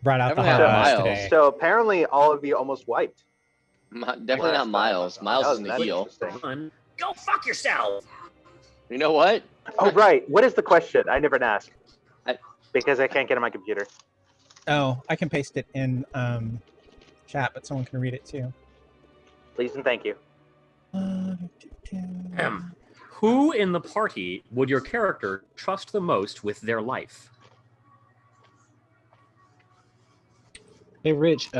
Brought out the Definitely hard not ones Miles. today. So apparently, all of you almost wiped. Definitely not Miles. Miles is in the That's heel. interesting. Go fuck yourself. You know what? Oh, right. What is the question? I never asked. I- Because I can't get on my computer. Oh, I can paste it in chat, but someone can read it too. Please and thank you. Who in the party would your character trust the most with their life? Hey, Rich,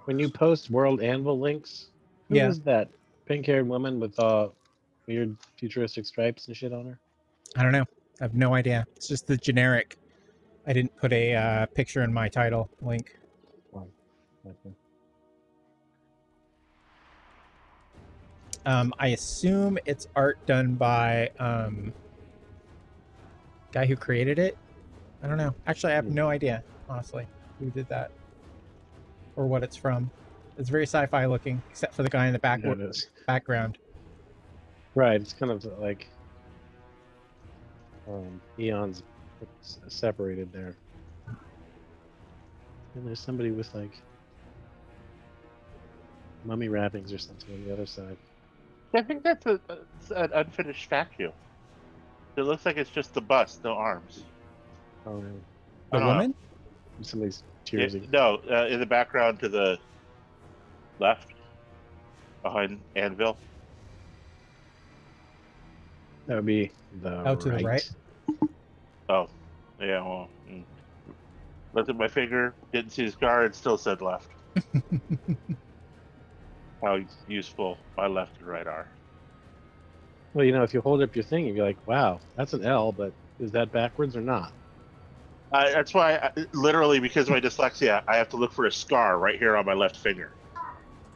when you post World Anvil links, who Yeah. is that pink-haired woman with weird futuristic stripes and shit on her? I don't know. I have no idea. It's just the generic. I didn't put a picture in my title link. Oh, okay. I assume it's art done by guy who created it. I don't know. Actually, I have no idea, honestly, who did that or what it's from. It's very sci-fi looking, except for the guy in the Yeah, it is. background. Right, it's kind of like eons separated there. And there's somebody with like mummy wrappings or something on the other side. I think that's an unfinished statue. It looks like it's just the bust, no arms. Oh, yeah. The I don't woman? Somebody's tears. No, in the background to the left, behind Anvil. That would be the Oh, to the right? Oh, yeah, well. Looked at my finger, didn't see his scar, and still said left. How useful my left and right are. Well, you know, if you hold up your thing, you'd be like, wow, that's an L, but is that backwards or not? That's why, literally, because of my dyslexia, I have to look for a scar right here on my left finger.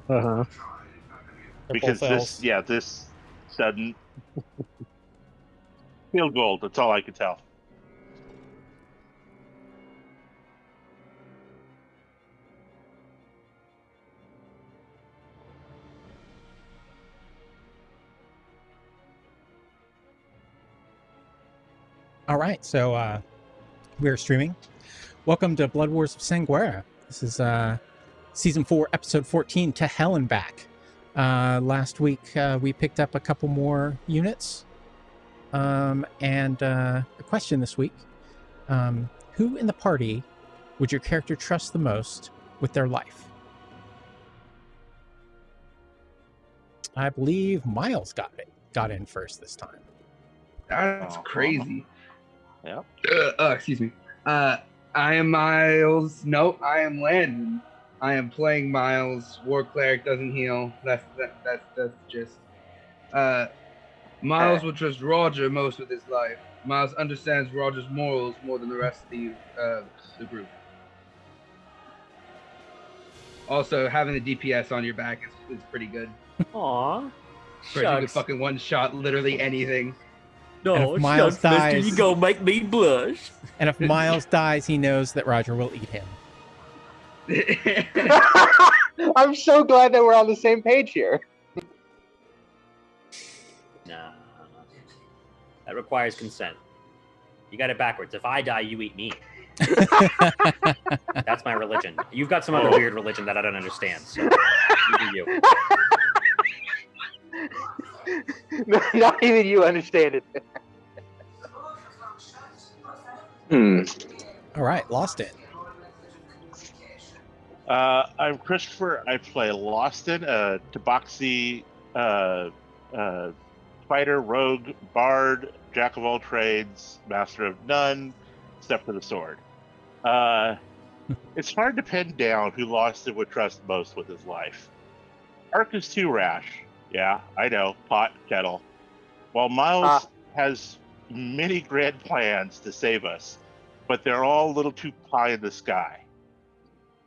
Uh-huh. Because this sudden field goal, that's all I could tell. All right, so we're streaming. Welcome to Bloodwars of Sanguera. This is Season 4, Episode 14, To Hell and Back. Last week, we picked up a couple more units. And a question this week. Who in the party would your character trust the most with their life? I believe Miles got in first this time. That's crazy. Yeah. Excuse me. I am Miles. Nope, I am Landon. I am playing Miles. War cleric doesn't heal. That's just. Miles would trust Roger most with his life. Miles understands Roger's morals more than the rest of the group. Also, having the DPS on your back is pretty good. Aww. You can fucking one shot literally anything. And No, if Miles shucks, mister, dies- you go make me blush. And if Miles dies, he knows that Roger will eat him. I'm so glad that we're on the same page here. Nah. That requires consent. You got it backwards. If I die, you eat me. That's my religion. You've got some other weird religion that I don't understand. So you do you. Not even you understand it. All right, lost it. I'm Christopher. I play Loston, a Tabaxi fighter, rogue, bard, jack of all trades, master of none, except for the sword. It's hard to pin down who Loston would trust most with his life. Ark is too rash. Yeah, I know, pot, kettle. While Miles has many grand plans to save us, but they're all a little too pie in the sky.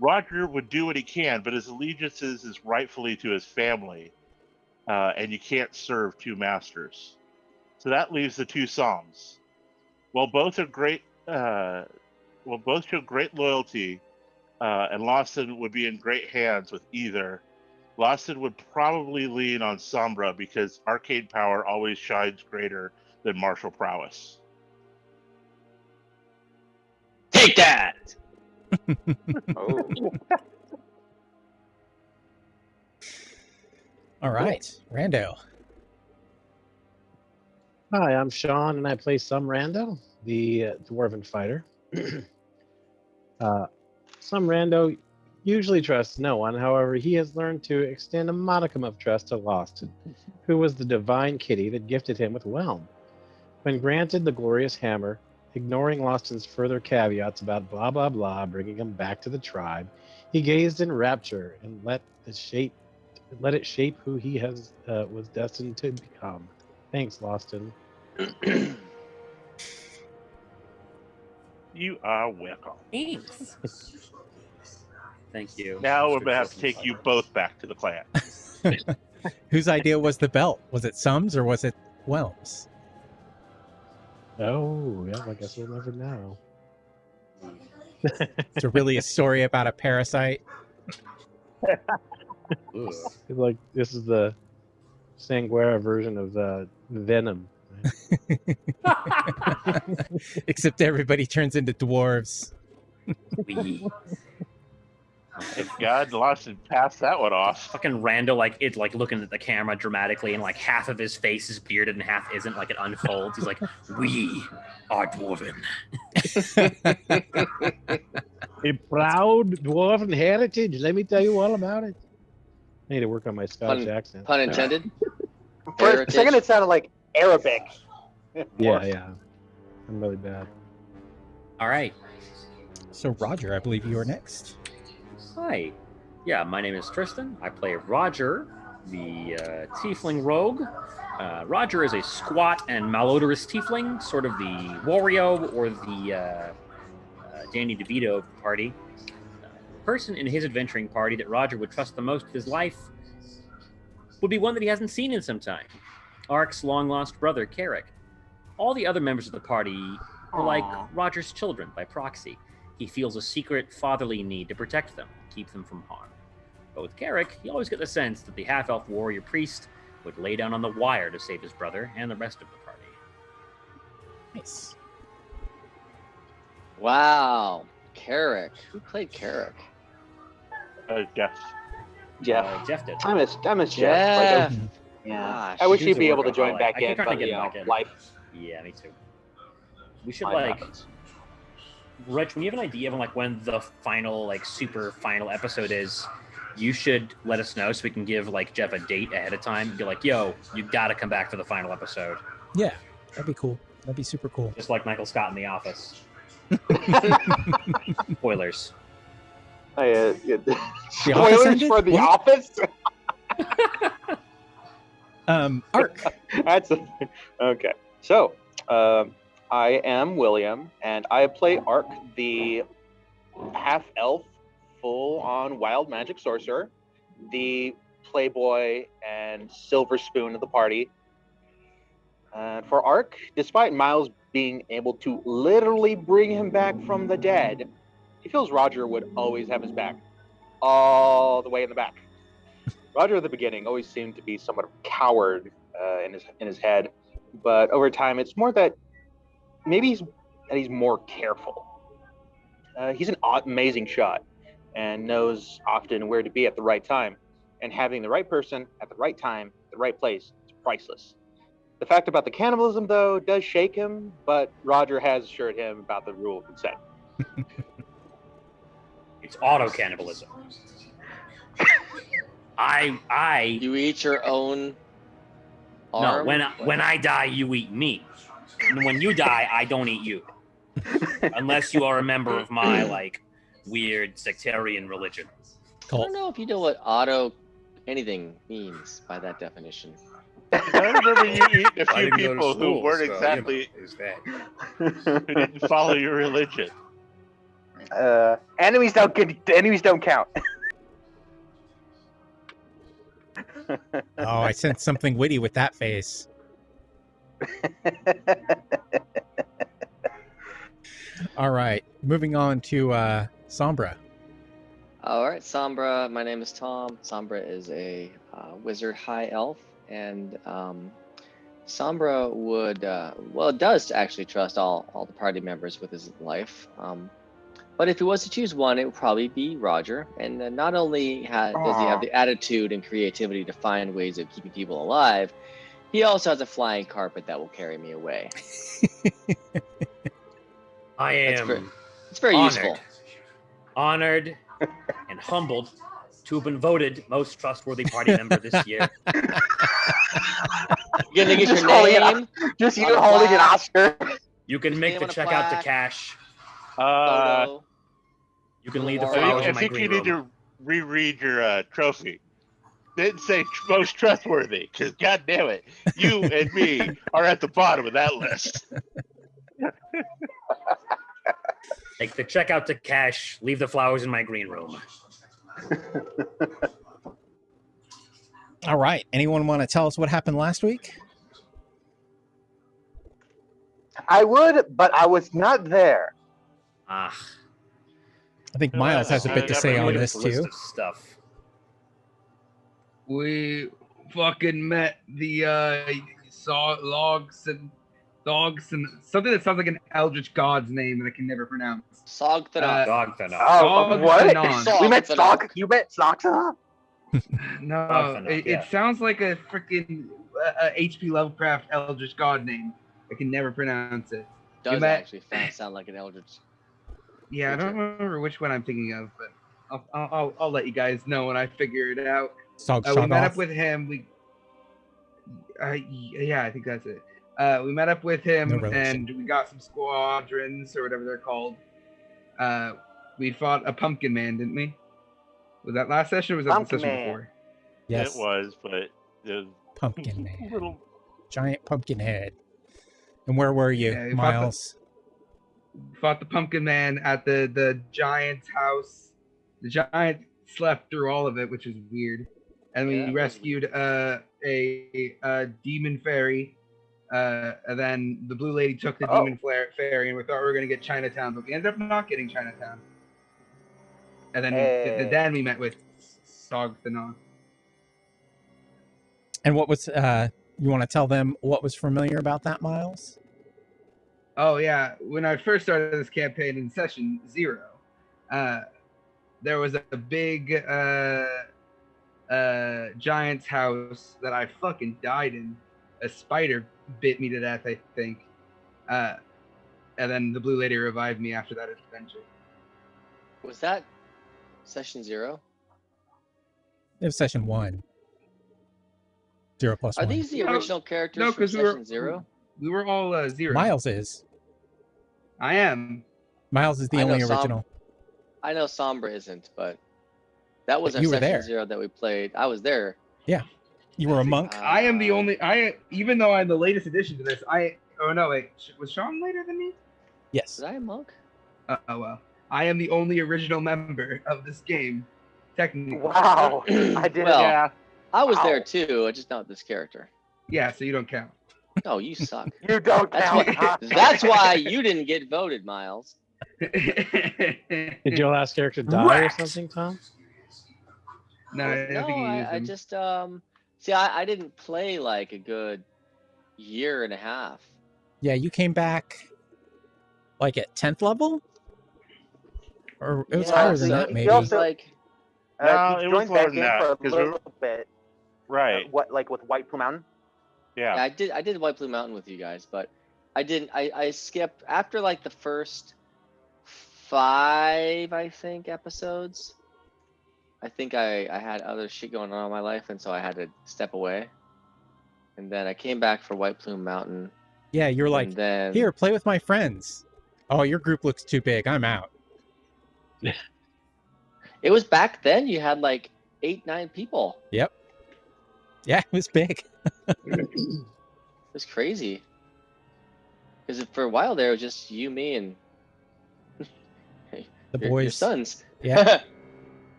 Roger would do what he can, but his allegiances is rightfully to his family, and you can't serve two masters. So that leaves the two Psalms. While both show great loyalty, and Lawson would be in great hands with either, Lawson would probably lean on Sombra because arcane power always shines greater than martial prowess. Take that! Oh. All right, Rando. Hi, I'm Sean, and I play Some Rando, the dwarven fighter. Some Rando usually trusts no one. However, he has learned to extend a modicum of trust to Loston, who was the divine kitty that gifted him with Whelm. When granted the glorious hammer, ignoring Loston's further caveats about blah blah blah, bringing him back to the tribe, he gazed in rapture and let it shape who he was destined to become. Thanks, Loston. You are welcome. Thanks. Thank you. Now we're gonna have to take you both back to the clan. Whose idea was the belt? Was it Sums or was it Whelm's? Oh, yeah, I guess we'll never know. It's really a story about a parasite. It's like this is the Sanguera version of Venom. Except everybody turns into dwarves. We If God lost and passed that one off. fucking Randall like looking at the camera dramatically, and like half of his face is bearded and half isn't. Like it unfolds. He's like, "We are dwarven." A proud dwarven heritage. Let me tell you all about it. I need to work on my Scottish accent. Pun intended. For a second, it sounded like Arabic. Yeah. I'm really bad. All right. So, Roger, I believe you are next. Hi. Yeah, my name is Tristan. I play Roger, the tiefling rogue. Roger is a squat and malodorous tiefling, sort of the Wario or the Danny DeVito of the party. The person in his adventuring party that Roger would trust the most with his life would be one that he hasn't seen in some time. Ark's long-lost brother, Carrick. All the other members of the party are like Roger's children by proxy. He feels a secret fatherly need to protect them, keep them from harm. But with Carrick, you always get the sense that the half-elf warrior priest would lay down on the wire to save his brother and the rest of the party. Nice. Wow. Carrick. Who played Carrick? Jeff. Jeff. Jeff did. I miss Jeff. Jeff. Like, yeah. Gosh. I wish He's he'd a be able to join workaholic. back I keep in, trying to but get you him know, back in. life. Yeah, me too. We should life happens. Rich, when you have an idea of like when the final, like super final episode is, you should let us know so we can give like Jeff a date ahead of time. Be like, yo, you gotta come back for the final episode. Yeah, that'd be cool. That'd be super cool. Just like Michael Scott in The Office. Spoilers. Office Spoilers ended? for The What? Office? Ark. That's okay. So, I am William, and I play Ark, the half-elf, full-on wild magic sorcerer, the playboy and silver spoon of the party. And for Ark, despite Miles being able to literally bring him back from the dead, he feels Roger would always have his back, all the way in the back. Roger at the beginning always seemed to be somewhat of a coward in his head, but over time it's more that maybe he's more careful. He's an amazing shot and knows often where to be at the right time, and having the right person at the right time, the right place, is priceless. The fact about the cannibalism, though, does shake him, but Roger has assured him about the rule of consent. It's auto cannibalism. I You eat your own no. arm? When I die, you eat me. And when you die, I don't eat you, unless you are a member of my like weird sectarian religion. I don't know if you know what auto anything means by that definition. I remember you eating a I few didn't go to people who school, weren't so, you know, exactly is that. who didn't follow your religion. Enemies don't count. Oh, I sensed something witty with that face. All right, moving on to Sombra. All right, Sombra. My name is Tom. Sombra is a wizard high elf, and Sombra would does actually trust all the party members with his life. But if he was to choose one, it would probably be Roger. And not only does he have the attitude and creativity to find ways of keeping people alive, he also has a flying carpet that will carry me away. I am It's very useful. Honored and humbled to have been voted most trustworthy party member this year. You're gonna get Just your holding it name. Just you on a holding an plaque. Oscar. You can His make name the on a check out to plaque. cash. Photo. You can Little leave the Wario. flowers I in my think green you need room. to reread your trophy. Didn't say most trustworthy, because god damn it, you and me are at the bottom of that list. Make the check out to cash. Leave the flowers in my green room. All right. Anyone want to tell us what happened last week? I would, but I was not there. Ah, I think Miles has a bit to say on this list too. of stuff. We fucking met the logs and dogs and something that sounds like an eldritch god's name that I can never pronounce. Sogthanoth. Dogthanoth. Oh, what? Sog- We met Sog- Stock. You met Soxa? No, Dogthanoth, yeah. it sounds like a freaking H.P. Lovecraft eldritch god name. I can never pronounce it. Does met- actually sound like an eldritch. Yeah, I don't Creature. remember which one I'm thinking of, but I'll let you guys know when I figure it out. Sog We met Shoggoth. up with him. Yeah, I think that's it. We met up with him, No relation. and we got some squadrons or whatever they're called. We fought a pumpkin man, didn't we? Was that last session or was that Pumpkin the session man. before? Yes. It was, but it was Pumpkin man. little. Giant pumpkin head. And where were you, Yeah, we fought Miles? Fought the pumpkin man at the giant's house. The giant slept through all of it, which is weird. And Yeah, we that was rescued a demon fairy. And then the blue lady took the demon fairy, and we thought we were gonna get Chinatown, but we ended up not getting Chinatown. And then then we met with Sogthanoth. And what was you want to tell them what was familiar about that, Miles? Oh yeah, when I first started this campaign in session 0, there was a big giant's house that I fucking died in. A spider bit me to death, I think. And then the blue lady revived me after that adventure. Was that session 0? It was session 1. 0 plus Are 1. these the original characters No, from because session 0? We were all 0. Miles is. I am. Miles is the I know only some- original. I know Sombra isn't, but that was But our you were session there. 0 that we played. I was there. You were a monk. I am the only. Even though I'm the latest addition to this. Oh no, wait. Was Sean later than me? Yes. Was I a monk? Oh well. I am the only original member of this game, technically. Wow. I did Well, yeah. I was Wow. there too, just not this character. Yeah, so you don't count. No, you suck. You don't That's count. why, that's why you didn't get voted, Miles. Did your last character die Wrecked. or something, Tom? No, I don't No, think you used I them. just see, I didn't play like a good year and a half. Yeah, you came back like at 10th level? Or it was Yeah, higher than so that, he maybe. also- Like, No, you it was joined lower that than game that, for a 'cause we're- little bit. Right. What, like with White Plume Mountain? yeah, Yeah. I did White Blue Mountain with you guys, but I didn't. I skipped after like the first 5, I think, episodes. I think I had other shit going on in my life, and so I had to step away. And then I came back for White Plume Mountain. Yeah, you're like, and then here, play with my friends. Oh, your group looks too big. I'm out. it was back then. You had like 8, 9 people. Yeah, it was big. It was crazy. Because for a while there, it was just you, me, and The your boys. sons. Yeah.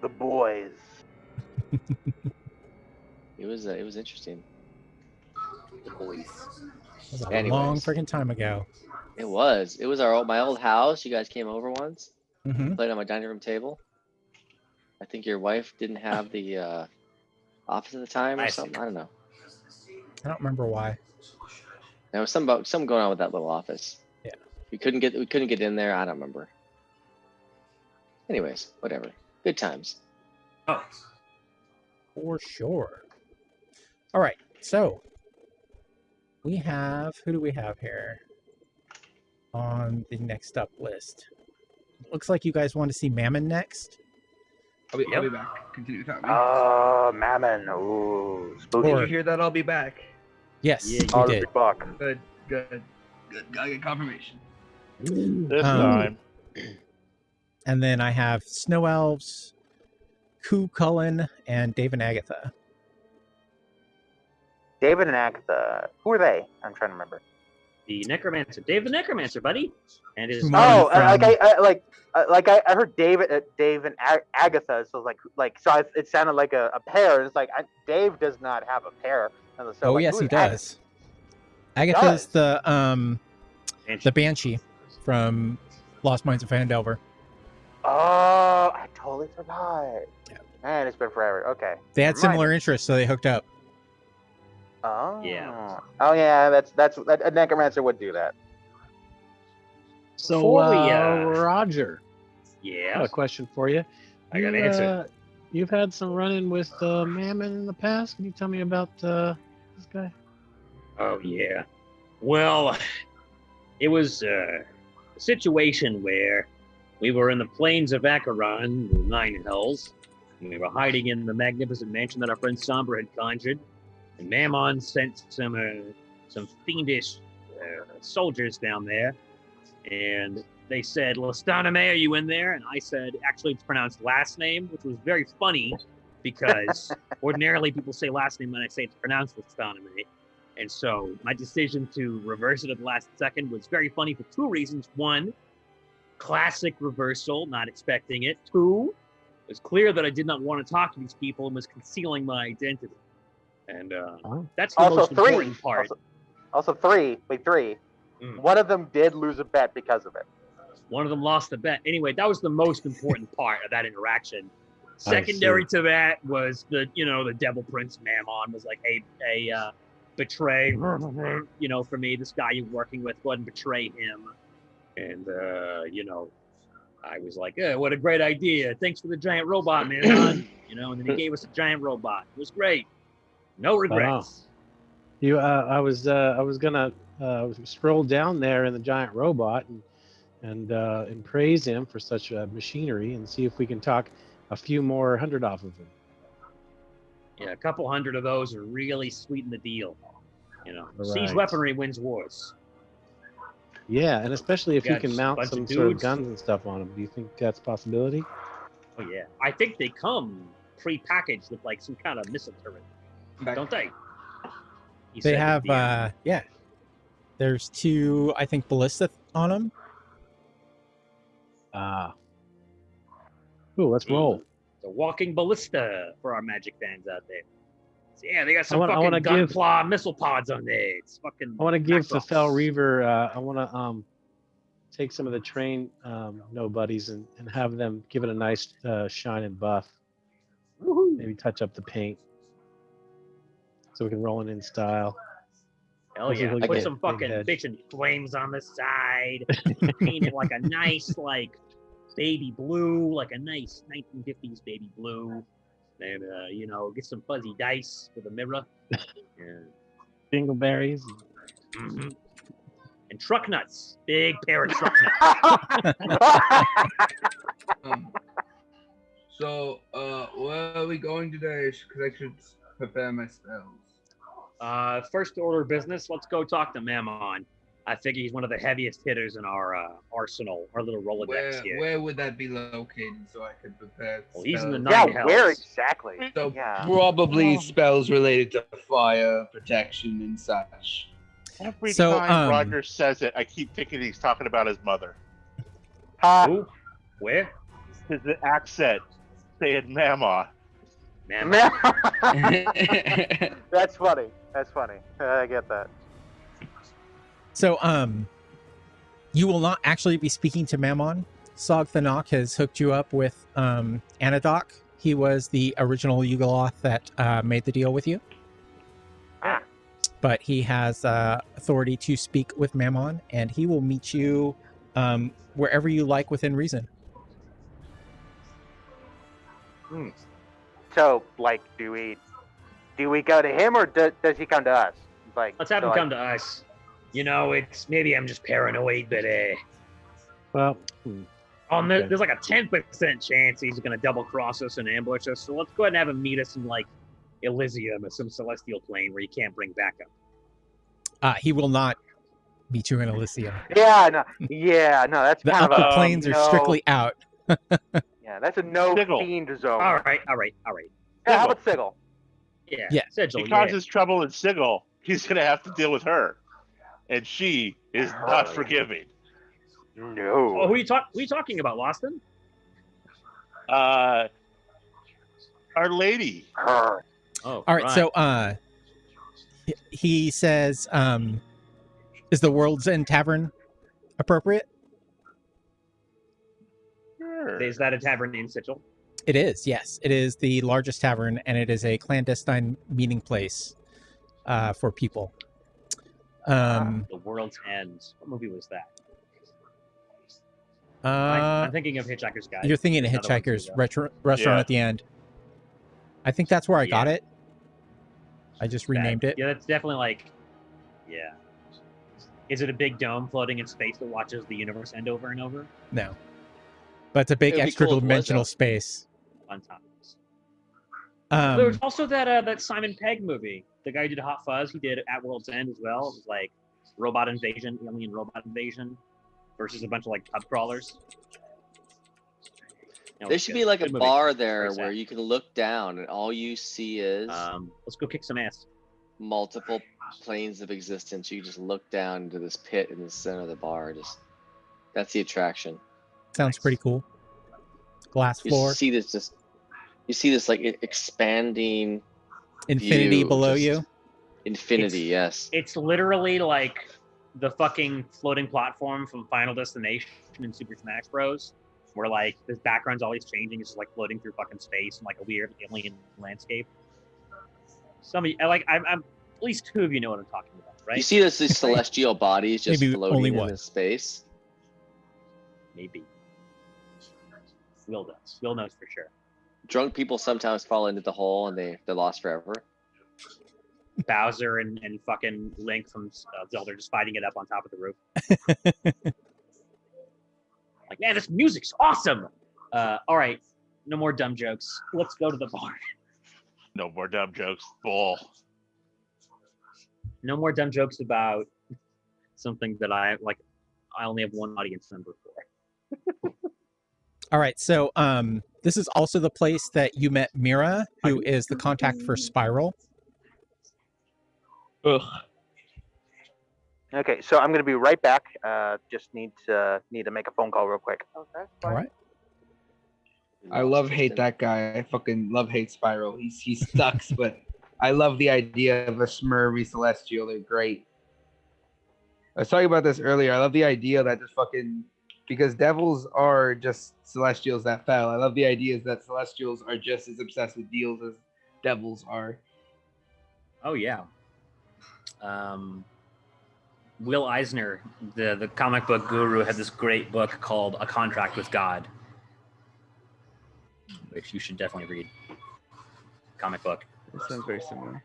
The boys. It was interesting. It was a Anyways. long freaking time ago. It was my old house. You guys came over once, Hmm. played on my dining room table. I think your wife didn't have the office at the time or I see. something. I don't know. I don't remember why. There was something going on with that little office. Yeah. We couldn't get in there. I don't remember. Anyways, whatever. Good times. Oh, For sure. All right, so we have, who do we have here on the next up list? Looks like you guys want to see Mammon next. I'll be Yep. back. Continue without me. Mammon. Ooh, spooky. Did Or- you hear that? I'll be back. Yes, Yeah, you Oh, did. big buck. Good. Gotta get confirmation. This Um, time. And then I have Snow Elves, Ku Cullen, and Dave and Agatha. David and Agatha. Who are they? I'm trying to remember. the Necromancer. Dave the Necromancer, buddy. And his Marty Oh, from- I heard Dave and Agatha. So it sounded like a pair. It's like Dave does not have a pair. And so, Oh like, yes, who he is Agatha? does. Agatha's Does? the Banshee from Lost Mines of Phandelver. Oh, I totally forgot. Yeah. Man, it's been forever. Okay. They had Remind similar interests, so they hooked up. Oh. Yeah. Oh yeah, that's a necromancer would do that. So, Before we, Roger, I yeah. got a question for you. I got an answer. You've had some run-in with Mammon in the past. Can you tell me about this guy? Oh yeah. Well, it was a situation where we were in the plains of Acheron, the Nine Hells. And we were hiding in the magnificent mansion that our friend Sombra had conjured. And Mammon sent some fiendish soldiers down there, and they said, "Lastaname, are you in there?" And I said, actually, it's pronounced last name, which was very funny because ordinarily people say last name when I say it's pronounced Lastaname. And so my decision to reverse it at the last second was very funny for two reasons. One, classic reversal, not expecting it. Two, it was clear that I did not want to talk to these people and was concealing my identity. And that's the Also, most three. important part. Also, three. Mm. One of them did lose a bet because of it. One of them lost the bet. Anyway, that was the most important part of that interaction. Secondary to that was the Devil Prince Mammon was like, hey, betray, for me, this guy you're working with, go ahead and betray him. And, I was like, what a great idea. Thanks for the giant robot, Mammon. And then he gave us a giant robot. It was great. No regrets. I was gonna scroll down there in the giant robot and praise him for such machinery and see if we can talk a few more hundred off of him. Yeah, a couple hundred of those are really sweeten the deal. Siege Right. weaponry wins wars. Yeah, and especially if you Got can a mount bunch some of sort of dudes. guns and stuff on him. Do you think that's a possibility? Oh yeah, I think they come pre-packaged with like some kind of missile turret, Back. don't they? He They said have, at the end. there's two, I think, ballista on them. Ooh, let's roll. The walking ballista for our magic fans out there. So, yeah, they got some I wanna fucking give- gunpla missile pods on there. It's fucking. I want to give Macross. Fafel Reaver. I want to take some of the train nobodies and have them give it a nice shine and buff. Woohoo. Maybe touch up the paint so we can roll it in style. Hell yeah! Hopefully Put big- some big fucking head. bitchin' flames on the side. Paint it like a nice like baby blue, like a nice 1950s baby blue. And get some fuzzy dice with a mirror. Yeah. Dingleberries. Mhm. And truck nuts, big pair of truck nuts. So, where are we going today? Because I should prepare my spells. First order of business, let's go talk to Mammon. I figure he's one of the heaviest hitters in our arsenal, our little Rolodex here. Where would that be located so I could prepare? Well, he's in the spells? Nine Yeah, Hells. where exactly? So Yeah. probably spells related to fire protection and such. Every So, time Roger says it, I keep thinking he's talking about his mother. Who? Where? His accent saying Mama. Mammon. That's funny. I get that. So, you will not actually be speaking to Mammon. Sog Thanok has hooked you up with Anadok. He was the original Yugoloth that made the deal with you. Ah. but he has authority to speak with Mammon, and he will meet you wherever you like within reason. So, like, do we go to him or does he come to us? Like, Let's have him come to us. You know, it's maybe I'm just paranoid, but Well, okay. there's like a 10% chance he's gonna double cross us and ambush us. So let's go ahead and have him meet us in like Elysium or some celestial plane where you can't bring backup. He will not meet you in Elysium. Yeah, no, that's The kind upper of a planes are no. strictly out. Yeah, that's a no Sigil. fiend zone. All right. Yeah, how about Sigil? Yeah. Sigil, He causes trouble in Sigil. He's going to have to deal with her. And she is not forgiving. No. Oh, who are you talking about, Loston? Our Lady. Her. Oh, All right. So he says, is the World's End Tavern appropriate? Sure. Is that a tavern in Sigil? It is, yes. It is the largest tavern, and it is a clandestine meeting place for people. The World's End. What movie was that? I'm thinking of Hitchhiker's Guide. You're thinking of There's another one Hitchhiker's too, though. restaurant Yeah. at the end. I think that's where I got it. I just renamed it. Yeah, that's definitely like, yeah. Is it a big dome floating in space that watches the universe end over and over? No. But it's a big It would be extra cool if it was, dimensional though. space. Fun times. There was Um, also that Simon Pegg movie. The guy who did Hot Fuzz, he did At World's End as well. It was like robot invasion, alien robot invasion versus a bunch of like pub crawlers. There should be like a Good movie. bar there Very sad. where you can look down and all you see is Let's go kick some ass. multiple planes of existence. You just look down into this pit in the center of the bar. That's the attraction. sounds pretty cool. Glass You floor, see this like expanding infinity view, below just you. infinity. Yes. It's literally like the fucking floating platform from Final Destination in Super Smash Bros. Where like the background's always changing. It's just like floating through fucking space in like a weird alien landscape. I'm at least two of you know what I'm talking about, right? You see these celestial bodies just Maybe floating only in one. the space. Maybe. Will does. Will knows for sure. Drunk people sometimes fall into the hole and they're lost forever. Bowser and fucking Link from Zelda just fighting it up on top of the roof. Like, man, this music's awesome. All right, no more dumb jokes. Let's go to the bar. No more dumb jokes. Bull. No more dumb jokes about something that I only have one audience member for. All right, so this is also the place that you met Mira, who is the contact for Spiral. Ugh. Okay, so I'm gonna be right back. Just need to make a phone call real quick. Okay. All right. I love hate that guy. I fucking love hate Spiral. He sucks, but I love the idea of a Smurvy Celestial. They're great. I was talking about this earlier. I love the idea that just fucking because devils are just celestials that fell. I love the idea that celestials are just as obsessed with deals as devils are. Oh yeah. Will Eisner, the comic book guru, had this great book called A Contract with God, which you should definitely read. Comic book. It sounds very similar.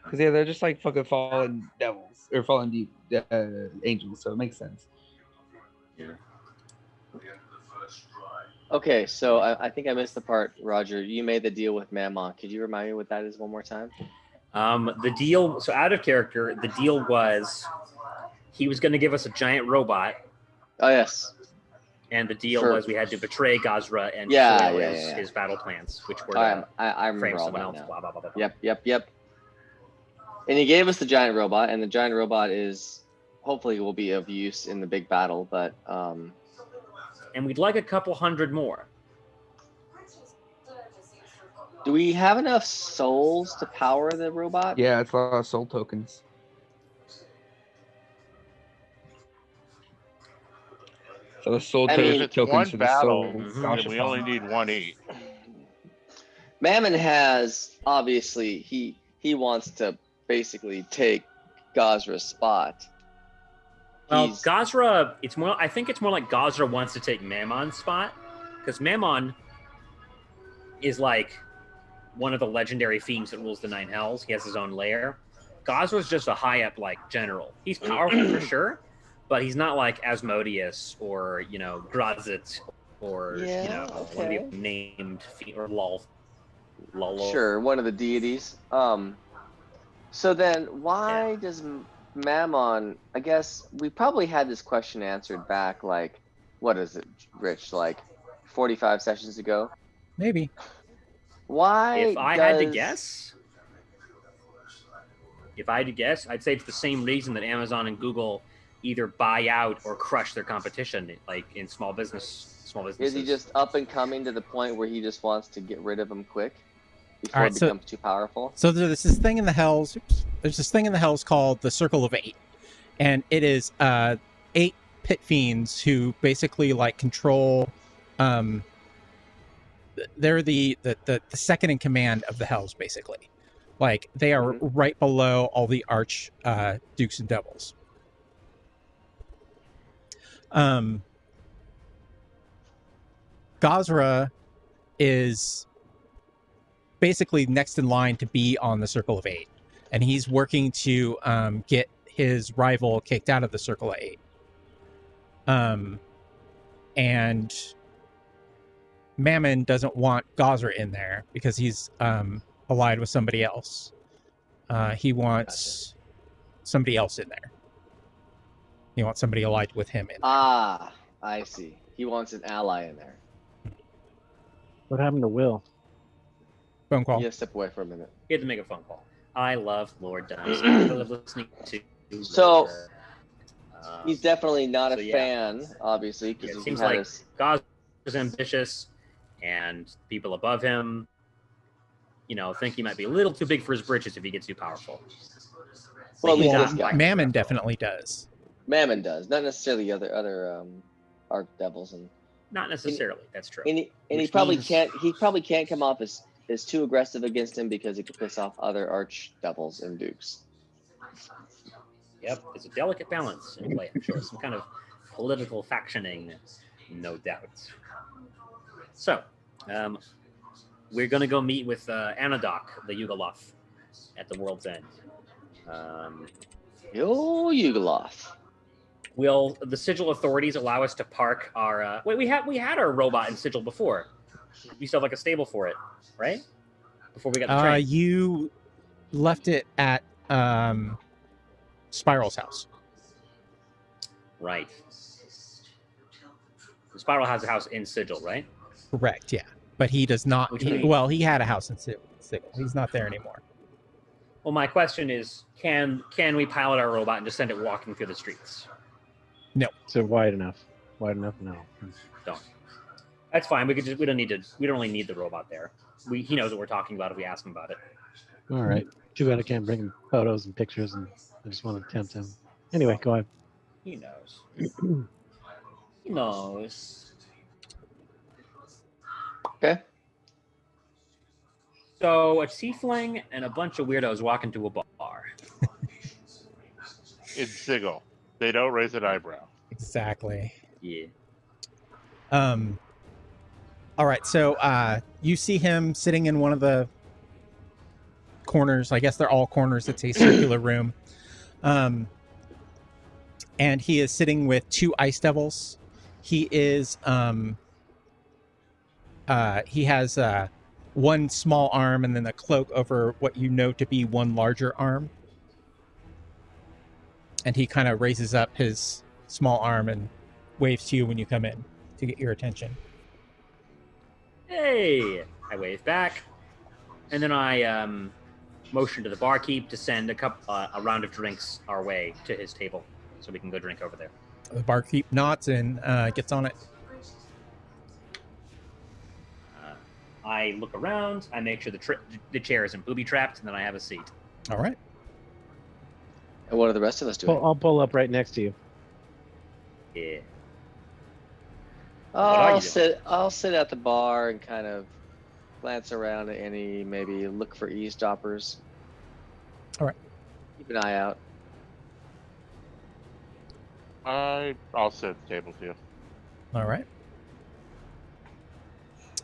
Because yeah, they're just like fucking fallen devils or fallen angels, so it makes sense. Yeah. Okay, so I think I missed the part, Roger. You made the deal with Mammon. Could you remind me what that is one more time? The deal, so out of character, the deal was he was going to give us a giant robot, Oh yes. and the deal Sure. was we had to betray Gazra and Yeah, foil yeah, his, yeah. his battle plans, which were I to remember frame all someone that else. now. Blah, blah, blah, blah, blah. Yep. And he gave us the giant robot, and the giant robot is hopefully will be of use in the big battle. But And we'd like a couple hundred more. do we have enough souls to power the robot? Yeah, it's a lot of soul tokens. So the soul I mean, If it's tokens one for the battle, soul. Mhm. Gosh, then we only need one each. Mammon has obviously he wants to basically take Gazra's spot. Well, Gazra, I think it's more like Gazra wants to take Mammon's spot, because Mammon is like one of the legendary fiends that rules the Nine Hells. He has his own lair. Gazra's just a high up like general. He's powerful for sure, but he's not like Asmodeus or Grazit or one of the named or Lol. Sure, one of the deities. So then, why does Mammon? I guess we probably had this question answered back like, what is it, Rich? Like 45 sessions ago? Maybe. Why? If I had to guess, I'd say it's the same reason that Amazon and Google either buy out or crush their competition, like in small businesses. Is he just up and coming to the point where he just wants to get rid of him quick before Alright, it becomes too powerful? So there's this thing in the Hells. There's this thing in the Hells called the Circle of Eight, and it is 8 pit fiends who basically like control. They're the second in command of the Hells, basically. Like they are right below all the arch dukes and devils. Gazra is basically next in line to be on the Circle of Eight, and he's working to get his rival kicked out of the Circle of Eight. And Mammon doesn't want Gazra in there because he's allied with somebody else. He wants somebody else in there. He wants somebody allied with him in there. Ah, I see. He wants an ally in there. What happened to Will? Phone call. Yeah, step away for a minute. He had to make a phone call. I love Lord Duns. I love listening to. So he's definitely not a fan, obviously, because it seems like God is ambitious, and people above him, think he might be a little too big for his britches if he gets too powerful. Well, at least this guy. Mammon definitely does. Mammon does, not necessarily other archdevils and. Not necessarily. That's true. And he probably can't. He probably can't come off as too aggressive against him because it could piss off other archdevils and dukes. Yep, there's a delicate balance in play. I'm sure some kind of political factioning, no doubt. So, we're gonna go meet with Anadok, the Yugoloth, at the World's End. Yo, Yugoloth. Will the Sigil authorities allow us to park our? Wait, we had our robot in Sigil before. We still have like a stable for it, right? Before we got the train. You left it at Spiral's house. Right. The Spiral has a house in Sigil, right? Correct. Yeah, but he does not. He had a house in Sigil. He's not there anymore. Well, my question is, can we pilot our robot and just send it walking through the streets? No. So wide enough? Wide enough? No. Don't. That's fine. We don't really need the robot there. He knows what we're talking about if we ask him about it. All right. Too bad I can't bring him photos and pictures, and I just want to tempt him. Anyway, go ahead. He knows. He knows. Okay. So a tiefling and a bunch of weirdos walk into a bar. It's Sigil. They don't raise an eyebrow. Exactly. Yeah. All right. So you see him sitting in one of the corners. I guess they're all corners. It's a circular room. And he is sitting with 2 ice devils. He is he has one small arm and then a cloak over what you know to be one larger arm. And he kind of raises up his small arm and waves to you when you come in to get your attention. Hey! I wave back. And then I motion to the barkeep to send a round of drinks our way to his table so we can go drink over there. The barkeep nods and gets on it. I look around. I make sure the chair isn't booby-trapped, and then I have a seat. All right. And what are the rest of us doing? I'll pull up right next to you. Yeah. I'll sit at the bar and kind of glance around at maybe look for eavesdroppers. All right. Keep an eye out. I'll sit at the table too. All right.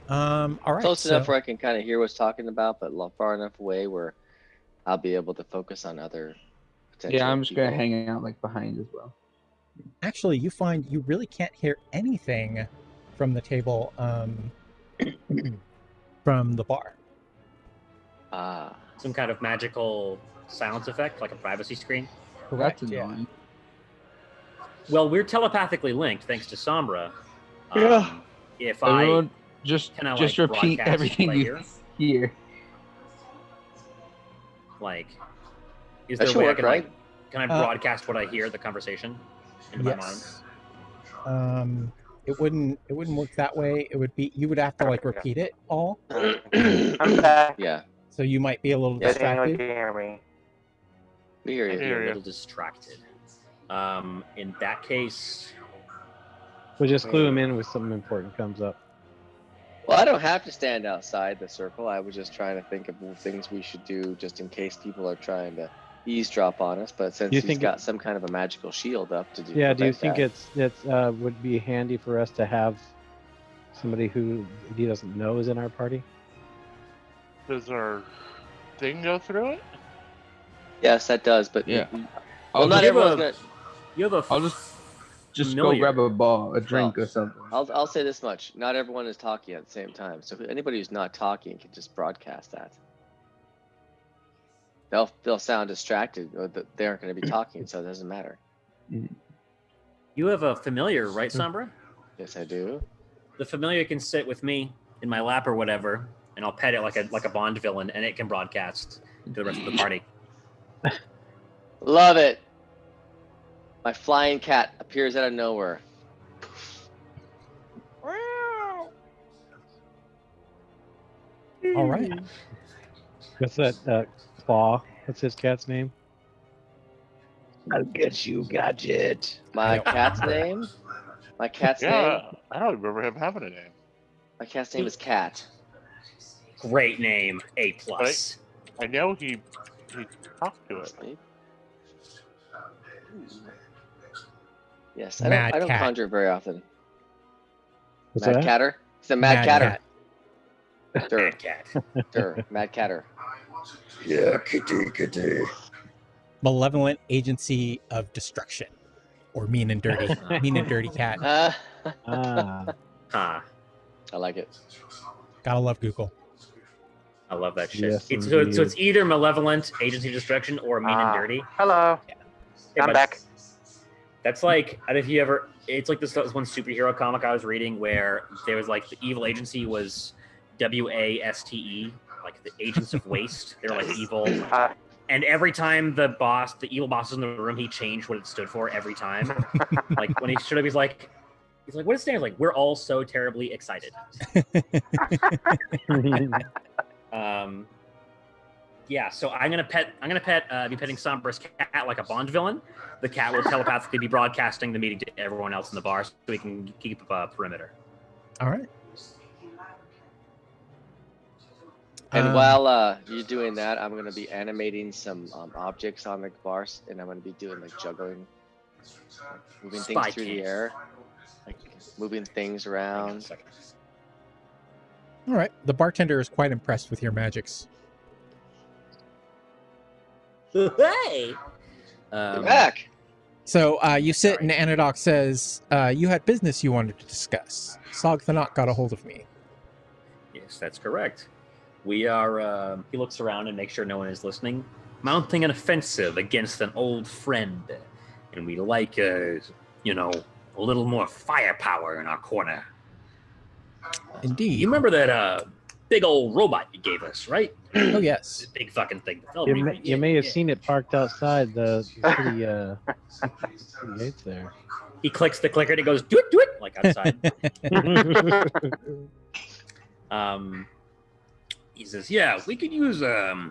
All right. Close enough where I can kind of hear what's talking about, but far enough away where I'll be able to focus on other potential. Yeah, I'm just people. gonna hang out like behind as well. Actually, you find you really can't hear anything from the table, from the bar. Ah. Some kind of magical silence effect, like a privacy screen. Correct. That's annoying. Well, we're telepathically linked thanks to Sombra. Yeah. If Everyone, just can I, just like, repeat broadcast everything right you hear. like, is That there a should way I work, can right? like, can I broadcast what I hear, the conversation, into my mind? Yes. It wouldn't work that way. It would be, you would have to like repeat it all. I'm back. Yeah. So you might be a little Yeah, Daniel, distracted. can you hear me? We hear I you. hear You're a you. little distracted. In that case, We'll just clue him in when something important comes up. Well, I don't have to stand outside the circle. I was just trying to think of things we should do just in case people are trying to eavesdrop on us. But since You he's think got some kind of a magical shield up to do. Yeah, do you prevent think that. it's would be handy for us to have somebody who he doesn't know is in our party? Does our thing go through it? Yes, that does. But Yeah. well, I'll not just- everyone's gonna. you have a I'll just go familiar. grab a drink or something. I'll say this much: not everyone is talking at the same time. So anybody who's not talking can just broadcast that. They'll sound distracted, or they aren't going to be talking, so it doesn't matter. You have a familiar, right, Sombra? Yes, I do. The familiar can sit with me in my lap or whatever, and I'll pet it like a Bond villain, and it can broadcast to the rest of the party. Love it. My flying cat appears out of nowhere. All right. What's that? Claw. What's his cat's name? I'll get you, Gadget. My cat's name? My cat's name? Yeah, I don't remember him having a name. My cat's name is Cat. Great name, A+. I know he talked to it. Yes, I Mad don't cat. conjure very often. What's Mad that? Catter? It's a Mad Catter. Sure, Mad cat. sure. Mad Catter. Yeah, kitty. Malevolent agency of destruction, or mean and dirty. Mean and dirty cat. Ah, Huh. I like it. Gotta love Google. I love that shit. Yes, So indeed. it's either malevolent, agency of destruction, or mean and dirty. Hello. Hey, I'm bud. back. That's like, I don't know if you ever, it's like this one superhero comic I was reading where there was like the evil agency was WASTE, like the agents of waste. They were like evil. And every time the evil boss was in the room, he changed what it stood for every time. Like when he showed up, he's like, what is it stands? Like, we're all so terribly excited. Yeah, so I'm gonna be petting Sombra's cat like a Bond villain. The cat will telepathically be broadcasting the meeting to everyone else in the bar, so we can keep a perimeter. All right. And while you're doing that, I'm gonna be animating some objects on the bar, and I'm gonna be doing like juggling, moving Spy things through the cam. air, like moving things Hang on a around. second. All right. The bartender is quite impressed with your magics. Hey! You're back. So you sit, and Anadoc says, you had business you wanted to discuss. Sog the Knot got a hold of me. Yes, that's correct. We are, he looks around and makes sure no one is listening, mounting an offensive against an old friend. And we like, a little more firepower in our corner. Indeed. You remember that big old robot you gave us, right? Oh, yes. The big fucking thing. you may have seen it parked outside the city gates there. He clicks the clicker and it goes, do it, like outside. He says, yeah, we could use a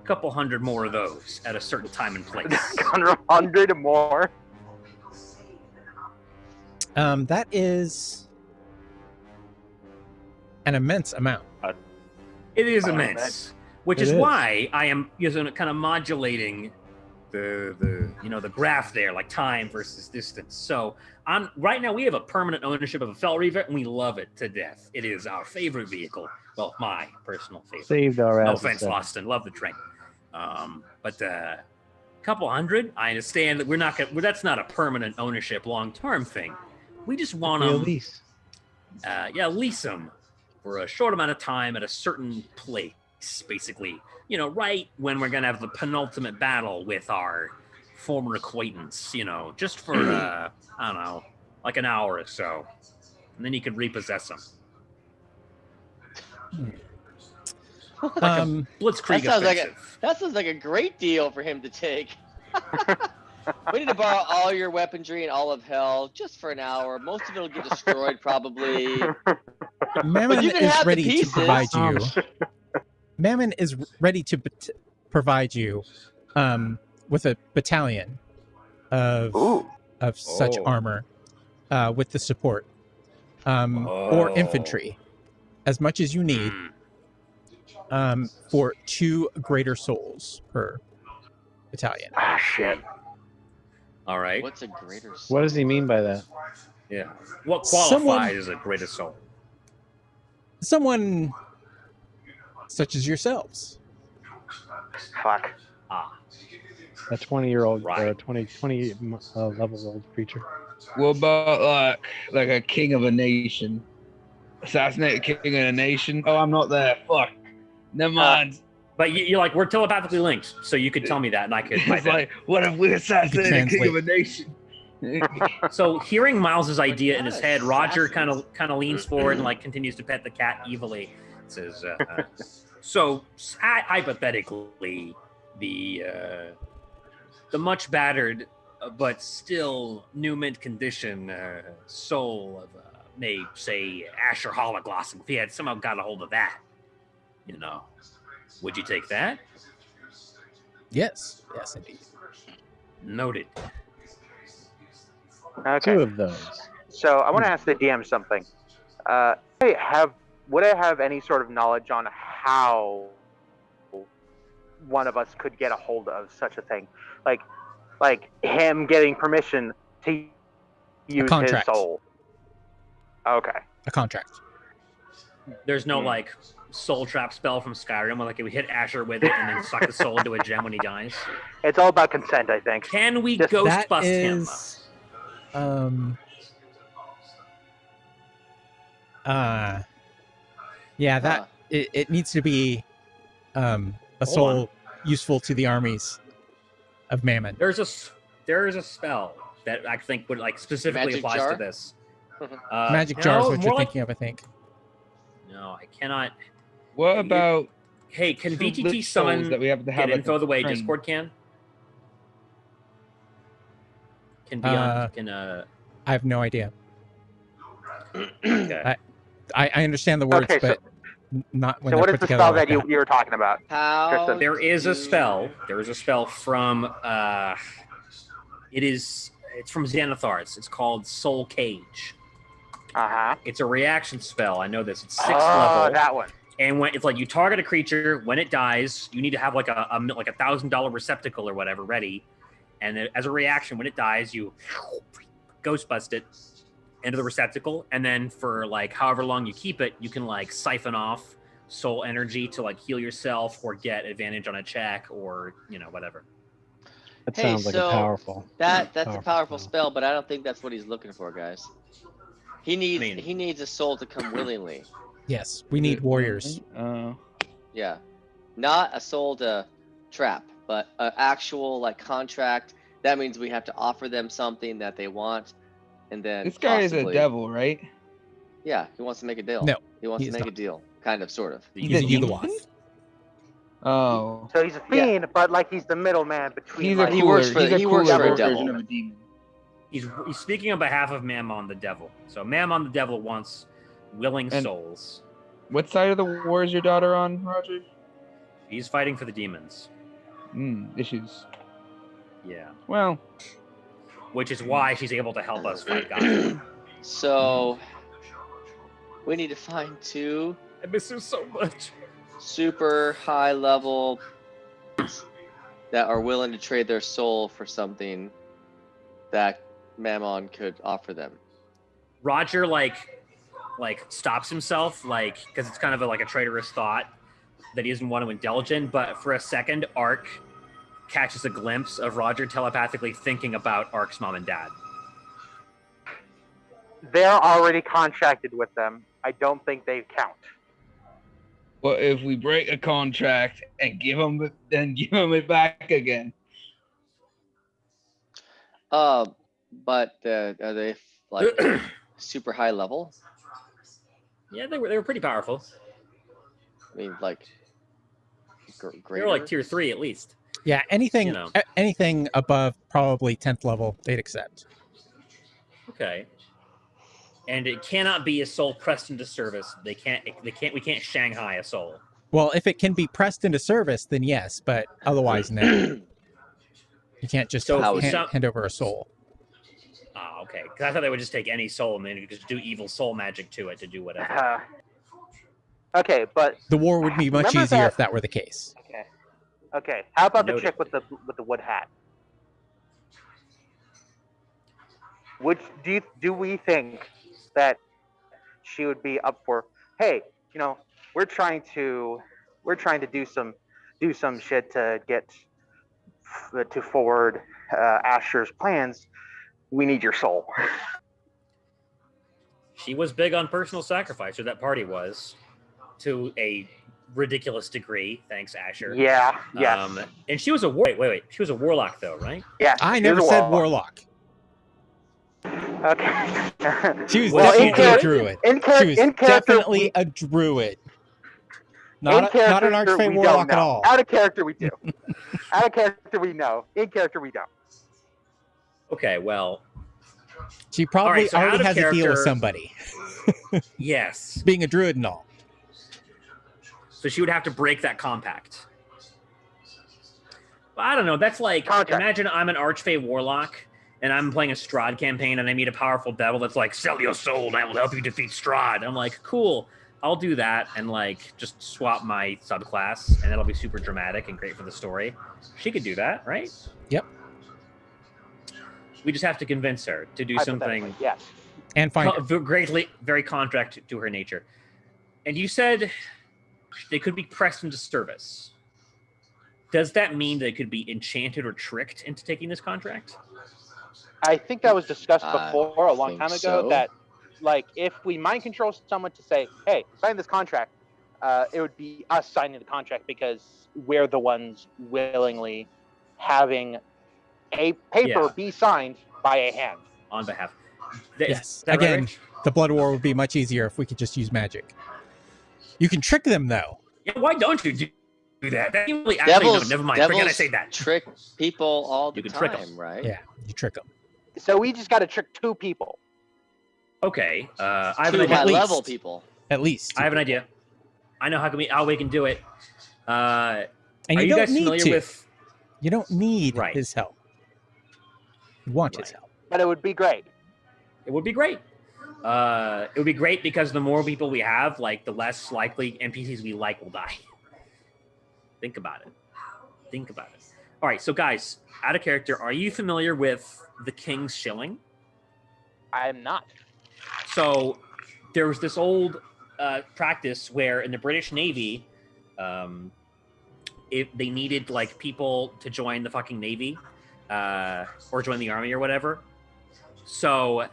couple hundred more of those at a certain time and place. 100 more. That is an immense amount. It is immense, which It is is. why I am kind of modulating the graph there, like time versus distance. So right now we have a permanent ownership of a Fell Reaver, and we love it to death. It is our favorite vehicle. Well, my personal favorite. Saved our No asses. offense, Austin. Love the train. But a couple hundred. I understand that we're not gonna. That's not a permanent ownership, long-term thing. We just want them. Lease. Lease them for a short amount of time at a certain place, basically. Right when we're gonna have the penultimate battle with our former acquaintance. Just for I don't know, like an hour or so, and then you could repossess them. Blitzkrieg that sounds like a great deal for him to take. We need to borrow all your weaponry and all of hell just for an hour. Most of it will get destroyed probably. Mammon is ready to provide you. Mammon is ready to provide you with a battalion of such armor with the support or infantry, as much as you need, for 2 greater souls per battalion. Ah, shit. All right. What's a greater soul? What does he mean by that? Yeah. What qualifies as a greater soul? Someone such as yourselves. Fuck. A 20-year-old, Right. 20 level old creature. What about like a king of a nation? Assassinate a king of a nation? Oh, I'm not there. Fuck. Never mind. But you're like, we're telepathically linked, so you could tell me that, and I could. It's like, what if we assassinated a king of a nation? So hearing Miles's idea in his head, Roger kind of leans forward and continues to pet the cat evilly. Says, so hypothetically, the much battered but still new mint condition soul of may say Asher Hologlossom, if he had somehow got a hold of that, would you take that? Yes, indeed. Noted. Okay. 2 of those. So I want to ask the DM something. Would I have any sort of knowledge on how one of us could get a hold of such a thing, like him getting permission to use his soul? Okay. A contract. There's no soul trap spell from Skyrim where we hit Asher with it and then suck the soul into a gem when he dies. It's all about consent, I think. Can we ghost bust him? It needs to be a soul useful to the armies of Mammon. There is a spell that I think would specifically Magic applies jar? to this. Magic jar is what you're thinking of, I think. No, I cannot. What about? Hey, can two VTT lit summon souls that we have to have get at info the way train? Discord can? Can Beyond I have no idea. Okay. I understand the words, but not when So they're what is put the together spell like that you were talking about? How? There is a spell. There is a spell from it's from Xanathar. It's called Soul Cage. Uh-huh. It's a reaction spell. I know this. It's 6th Oh, level. that one. And when it's you target a creature, when it dies, you need to have a $1,000 receptacle or whatever ready. And then as a reaction, when it dies, you ghost bust it into the receptacle. And then for however long you keep it, you can siphon off soul energy to heal yourself or get advantage on a check or whatever. That Hey, sounds like so a powerful. That's a powerful spell, but I don't think that's what he's looking for, guys. He needs I mean- he needs a soul to come willingly. Yes, we need warriors. Yeah, not a soul to trap, but an actual contract. That means we have to offer them something that they want, and then This guy is a possibly- devil, right? Yeah, he wants to make a deal. No, he wants he to is make a not. deal, kind of, sort of. He's a Yugoloth. Oh, So he's a fiend, but he's the middleman between. he's a He cooler. works for- he's a he works cooler for a devil. version of a demon. He's speaking on behalf of Mammon the Devil. So Mammon the Devil wants willing And- souls. What side of the war is your daughter on, Roger? He's fighting for the demons. Issues. Yeah. Well, Which is why she's able to help us fight God. So we need to find 2 I miss her so much. super high level that are willing to trade their soul for something that Mammon could offer them. Roger like stops himself, like, because it's kind of like a traitorous thought that he doesn't want to indulge in. But for a second, Ark catches a glimpse of Roger telepathically thinking about Ark's mom and dad. They're already contracted with them. I don't think they count. Well, if we break a contract and give them it back again. But are they like super high level? Yeah, they were pretty powerful. I mean, like They greater? were like tier 3 at least. Yeah, anything You know. anything above probably 10th level, they'd accept. Okay. And it cannot be a soul pressed into service. We can't Shanghai a soul. Well, if it can be pressed into service, then yes, but otherwise, no. You can't just hand over a soul. Oh, okay. Because I thought they would just take any soul and then you could just do evil soul magic to it to do whatever. Okay, but The war would be much remember easier that- if that were the case. Okay. How about the Noted. chick with the wood hat? Do we think that she would be up for? Hey, we're trying to do some shit to get to forward Asher's plans. We need your soul. She was big on personal sacrifice, or that party was, to a ridiculous degree. Thanks, Asher. Yeah. Yes. And she was a wait. She was a warlock, though, right? Yeah. I never said warlock. Okay. She was Well, definitely a in druid. character, She was definitely a druid. Not an archfey warlock at all. Out of character, we do. Out of character, we know. In character, we don't. Okay, well, She probably Alright, so out already of has a deal with character- somebody, yes. being a druid and all. So she would have to break that compact. But I don't know. That's like, Contract. imagine I'm an archfey warlock and I'm playing a Strahd campaign and I meet a powerful devil that's like, sell your soul and I will help you defeat Strahd. I'm like, cool. I'll do that and like just swap my subclass and that'll be super dramatic and great for the story. She could do that, right? Yep. We just have to convince her to do something Yes. And find greatly, very contract to her nature. And you said they could be pressed into service. Does that mean they could be enchanted or tricked into taking this contract? I think that was discussed I before a long time think ago so. that, like, if we mind control someone to say, hey, sign this contract, it would be us signing the contract because we're the ones willingly having a paper be signed by a hand. On behalf. yes. Is that right, Again, Rich? the blood war would be much easier if we could just use magic. You can trick them though. Yeah, why don't you do that? That really actually, no, never mind. Forget I say that. Trick people all the You can trick 'em. time, right? Yeah, you trick them. So we just got to trick two people. Okay, I have an Two idea. high least. level people. At least. I have an idea. I know how we can do it. And Are you you don't guys need familiar to. with? You don't need Right. his help. You want his Right. help. But it would be great. It would be great. It would be great because the more people we have, like the less likely NPCs we like will die. Think about it. All right, so guys, out of character, are you familiar with the King's Shilling? I am not. So there was this old practice where in the British Navy, if they needed like people to join the fucking Navy or join the army or whatever, so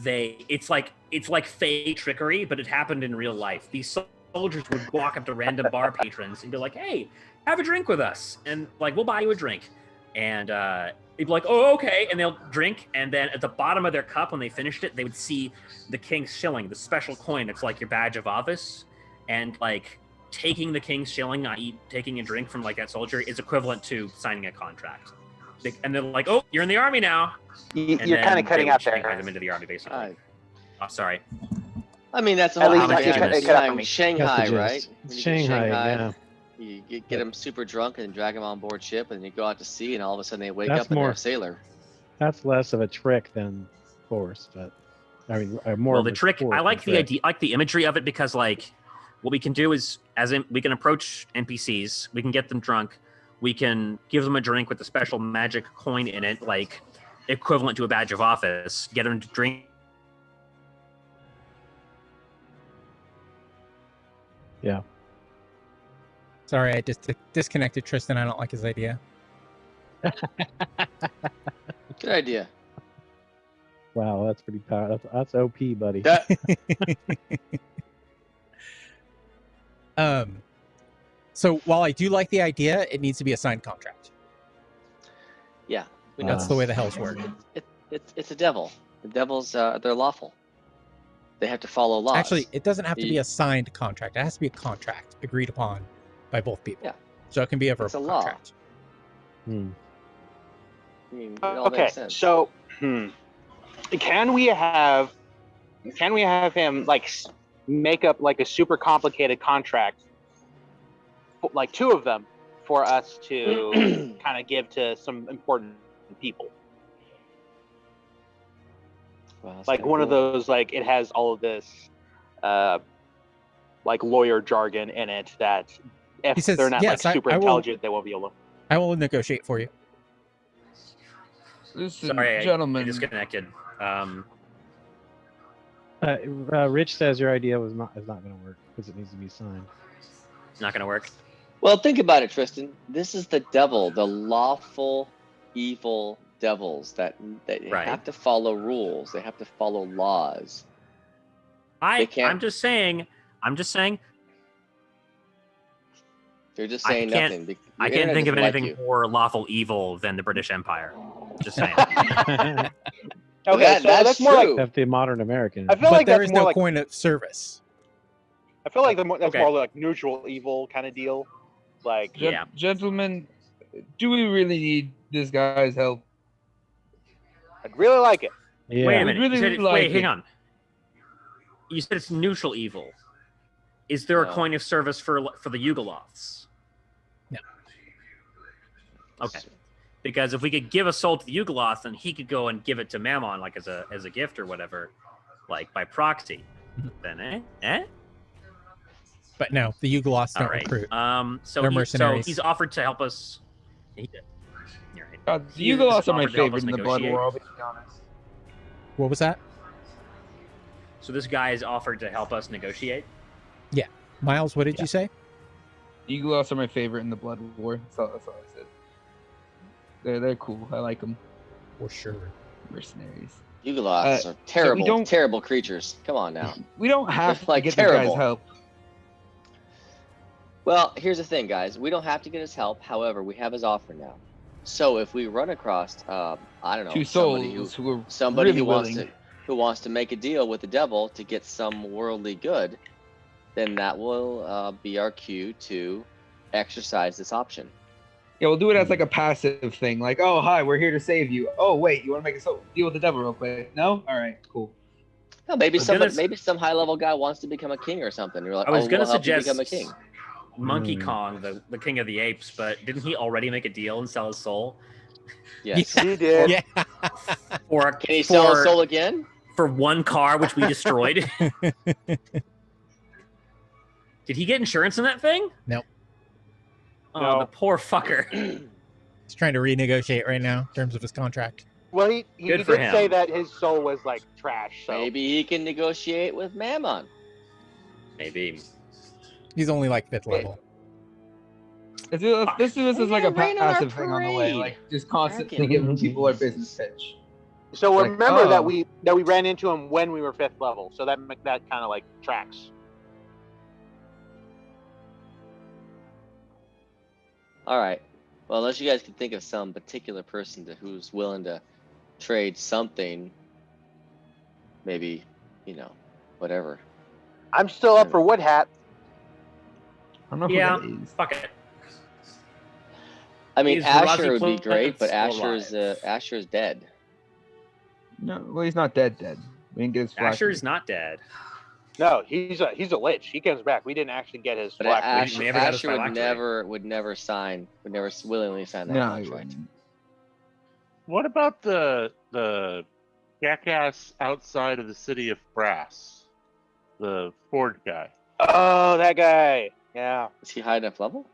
it's like fake trickery, but it happened in real life. These soldiers would walk up to random bar patrons and be like, "Hey, have a drink with us," and like, "We'll buy you a drink," and they'd be like, "Oh, okay," and they'll drink, and then at the bottom of their cup, when they finished it, they would see the King's Shilling, the special coin. It's like your badge of office, and like taking the King's Shilling, i.e., taking a drink from like that soldier, is equivalent to signing a contract. And they're like, "Oh, you're in the army now." You're And then kind of cutting they out would Shanghai there. them into the army, basically. I, Oh, sorry. I mean, that's a At whole least idea. you cut- you cut out for me. Shanghai, That's the right? gist. When you get Shanghai, yeah. You get them super drunk and drag them on board ship, and you go out to sea, and all of a sudden they wake That's up and they're more- a sailor. That's less of a trick than force, but I mean, more. Well, of the a trick, sport I than like the trick. idea, I like the imagery of it because, like, what we can do is, we can approach NPCs, we can get them drunk, we can give them a drink with a special magic coin in it, like equivalent to a badge of office. Get them to drink. Yeah. Sorry, I just disconnected Tristan. I don't like his idea. Good idea. Wow, that's pretty powerful. That's OP, buddy. So while I do like the idea, it needs to be a signed contract. Yeah, we know That's the way the hells work. It's a devil. The devils, they're lawful. They have to follow laws. Actually, it doesn't have to be a signed contract. It has to be a contract agreed upon by both people. Yeah. So it can be a verbal It's a law. contract. I mean, it all Okay, makes sense. so can we have him like make up like a super complicated contract, like 2 of them, for us to kind of give to some important people? Wow, that's Like kinda one of cool. those, like it has all of this like lawyer jargon in it that if He says, they're not "Yes, like super I will- intelligent, they won't be able to. I will negotiate for you. Listen, Sorry, I gentlemen. disconnected. Rich says your idea is not going to work because it needs to be signed. It's not going to work. Well, think about it, Tristan. This is the devil, the lawful, evil devils that Right. have to follow rules. They have to follow laws. They can't- I'm just saying. They're just I saying can't- nothing. The I can't internet think of doesn't like anything you. more lawful evil than the British Empire. Just saying. Okay, That- so that's that's more like true. That's the modern American. I feel But like there that's is more no like coin of service. I feel like that's Okay. more like neutral evil kind of deal. Like Yeah. Gentlemen, do we really need this guy's help? I'd really like it. Yeah. Wait a minute. really You said would like hang it. on. You said it's neutral evil. Is there a No. coin of service for the Yugoloths? No. Okay. Because if we could give a soul to the Yugoloth, then he could go and give it to Mammon, like as a gift or whatever, like by proxy. Then But no, the Yugoloths All don't right. recruit. So They're so mercenaries. he's offered to help us. You're right. The He's Yugoloths are my offered to help us favorite in the Blood negotiate. War, I'll be honest. What was that? So this guy is offered to help us negotiate. Miles, what did you say? Yugoloths are my favorite in the Blood War. That's all I said. They're cool. I like them. For sure. Mercenaries. Yugoloths are we terrible, don't- terrible creatures. Come on now. We don't have They're, like, to get the terrible. guy's help. Well, here's the thing, guys. We don't have to get his help. However, we have his offer now. So if we run across, I don't know, 2 souls who are somebody really who wants to make a deal with the devil to get some worldly good, then that will be our cue to exercise this option. Yeah, we'll do it as like a passive thing. Like, oh, hi, we're here to save you. Oh, wait, you want to make a deal with the devil real quick? No? All right, cool. No, maybe I was gonna maybe some high level guy wants to become a king or something. You're like, I was oh, gonna we'll help you suggest become a king. Monkey Kong, the king of the apes, but didn't he already make a deal and sell his soul? Yes. He did. Yeah. Or Can he sell his soul again? for one car which we destroyed? Did he get insurance in that thing? Nope. Oh, No. the poor fucker. He's trying to renegotiate right now in terms of his contract. Well, he Good did for him. say that his soul was like trash. So Maybe he can negotiate with Mammon. Maybe. He's only like 5th level. This is We like a gotta rain on our passive thing on the way. parade. Like, just constantly Fucking- giving people our business pitch. So Like, remember oh. that we ran into him when we were 5th level. So that kind of like tracks. All right. Well, unless you guys can think of some particular person who's willing to trade something, maybe, whatever. I'm still up for Wood Hat. I don't know who Yeah. that is. Fuck it. I mean, He's Asher Razi would be great, but Planet's Asher's dead. No, well, he's not dead. We didn't get his flash. Asher's not dead. No, he's a lich. He comes back. We didn't actually get his But black. Asher, never got his Asher would phylactery. never willingly sign that No, he contract. wouldn't. What about the jackass outside of the city of Brass? The Ford guy. Oh, that guy. Yeah. Is he high enough level?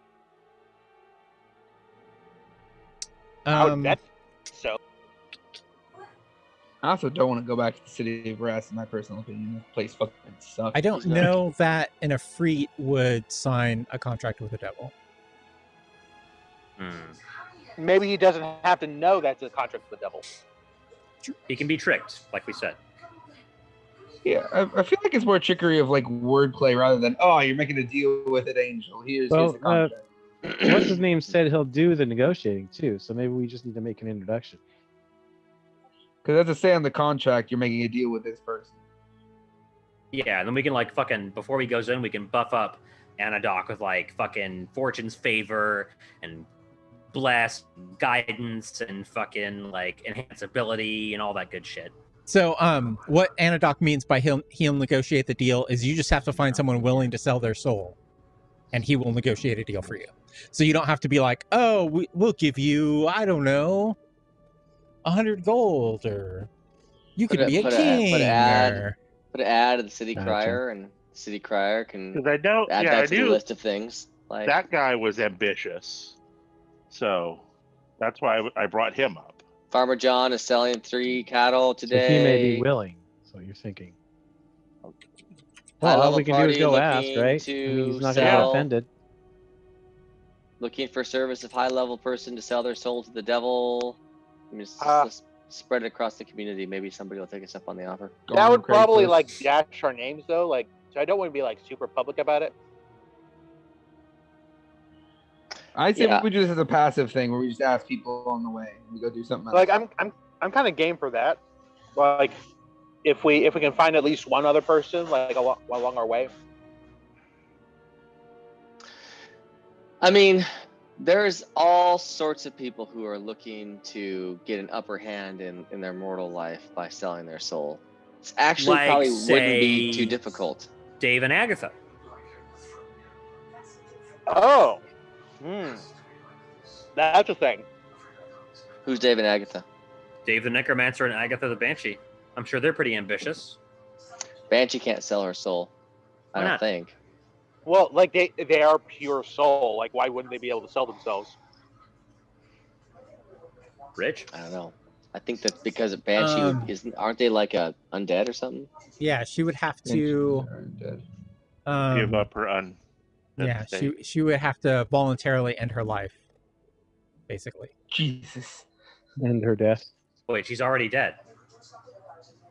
I would bet so. I also don't want to go back to the city of brass, in my personal opinion. This place fucking sucks. I don't know that an Efreet would sign a contract with the devil. Maybe he doesn't have to know that's a contract with the devil. He can be tricked, like we said. Yeah, I feel like it's more trickery of like wordplay rather than, oh, you're making a deal with an angel. Here's the contract. What's his name said he'll do the negotiating too, so maybe we just need to make an introduction. Because as I say on the contract, you're making a deal with this person. Yeah, and then we can like fucking, before he goes in, we can buff up Anadoc with like fucking Fortune's Favor and Bless, Guidance, and fucking like Enhanceability and all that good shit. So, what Anadoc means by he'll negotiate the deal is you just have to find someone willing to sell their soul, and he will negotiate a deal for you. So you don't have to be like, oh, we'll give you, I don't know, 100 gold, or you could be a king. Put an ad at the city crier, and the city crier can add that to the list of things. Like that guy was ambitious, so that's why I brought him up. Farmer John is selling 3 cattle today. So he may be willing. So you're thinking. Well, all we can do is go ask, right? I mean, he's not going to get offended. Looking for service of high-level person to sell their soul to the devil. I mean, just spread it across the community. Maybe somebody will take us up on the offer. That would probably like dash our names though. Like, so I don't want to be like super public about it. I say we do this as a passive thing where we just ask people on the way. We go do something else. Like I'm kind of game for that. Like if we can find at least one other person like along our way. I mean, there's all sorts of people who are looking to get an upper hand in their mortal life by selling their soul. It's actually like, probably wouldn't be too difficult. Dave and Agatha. Oh. That's a thing. Who's Dave and Agatha? Dave the Necromancer and Agatha the Banshee. I'm sure they're pretty ambitious. Banshee can't sell her soul. I don't think. Well, like they are pure soul. Like, why wouldn't they be able to sell themselves? Rich? I don't know. I think that because Banshee aren't they like a undead or something? Yeah, she would have to give up her Yeah, she would have to voluntarily end her life, basically. Jesus. End her death. Wait, she's already dead.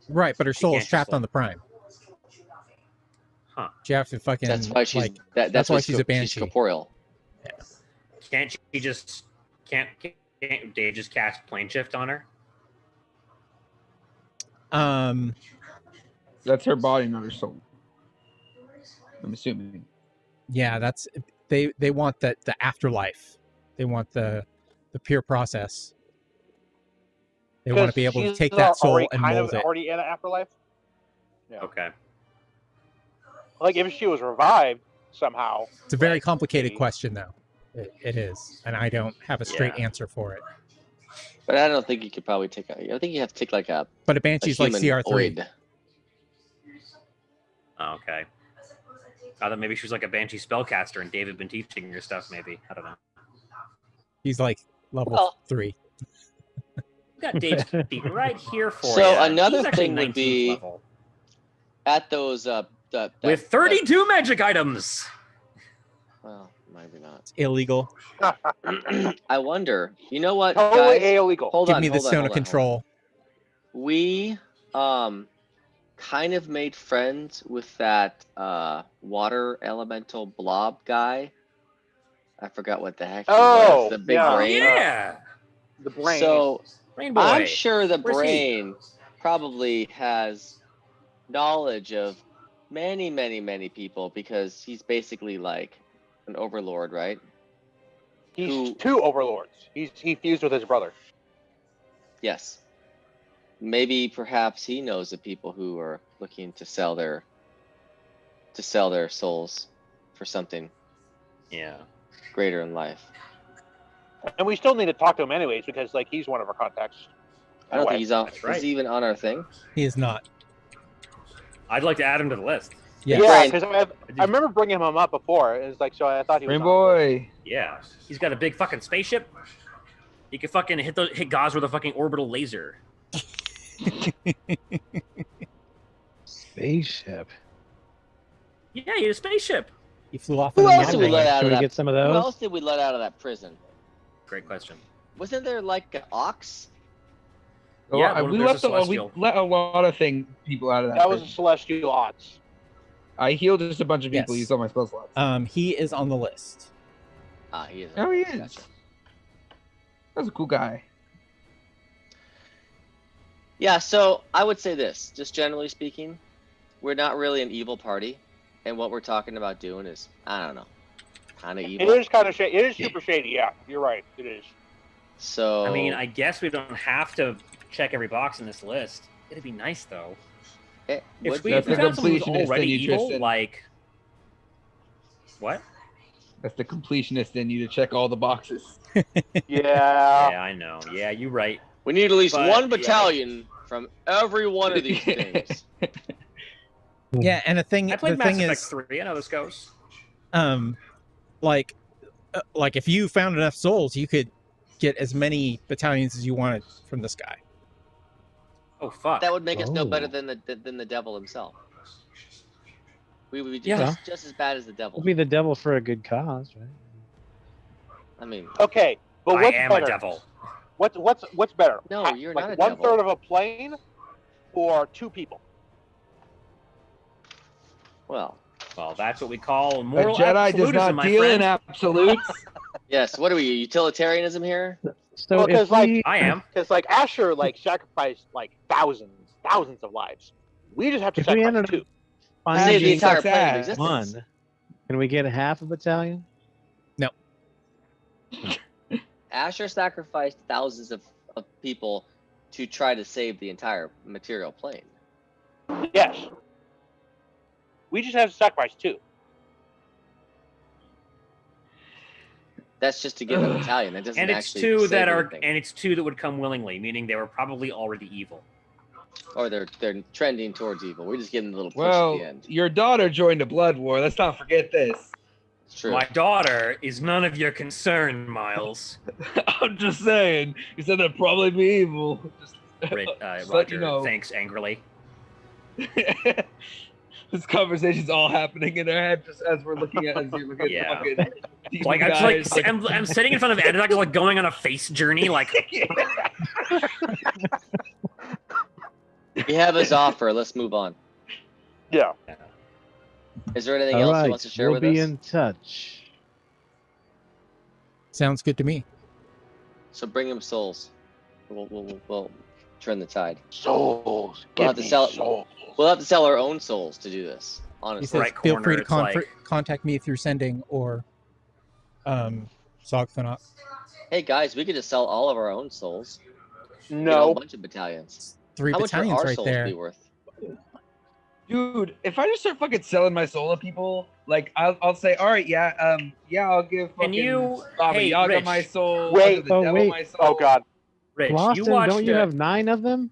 Right, but her soul is trapped on the Prime. Huh. She have to fucking. That's why she's. Like, that's why she's a banshee. She's corporeal. Yeah. Can't she just? Can't Dave just cast plane shift on her? That's her body, not her soul. I'm assuming. Yeah, that's they want the afterlife. They want the pure process. They want to be able to take that soul and mold it. Already in an afterlife. Yeah. Okay. Like if she was revived somehow. It's a very complicated question, though. It is, and I don't have a straight answer for it. But I don't think you could probably take I think you have to take like a. But a banshee's like CR3. Oh, okay. I thought maybe she was like a banshee spellcaster, and Dave had been teaching her stuff. Maybe I don't know. He's like level 3. We got Dave's feet right here for you. So another thing would be level. At those with 32 magic items. Well, maybe not. It's illegal. I wonder. You know what? Totally guys? illegal. Give me the stone of control. We kind of made friends with that water elemental blob guy. I forgot what the heck he was. The big brain. Yeah. The brain. So brain boy. I'm sure the brain probably has knowledge of many, many, many people because he's basically like an overlord, right? He's 2 overlords. He fused with his brother. Yes. Maybe perhaps he knows of people who are looking to sell their souls for something greater in life. And we still need to talk to him anyways because like he's one of our contacts. I don't think he's on. That's right. Is he even on our thing? He is not. I'd like to add him to the list. Yeah, because I remember bringing him up before. It's like so I thought he was. Brain boy. Yeah, he's got a big fucking spaceship. You can fucking hit Gauze with a fucking orbital laser. Spaceship. Yeah, you had a spaceship. You flew off. Who on a else did we Maverick. let out Should of we that? get some of Who those? else did we let out of that prison? Great question. Wasn't there like an ox? Yeah, we there's a let celestial. a lot of people out of that. That was a prison. celestial odds. I healed just a bunch of people. Yes. Used all my spell slots. He is on the list. Ah, he is. Oh, he is. Gotcha. That's a cool guy. Yeah, so I would say this, just generally speaking, we're not really an evil party, and what we're talking about doing is, I don't know, kind of evil. It is kind of shady. It is super shady. Yeah, you're right. It is. So I mean, I guess we don't have to check every box in this list. It'd be nice though. If we That's the found someone who's completionist already in you, evil, Tristan. like what? That's the completionist in you to check all the boxes. Yeah. Yeah, I know. Yeah, you're right. we need at least But, one yeah. battalion from every one of these things. Yeah, and I played the Mass thing Effect is, 3. I know this goes. like if you found enough souls, you could get as many battalions as you wanted from this guy. Oh fuck. That would make us no better Oh. than the devil himself. We would be Yeah. just as bad as the devil. We'll be the devil for a good cause, right? I mean, Okay, but I what's am better? a devil. What's better? No, you're like not a one devil. third of a plane, or 2 people. well, Well, that's what we call A moral Jedi does absolutism, not my deal in friend. absolutes. yes. What are we? Utilitarianism here? So Well, 'cause, if like, we, I am. Because like Asher like sacrificed like thousands of lives. We just have to if we sacrifice ended up 2. Save the finding entire sucks plane of ass. existence. one, can we get a half a battalion? Asher sacrificed thousands of people to try to save the entire material plane. Yes. We just have to sacrifice 2. That's just to get a battalion. That doesn't And it's actually two save that are, anything. and it's 2 that would come willingly, meaning they were probably already evil. Or they're trending towards evil. We're just getting a little push at Well, the end. your daughter joined a blood war. Let's not forget this. It's true. My daughter is none of your concern, Miles. I'm just saying. You said that'd probably be evil. Just let Roger you know. thanks angrily. This conversation's all happening in our head just as we're looking at as you're looking at Yeah. fucking demon Like I'm, guys, just, like, I'm sitting in front of Ed, like going on a face journey. Like We have his offer. Let's move on. Yeah. Is there anything All else right, he wants to share we'll with be us? in touch. Sounds good to me. So bring him souls. We'll turn the tide. Souls. We'll have Give to me sell- souls. We'll have to sell our own souls to do this. He Honestly. says, right "Feel corner, free to it's like- contact me through sending or Sogthonot." Hey guys, we could just sell all of our own souls. Get a No. bunch of battalions. 3 How much would battalions our right souls there. be worth? Dude, if I just start fucking selling my soul to people, like I'll say, all right, yeah, I'll give fucking you- Baba hey, Yaga Rich. my soul, Wait. I'll give the Oh, devil wait. my soul. Oh God. Rich, Boston, you watched don't you it. have 9 of them?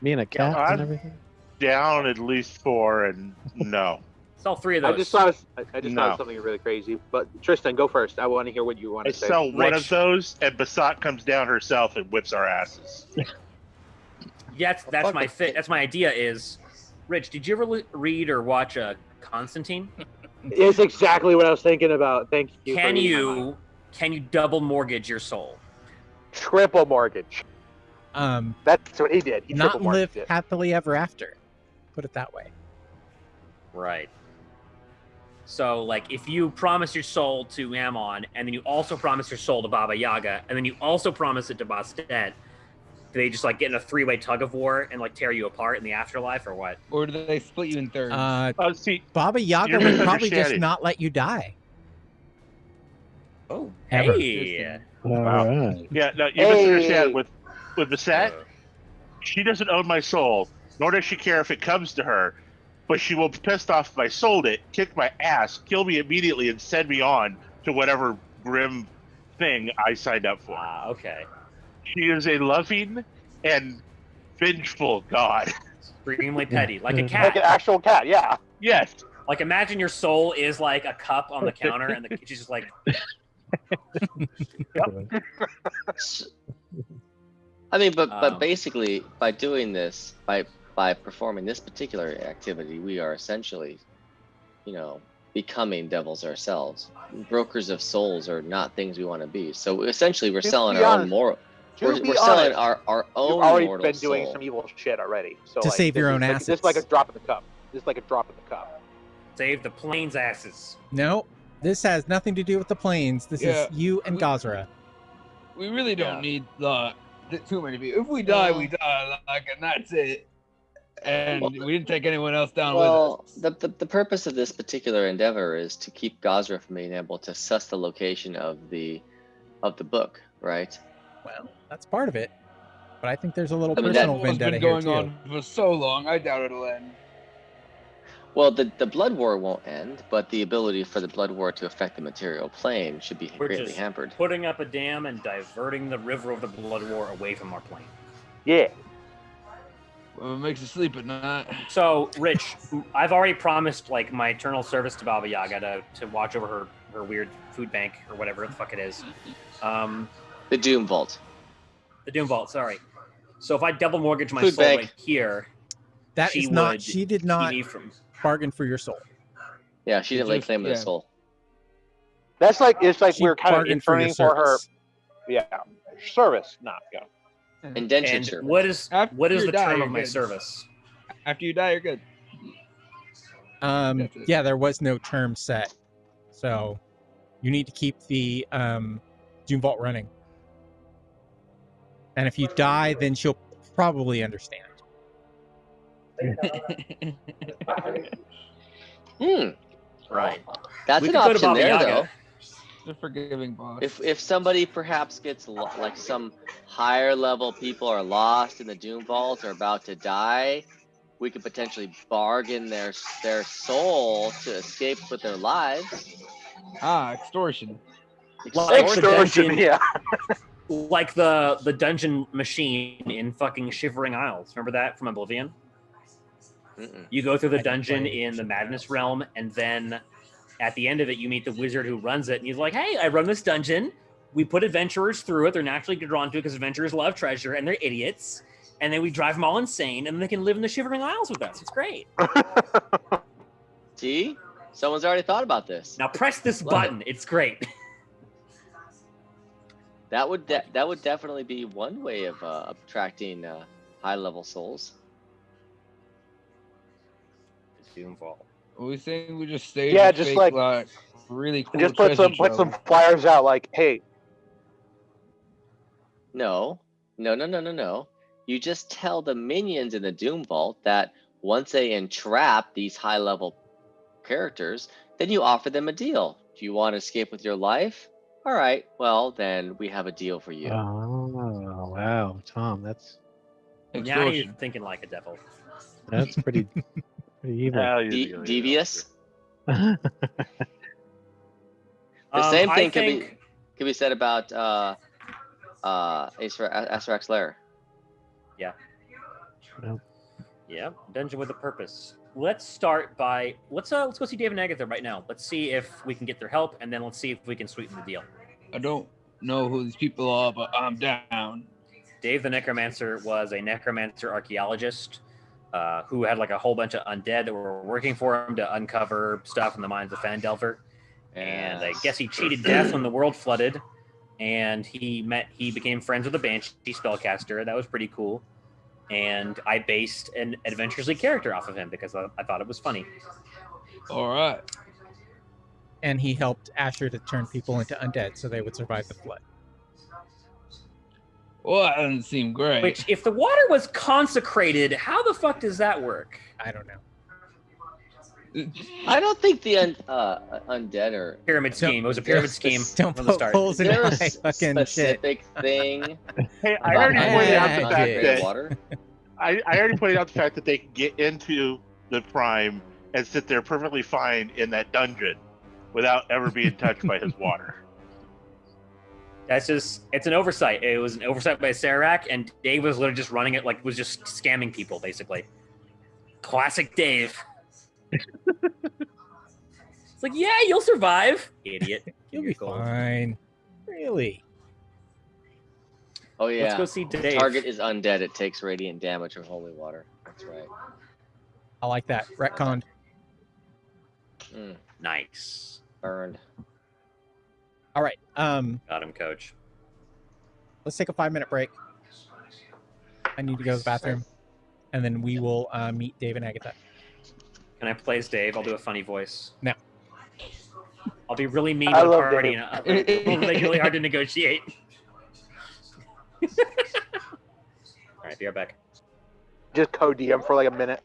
Me and a cat I'm- and everything? Down at least 4, and no. Sell 3 of I those. just thought I just No. thought of something really crazy. But Tristan, go first. I want to hear what you want I to say. sell one Rich. of those, and Basat comes down herself and whips our asses. Yeah, that's fuck my it. fit. That's my idea. Is Rich? Did you ever read or watch Constantine? It's exactly what I was thinking about. Thank you. for Can reading my mind. you double mortgage your soul? Triple mortgage? That's what he did. He Not triple live mortgaged it. happily ever after. Put it that way. Right. So, like, if you promise your soul to Ammon, and then you also promise your soul to Baba Yaga, and then you also promise it to Bastet, do they just like get in a 3-way tug of war and like tear you apart in the afterlife, or what? Or do they split you in thirds? Oh, see, Baba Yaga You're would probably just misunderstanding. not let you die. Oh, Ever. hey. All Wow. right. yeah, no, you Hey. misunderstand. With Basat, she doesn't own my soul, nor does she care if it comes to her. But she will be pissed off if I sold it, kick my ass, kill me immediately, and send me on to whatever grim thing I signed up for. Okay. She is a loving and vengeful god. Extremely petty, like a Mhm. cat. Like an actual cat, yeah. Yes. Like imagine your soul is like a cup on the counter, and she's just like, I mean, but basically, by doing this, by performing this particular activity, we are essentially, becoming devils ourselves. Brokers of souls are not things we want to be. So essentially, we're selling our own moral. We're selling our own You've already mortal been doing soul. some evil shit already. So To save your own assets. This is like a drop in the cup. This is like a drop in the cup. Save the plane's asses. No, this has nothing to do with the planes. This is you and Gazra. We really don't need too many people. If we die, we die, and that's it. And we didn't take anyone else down with us. The purpose of this particular endeavor is to keep Gazra from being able to suss the location of the book, right? Well, that's part of it. But I think there's a little personal vendetta been here going too. on for so long. I doubt it'll end. Well, the blood war won't end, but the ability for the blood war to affect the material plane should be We're greatly just hampered. putting up a dam and diverting the river of the blood war away from our plane. Yeah. Well, it makes you sleep at night. So, Rich, I've already promised like my eternal service to Baba Yaga to watch over her weird food bank or whatever the fuck it is. The Doom Vault. The Doom Vault, sorry. So if I double mortgage my Food soul bank. right here, That she is not. would She did keep not me from. bargain for your soul. Yeah, she didn't lay claim to the soul. That's like She we're kind of bargained for your interning for her. service. Yeah, service, not Indentured And service. what is After the you die, term you're of my good. service? After you die, you're good. That's it. Yeah, there was no term set, so you need to keep the Doom Vault running. And if you die, then she'll probably understand. Right. That's We an could go to option Baba there, Yaga. though. The forgiving boss. If somebody perhaps gets like some higher level people are lost in the Doom Vault or about to die, we could potentially bargain their soul to escape with their lives. Extortion. Like the dungeon, yeah. like the dungeon machine in fucking Shivering Isles. Remember that from Oblivion? Mm-mm. You go through the I can dungeon play in the Shivering Madness Realm, and then at the end of it, you meet the wizard who runs it, and he's like, "Hey, I run this dungeon. We put adventurers through it. They're naturally drawn to it because adventurers love treasure, and they're idiots. And then we drive them all insane, and they can live in the Shivering Isles with us. It's great. See, someone's already thought about this. Now press this Love button. It's great." That would definitely be one way of attracting high level souls. Doom Vault. Are we saying we just stage Yeah, a just fake, like- really cool Just put treasure some trove? flyers out like, hey, No. You just tell the minions in the Doom Vault that once they entrap these high level characters, then you offer them a deal. Do you want to escape with your life? All right, well, then we have a deal for you. Oh, wow, Tom, that's Now you're Extortion. thinking like a devil. pretty evil. Devious. Yeah. The same I thing think- could be said about Asarak's Lair. Yeah, dungeon with a purpose. Let's start by let's go see Dave and Agatha right now. Let's see if we can get their help, and then let's see if we can sweeten the deal. I don't know who these people are, but I'm down. Dave the Necromancer was a necromancer archaeologist who had like a whole bunch of undead that were working for him to uncover stuff in the mines of Fandelver. And I guess he cheated death when the world flooded, and he became friends with a Banshee spellcaster. That was pretty cool. And I based an Adventures League character off of him because I thought it was funny. All right. And he helped Asher to turn people into undead so they would survive the flood. Well, that doesn't seem great. Which, if the water was consecrated, how the fuck does that work? I don't know. I don't think the undead are. Pyramid scheme. It was a pyramid scheme Don't from the poke start. holes in Is there a my fucking shit. specific thing? Hey, I about already how pointed to out the concentrate fact that water. I already pointed out the fact that they can get into the prime and sit there perfectly fine in that dungeon without ever being touched by his water. That's just, it's an oversight. It was an oversight by Sarac, and Dave was literally just running it, like, was just scamming people, basically. Classic Dave. It's like, yeah, you'll survive. Idiot. You'll be fine. Really? Oh yeah. Let's go see The Dave. target is undead. It takes radiant damage from holy water. That's right. I like that. Retconned. Nice. Burned. All right. Got him, coach. Let's take a 5-minute break. I need to go to the bathroom, and then we will meet Dave and Agatha. Can I play as Dave? I'll do a funny voice. No. I'll be really mean I to the love party, Dave. and it'll make it really hard to negotiate. All right, be right back. Just co-DM for like a minute.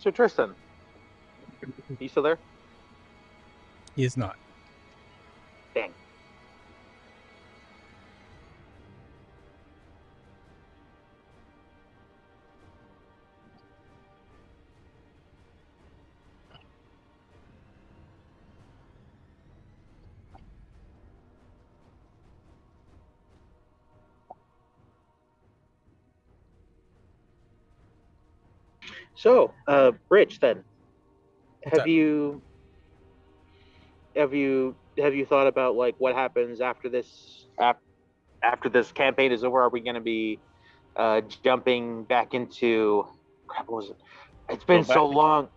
So Tristan, you still there? He is not. Dang. So, Rich, then, What's up? have you thought about like what happens after this after this campaign is over? Are we going to be jumping back into? Crap, what was it? It's been so long.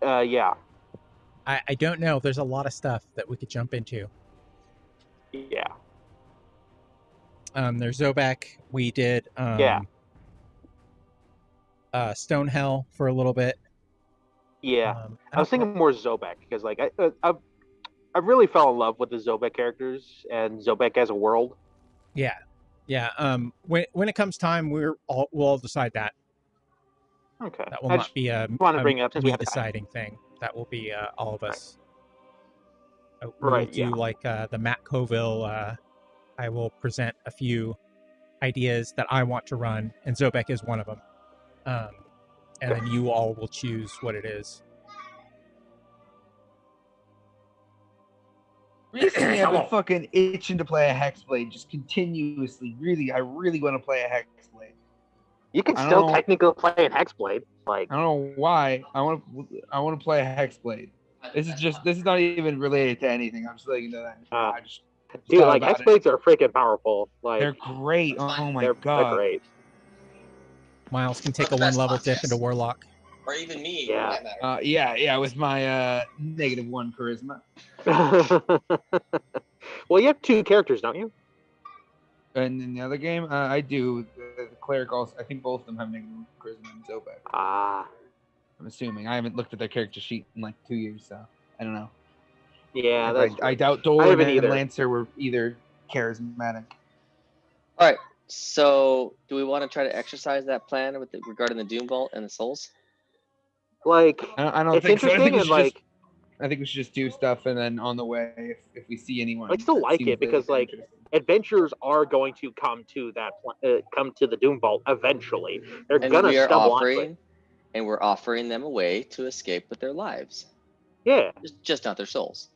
Yeah. I don't know. There's a lot of stuff that we could jump into. Yeah. There's Zobek. We did Stone Hell for a little bit. Yeah. I was thinking more Zobek because like I really fell in love with the Zobek characters and Zobek as a world. Yeah. When it comes time, we'll all decide that. Okay. That will not be a bring it up since we have deciding thing. That will be all of us. Right. We'll do like the Matt Colville. I will present a few ideas that I want to run, and Zobek is one of them. And then you all will choose what it is. Recently, I've been fucking itching to play a Hexblade just continuously. I really want to play a Hexblade. You can still technically play an Hexblade. Like I don't know why. I want to play a Hexblade. This is not even related to anything. I'm just letting you know that. I just dude, like Hexblades are freaking powerful. Like they're great. Oh my god, they're great. Miles can take a 1-level dip into Warlock. Or even me. Yeah. Yeah, with my -1 charisma. Well, you have 2 characters, don't you? And in the other game, I do. The cleric also. I think both of them have -1 charisma and so bad. Ah. I'm assuming. I haven't looked at their character sheet in like 2 years, so I don't know. Yeah, that's I doubt I Doran haven't and either. Lancer were either charismatic. All right. So, do we want to try to exercise that plan regarding the Doom Vault and the souls? Like, I don't it's think so. I interesting think we and should like. I think we should just do stuff, and then on the way, if we see anyone, I still that like seems it because, like, interesting. adventurers are going to come to come to the Doom Vault eventually. They're And gonna we are stumble onto it. offering, and we're offering them a way to escape with their lives. Yeah, Just not their souls.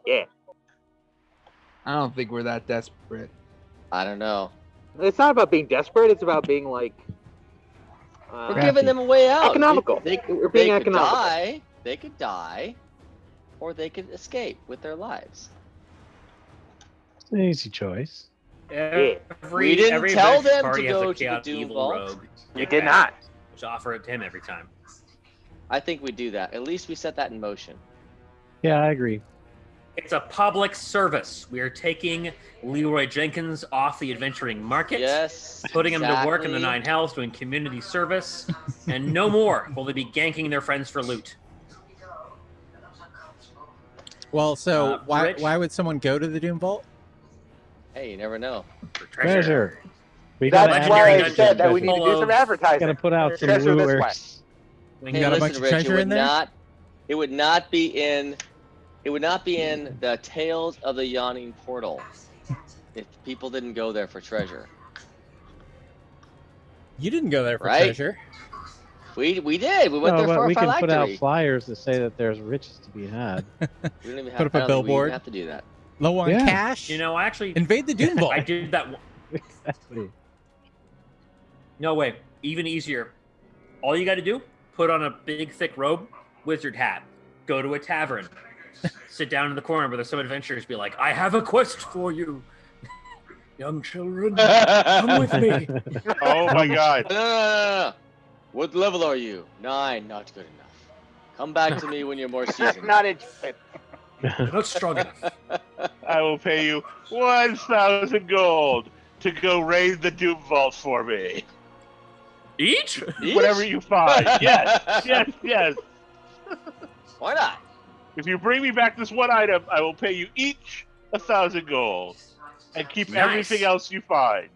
yeah. I don't think we're that desperate. I don't know. It's not about being desperate. It's about being like. We're giving them a way out. Economical. We're being could economical. die. They could die, or they could escape with their lives. It's an easy choice. We didn't tell them to go to the Doom Vault. Rogue. You did not. Just offer it to him every time. I think we do that. At least we set that in motion. Yeah, I agree. It's a public service. We are taking Leroy Jenkins off the adventuring market. Yes. Putting him to work in the exactly. Nine Hells doing community service. And no more will they be ganking their friends for loot. Well, so Rich? why would someone go to the Doom Vault? Hey, you never know. For treasure. We gotta That's Legendary why I dungeon said that we need to full do of- some advertising. gotta put out some Treasure this way. lures. We You got a bunch of Rich, treasure in there? It would not be in the Tales of the Yawning Portal if people didn't go there for treasure. You didn't go there for Right? treasure. We did. We went No, there but for we a can put out phylactery. flyers that say that there's riches to be had. We don't even have, Put up I a don't think we billboard. even have to do that. Low on Yeah. cash. You know, actually, Invade the Doom Vault. I did that. Exactly. No, wait. Even easier. All you got to do, put on a big, thick robe, wizard hat, go to a tavern, sit down in the corner where there's some adventurers, be like, I have a quest for you. Young children, come with me. Oh my god. No. What level are you? 9. Not good enough. Come back to me when you're more seasoned. Not interested. You're not strong enough. I will pay you 1,000 gold to go raid the Doom Vault for me. Each? Whatever you find. Yes. Why not? If you bring me back this one item, I will pay you each 1,000 gold and keep Nice. everything else you find.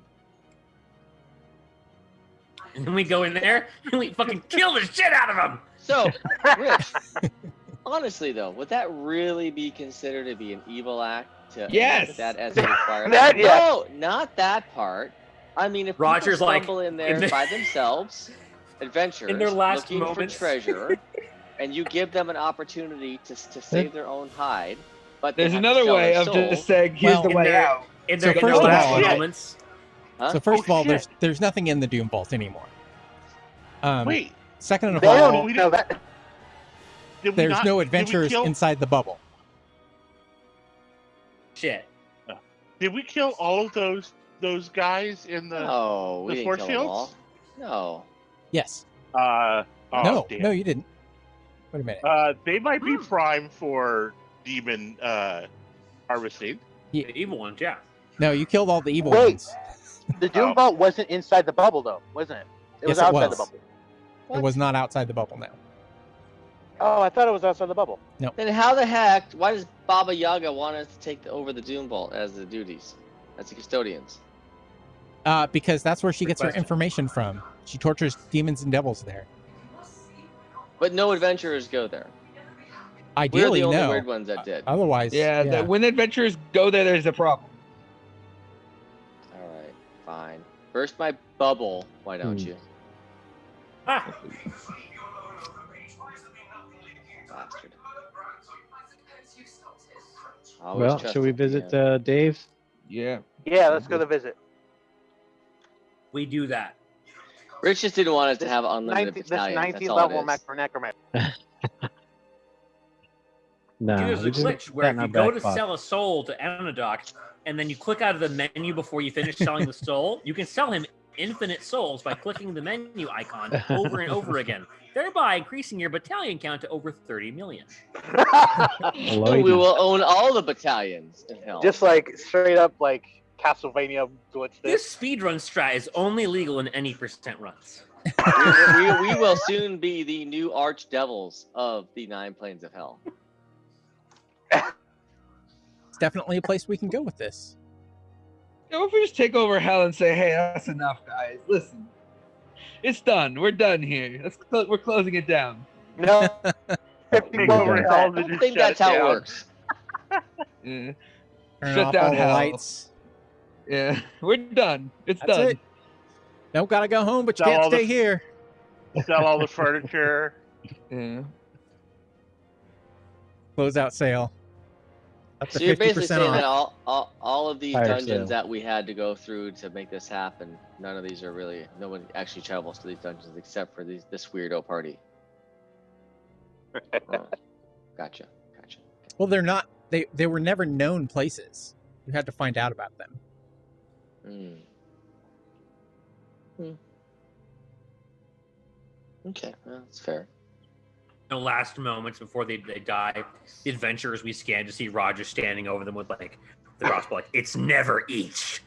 And then we go in there and we fucking kill the shit out of them. So, Rich, honestly though, would that really be considered to be an evil act? To Yes. put that as a requirement? That, yes. No, not that part. I mean, if Roger's people like, stumble in there in the- by themselves, adventurers In their last looking moments. for treasure, and you give them an opportunity to save their own hide, but they There's have to another sell way their of soul. just saying, here's Well, the in way their- out. In So their, in first their of last all- moments. Huh? So first of all, shit. there's nothing in the Doom Vault anymore. Wait, Second of They all, don't know that. did we there's not, no did we adventurers kill- inside the bubble. Shit. Did we kill all of those guys in the? No, we the didn't force kill them all. fields? No. Yes. Oh, no, damn. no, you didn't. Wait a minute. They might be prime for demon harvesting. The evil ones, yeah. No, you killed all the evil Wait. ones. The Doom Oh. Vault wasn't inside the bubble, though, wasn't it? It was Yes, it outside was. the bubble. It was not outside the bubble now. Oh, I thought it was outside the bubble. Then how the heck? Why does Baba Yaga want us to take over the Doom Vault as the duties, as the custodians? Because that's where she Good gets her question. information from. She tortures demons and devils there. But no adventurers go there. We're Ideally, the only no. weird ones that did. Otherwise, Yeah, when adventurers go there, there's a problem. All right, fine. Burst my bubble. Why don't you? Ah, Bastard. Always Well, trust should we him, visit yeah. Dave? Yeah. Yeah, let's go to visit. we do that. Rich just didn't want us to have unlimited 19, this battalions. 19 That's all level it is. necromancer. No, See, there's a we just glitch where got if in you our go back to pocket. sell a soul to Anadoc, and then you click out of the menu before you finish selling the soul, you can sell him infinite souls by clicking the menu icon over and over again, thereby increasing your battalion count to over 30 million. We will own all the battalions in hell. Just like straight up like Castlevania glitch This speedrun strat is only legal in any % runs. we will soon be the new archdevils of the 9 planes of hell. It's definitely a place we can go with this. What if we just take over hell and say, hey, that's enough, guys. Listen, it's done. We're done here. We're closing it down. No. Take over hell I and don't just think shut that's how it down. works. Yeah. Turn Shut off down all the hell. lights. Yeah, we're done. It's That's done. it. Don't gotta go home, but you Sell can't all the- stay here. Sell all the furniture. Yeah. Closeout sale. Up to So you're basically 50% saying that off. all of these Fire dungeons sale. that we had to go through to make this happen, none of these are really, no one actually travels to these dungeons except for this weirdo party. Oh, gotcha. Well, they're not. They were never known places. You had to find out about them. Okay, well, that's fair. The last moments before they die, the adventurers we scan to see Roger standing over them with like the crossbow, like it's never each.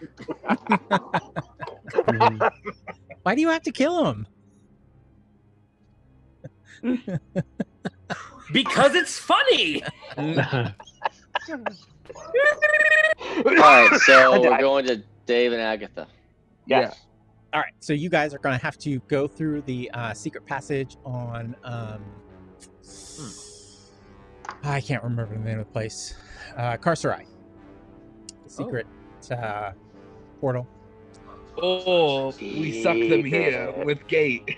Why do you have to kill him? Because it's funny. All right, so we're going to Dave and Agatha. Yes. All right, so you guys are going to have to go through the secret passage on. I can't remember the name of the place. Carcerai. The secret portal. Oh, we suck them here with Gate.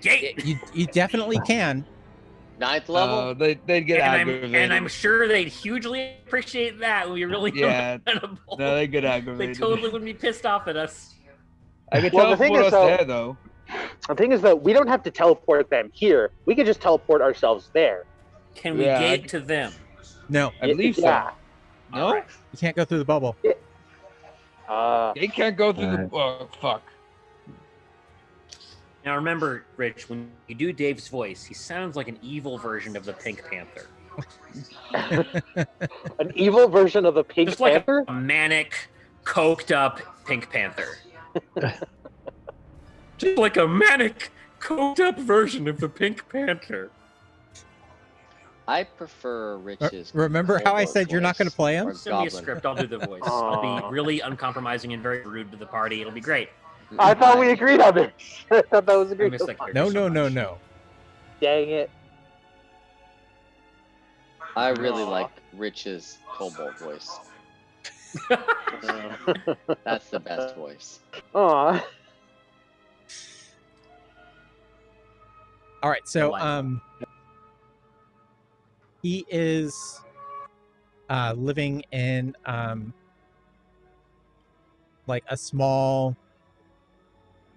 Gate. You definitely can. 9th level? They'd get aggravated. And I'm sure they'd hugely appreciate that. We really Yeah. incredible. No, they get They aggravated. totally wouldn't be pissed off at us. I could Well, the thing teleport is, us though- there, though. The thing is that we don't have to teleport them here. We could just teleport ourselves there. Can we Yeah, gate to them? No, I believe so. Yeah. No? Alright. you can't go through the bubble. They can't go through the... Oh, fuck. Now remember, Rich, when you do Dave's voice, he sounds like an evil version of the Pink Panther. An evil version of a Pink Just like Panther? a manic, coked up Pink Panther. Just like a manic, coked up version of the Pink Panther. I prefer Rich's. Remember how I kobold said you're not going to voice, play him? or Send me a goblin. script, I'll do the voice. I'll be really uncompromising and very rude to the party. It'll be great. I thought we agreed on this. I thought that was I agreed miss that upon. character No, so no, much. no. Dang it. I really Aw. like Rich's kobold voice. That's the best voice. Aw. All right, so Delightful. he is living in like a small,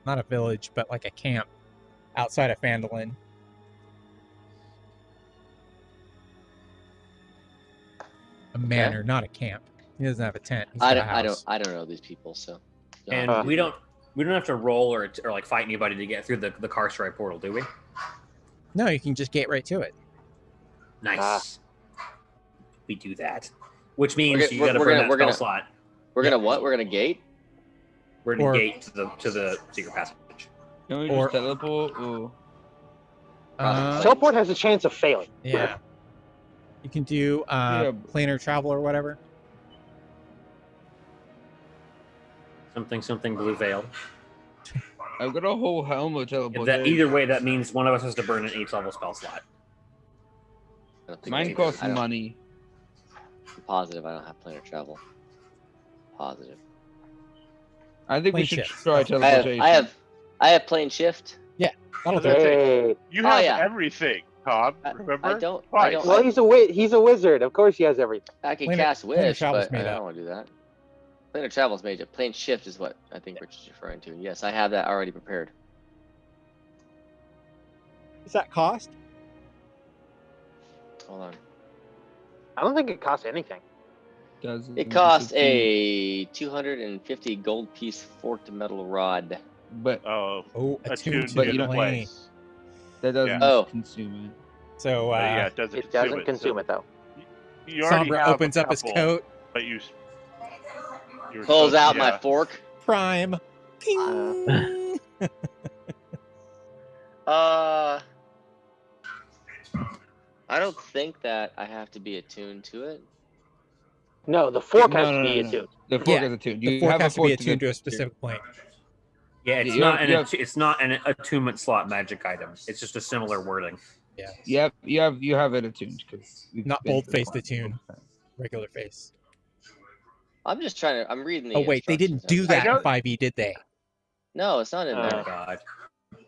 not a village, but like a camp outside of Phandalin. A manor, not a camp. He doesn't have a tent. He's got a house. I don't know these people, so. And we don't have to roll or like fight anybody to get through the Carcerai portal, do we? No, you can just get right to it. Nice. We do that, which means We're you got to we're burn gonna- that we're spell gonna- slot. We're gonna what? We're gonna gate? We're gonna or- gate to the secret passage. Can we Or- just teleport? Ooh. Teleport has a chance of failing. Yeah. You can do planar travel or whatever. Something blue veil. I've got a whole helmet teleport. Either way, that means one of us has to burn an 8th level spell slot. I don't think Mine gate- costs I don't- money. I'm positive I don't have planar travel. Positive. I think we Plane should shift. try I teleportation. have plane shift. That'll do it. Hey. You Oh, have yeah. everything, Todd. Remember? I don't. Twice. Well, he's a wizard. Of course he has everything. I can Planar- cast planar wish, travel's but made I up. don't want to do that. Planar travel's made up. Plane shift is what I think Rich is referring to. Yes, I have that already prepared. Does that cost? Hold on. I don't think it costs anything. Doesn't It costs attuned. a 250 gold piece forked metal rod. But attuned to but you the don't plane. that doesn't Oh. consume it. So yeah, it doesn't consume it. though. You already Sombra have opens a up his couple, coat, but you were Pulls supposed- out yeah. my fork. prime. Ping! I don't think that I have to be attuned to it. No, the fork No, has no, to be no, no. attuned. The fork Yeah, is attuned. The You fork have has a to be fork attuned to a the- specific plane. Yeah, it's You not have- an you have- it's not an attunement slot magic item. It's just a similar wording. Yeah. You have it attuned because Not bold-faced attune. Regular face. I'm just trying to. I'm reading the. Oh wait, they didn't do instructions. that in 5e, did they? No, it's not in Oh there. god.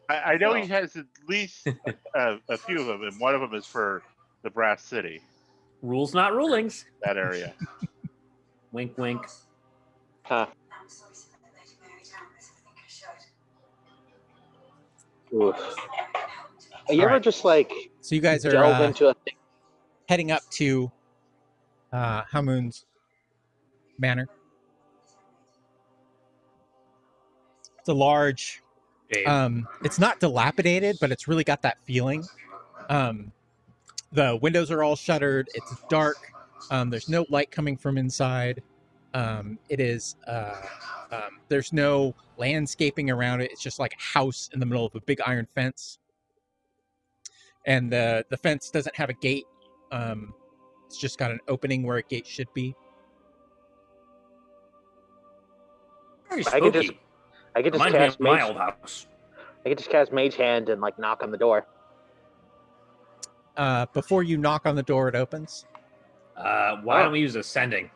I know No. he has at least a few of them, and one of them is for the Brass City, Rules not rulings. that area. Wink wink. Huh. Oof. You ever Alright. just like So you guys delve are into a thing? heading up to Hamun's manor. It's a large. Dave. It's not dilapidated, but it's really got that feeling. The windows are all shuttered. It's dark. There's no light coming from inside. It is. There's no landscaping around it. It's just like a house in the middle of a big iron fence. And the fence doesn't have a gate. It's just got an opening where a gate should be. Very I could spooky. just Reminds me cast of my mage. old house. I could just cast mage hand and like knock on the door. Before you knock on the door, it opens. Why don't we use ascending?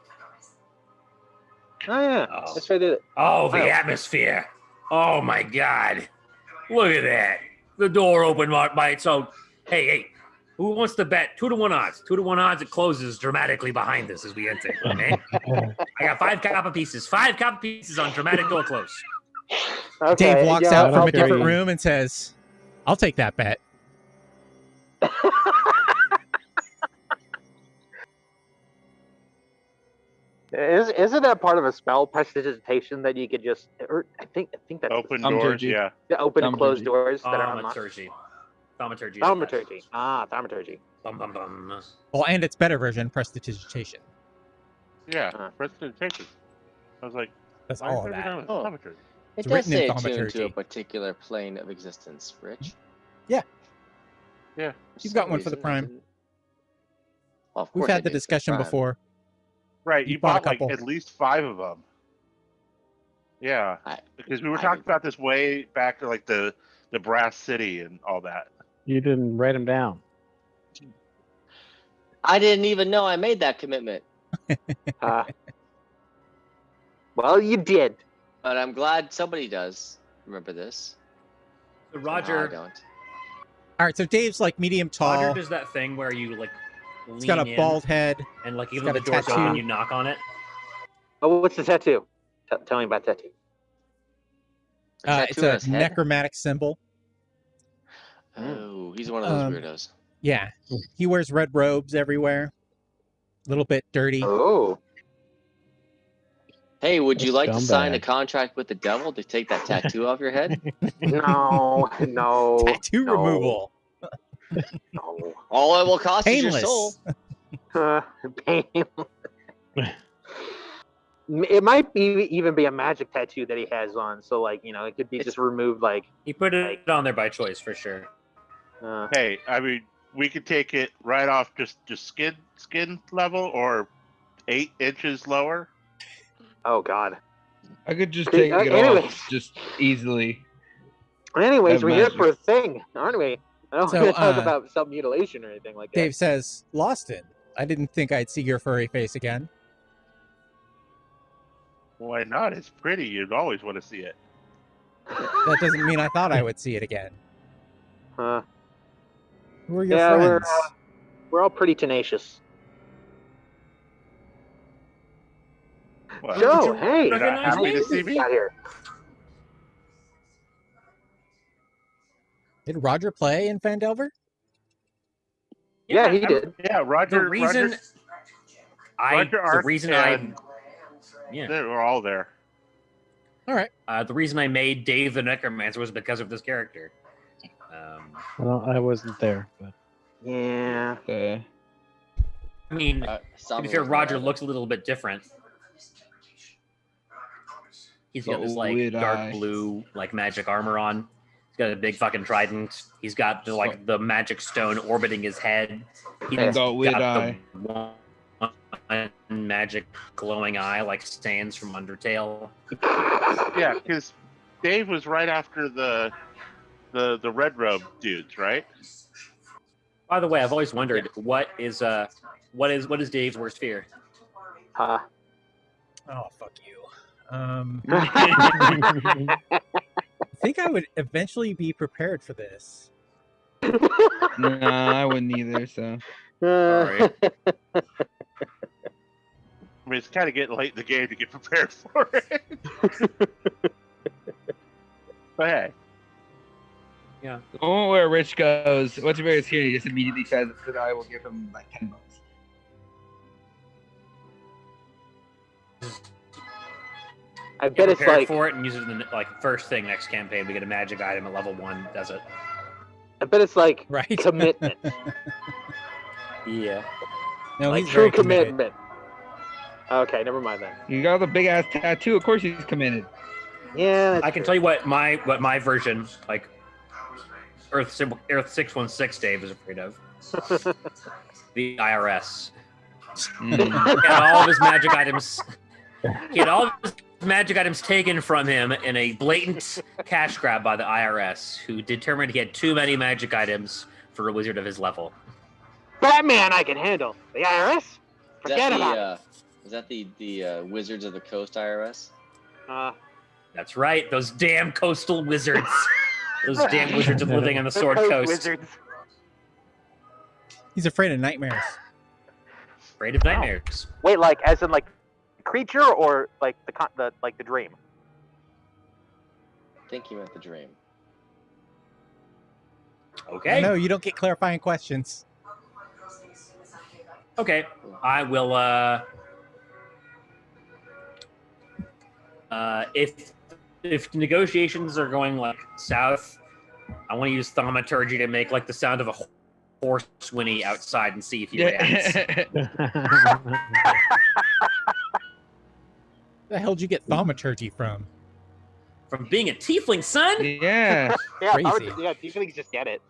Oh yeah, Oh. that's what I did. Oh, the Oh. atmosphere. Oh my god. Look at that. The door opened by its own. Hey, who wants to bet? 2-to-1 odds. 2-to-1 odds, it closes dramatically behind us as we enter. Okay? I got 5 copper pieces. 5 copper pieces on dramatic door close. Okay, Dave walks yeah, out from I'll a different tell you. room and says, "I'll take that bet." Isn't that part of a spell prestidigitation that you could just? Or I think that's Open the doors, Thaumaturgy. yeah. the open and closed Thaumaturgy. doors that are unlocked. Thaumaturgy. Thaumaturgy. is Thaumaturgy. Thaumaturgy. bum, bum, bum. Well, and its better version, prestidigitation. Yeah, prestidigitation. I was like, That's why is all of every that. time it's Oh. thaumaturgy? It It's does written in say attuned to a thaumaturgy. particular plane of existence, Rich. Yeah. Yeah. You've got one for the Prime. Well, of We've course I had the did for discussion Prime. before. Right, You you bought a bought like couple. at least 5 of them. Yeah, because we were talking about this way back to like the Brass City and all that. You didn't write them down. I didn't even know I made that commitment, Well, you did. but I'm glad somebody does remember this. So Somehow Roger, I don't. All right, so Dave's like medium tall. Roger does that thing where you like He's got a lean bald in head. and like he's even got the a door's tattoo. open, you knock on it. Oh, what's the tattoo? Tell me about tattoo. It's Tattoo on a his head? necromantic symbol. Oh, he's one of those Um, weirdos. Yeah, he wears red robes everywhere. A little bit dirty. Oh, Hey, would you a like to sign a scumbag. contract with the devil to take that tattoo off your head? no, no. Tattoo no, removal. No. All it will cost is your Painless. soul. Pain. It might be even be a magic tattoo that he has on. So like it could be just removed like. He put it on there by choice for sure. Hey, I mean, we could take it right off just skin level or 8 inches lower. Oh God. I could just Okay, take it anyways. off just easily. Anyways, Have we're here magic. for a thing, aren't we? I don't So, want to talk uh, about self mutilation or anything like that. Dave says, "Loston, I didn't think I'd see your furry face again." Why not? It's pretty. You'd always want to see it. That doesn't mean I thought I would see it again. Who are your Yeah, friends? we're all pretty tenacious. What? Joe, hey, You're not happy to see me? got here. Did Roger play in Fandelver? Yeah, he did. Yeah, Roger. The reason Roger- Roger, Yeah. They were all there. All right. The reason I made Dave the Necromancer was because of this character. Well, I wasn't there, but Yeah. Okay. I mean, to be fair, Roger looks a little bit different. He's got this like dark blue like magic armor on. He's got a big fucking trident. He's got the, like the magic stone orbiting his head. He's got weird eye. The one magic glowing eye like Sans from Undertale. Yeah, because Dave was right after the red robe dudes, right? By the way, I've always wondered what is Dave's worst fear? Huh? Oh, fuck you. I think I would eventually be prepared for this. Nah, I wouldn't either. So. Sorry. I mean, it's kind of getting late in the game to get prepared for it. But hey. Yeah. The moment where Rich goes, "What's your biggest fear?" He just immediately says that I will give him like $10. I bet it's Prepare like for it and use it in the like first thing next campaign. We get a magic item at level 1. Does it? I bet it's like Right. commitment. Yeah. No, Like he's true very committed. commitment. Okay, never mind then. You got the big ass tattoo. Of course he's committed. Yeah, I can tell you what my version, like Earth 616 Dave is afraid of. The IRS. He had all of his magic items. He had all of his magic items taken from him in a blatant cash grab by the IRS, who determined he had too many magic items for a wizard of his level. Batman, I can handle. The IRS? Forget about it. Is that the Wizards of the Coast IRS? That's right, those damn coastal wizards. Those damn wizards of living on the Sword Coast. Wizards. He's afraid of nightmares. Afraid of nightmares. Wait, like as in like creature or like the dream? I think you meant the dream. Okay. No, you don't get clarifying questions. Okay, I will. If negotiations are going like south, I want to use thaumaturgy to make like the sound of a horse whinny outside and see if he reacts. The hell did you get thaumaturgy from? From being a tiefling, son. Yeah. Yeah, Crazy. yeah, you can just get it.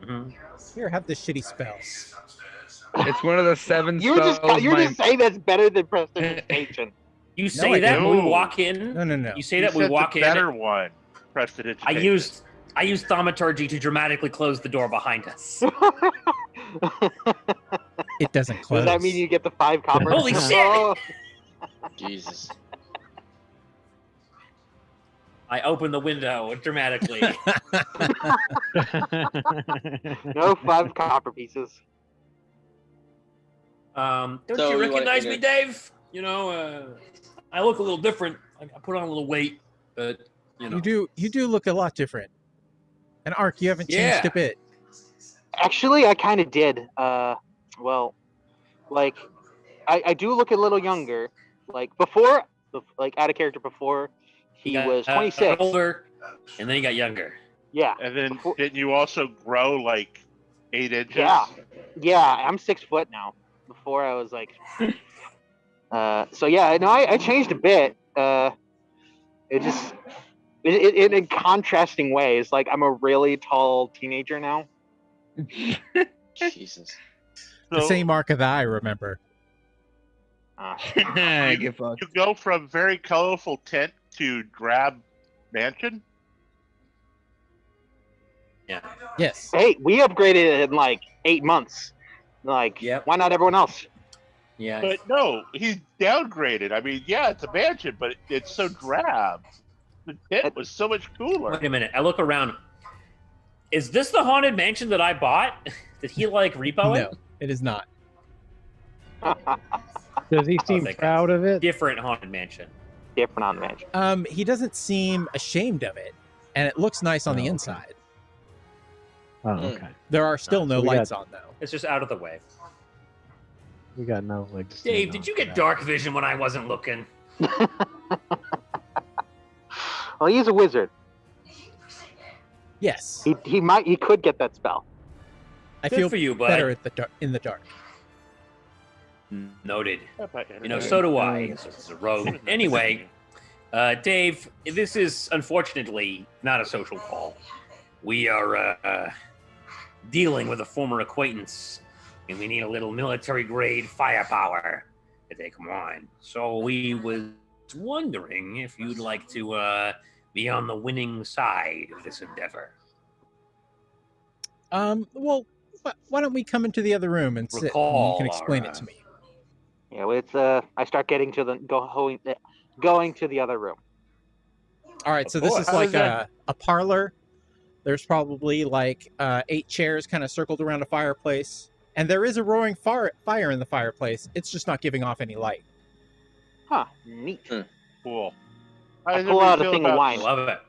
Mm-hmm. Here, have this shitty spell. It's one of the 7 You're spells. just saying that's better than prestidigitation. You say I that when we don't. walk in. No. You say that when we said walk the in. better one. Prestidigitation. I used thaumaturgy to dramatically close the door behind us. It doesn't close. Does that mean you get the 5 copper? Holy shit! Oh. Jesus. I open the window dramatically. No 5 copper pieces. Don't So you you recognize wanna- me, Dave? You know, I look a little different. I put on a little weight, but you know. You do look a lot different. And Ark, you haven't changed Yeah. a bit. Actually, I kind of did. Well, like, I do look a little younger. Like before, like out of character before, he was 26. Older, and then he got younger. Yeah. And then didn't you also grow like 8 inches? Yeah. I'm 6 foot now. Before I was like, so yeah, no, I changed a bit. It just, in contrasting ways. Like I'm a really tall teenager now. Jesus. The same Ark that I remember. Get fucked. You go from very colorful tent to drab mansion? Yeah. Yes. Hey, we upgraded in like 8 months. Like, Yep. why not everyone else? Yeah. But no, he's downgraded. I mean, yeah, it's a mansion, but it's so drab. The tent was so much cooler. Wait a minute. I look around. Is this the haunted mansion that I bought? Did he like repo it? No, it is not. Does he seem think proud of it? Different haunted mansion. Different on the mansion. He doesn't seem ashamed of it, and it looks nice on the okay. inside. Oh, okay. There are still no So we lights got- on though. It's just out of the way. We got no leg to stand Dave, on did you for get that. dark vision when I wasn't looking? Well, he's a wizard. Yes. He could get that spell. I Good feel for you, bud. better in the dark. Noted. So do I, as a rogue. Anyway, Dave, this is unfortunately not a social call. We are dealing with a former acquaintance, and we need a little military-grade firepower to take him on. So we was wondering if you'd like to be on the winning side of this endeavor. Well, why don't we come into the other room and sit, and you can explain it to me. Yeah, it's I start getting to going to the other room. All right, so this is like a parlor. There's probably like 8 chairs kind of circled around a fireplace, and there is a roaring fire in the fireplace. It's just not giving off any light. Huh, neat. Cool. I pull out a thing of wine. Love it.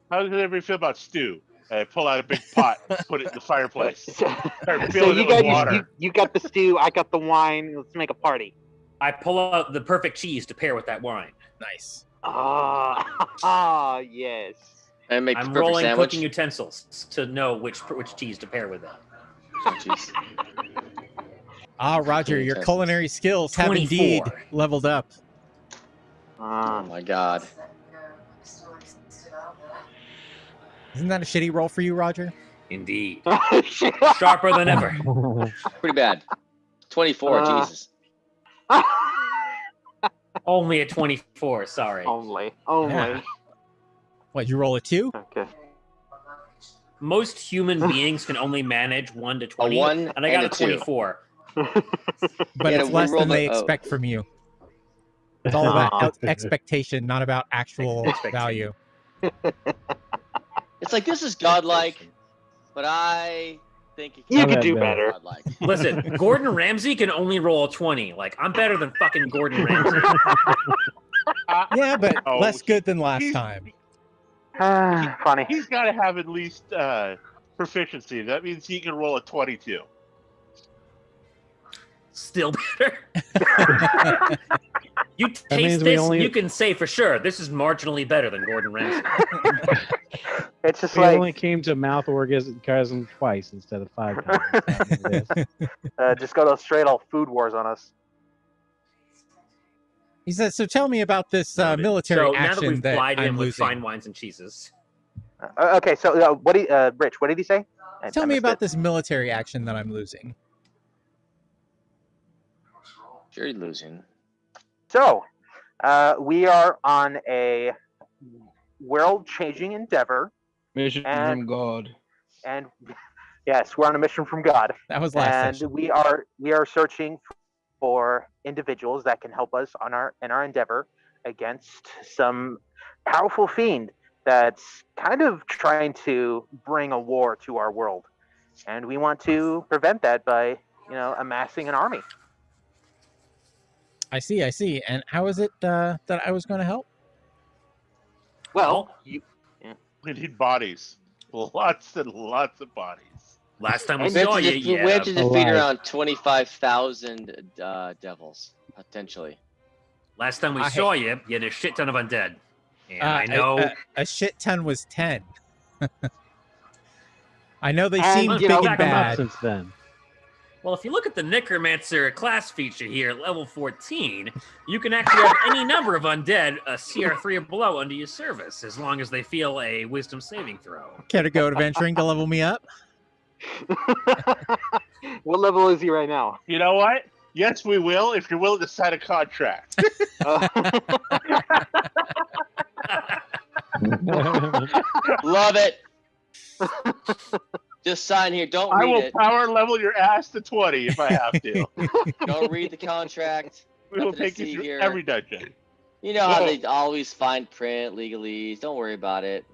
How does everybody feel about stew? I pull out a big pot, put it in the fireplace. Start So filling it with water. you got the stew, I got the wine. Let's make a party. I pull out the perfect cheese to pair with that wine. Nice. Yes. And make the I'm perfect rolling sandwich. cooking utensils to know which cheese to pair with it. Oh, jeez. Roger, your Utensils. culinary skills have 24. indeed leveled up. Oh my god. Isn't that a shitty roll for you, Roger? Indeed. Sharper than ever. Pretty bad. 24, Jesus. Only at 24, sorry. Only. Yeah. What, you roll a 2? Okay. Most human beings can only manage 1 to 20, 1 and I got and a a 2. 24. But Yeah, it's we less rolled than they a- expect from you. It's all about expectation, not about actual value. It's like, this is godlike, but I think it You can could be do better. godlike. Listen, Gordon Ramsay can only roll a 20. Like, I'm better than fucking Gordon Ramsay. Yeah, but Oh, less good than last he's- time. Funny. He's got to have at least proficiency. That means he can roll a 22. Still better. You means taste we this, only- you can say for sure this is marginally better than Gordon Ramsay. It's just We like only came to mouth orgasm twice instead of 5 times. just go to straight all food wars on us. He says, so tell me about this military so now that action we've that plied him I'm with losing. fine wines and cheeses. Okay, so what did Rich? What did he say? Tell me about this military action that I'm losing. Sure, you're losing. So, we are on a world-changing endeavor, Mission And- from God. and yes, we're on a mission from God, That was last and session. we are searching for individuals that can help us in our endeavor against some powerful fiend that's kind of trying to bring a war to our world, and we want to prevent that by amassing an army. I see. And how is it that I was going to help? Well, We need bodies. Lots and lots of bodies. Last time we We have saw to, you, we have to defeat Alive. around 25,000 devils, potentially. Last time we I saw you, you had a shit ton of undead. And I know. A shit ton was 10. I know they And, seem you big know, and Back 'em up bad. since then. Well, if you look at the Necromancer class feature here at level 14, you can actually have any number of undead, a CR3 or below, under your service, as long as they feel a wisdom saving throw. Care to go adventuring to level me up? what level is he right now? You know what? Yes, we will if you're willing to sign a contract. Love it. Just sign here. Don't I read will it. power level your ass to 20 if I have to. Don't read the contract. We will Nothing to take you see through here. every dungeon. You know how they always find print legalese. Don't worry about it.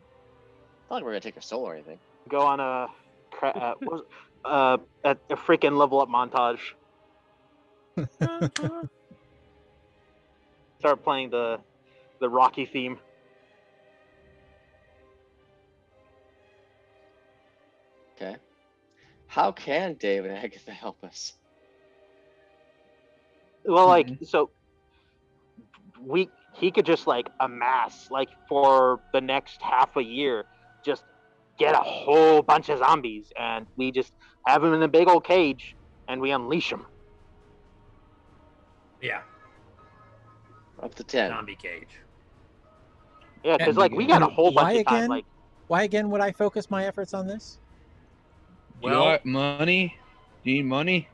Not like we're gonna take your soul or anything. Go on a freaking level up montage. Start playing the Rocky theme. Okay. How can Dave and Agatha help us? Well, like so, he could just like amass like for the next half a year, just get a whole bunch of zombies, and we just have them in a big old cage, and we unleash them. Yeah, Up to 10. zombie cage. Yeah, because like we got a whole bunch of time. Like, why again would I focus my efforts on this? Do you want money? Do you need money?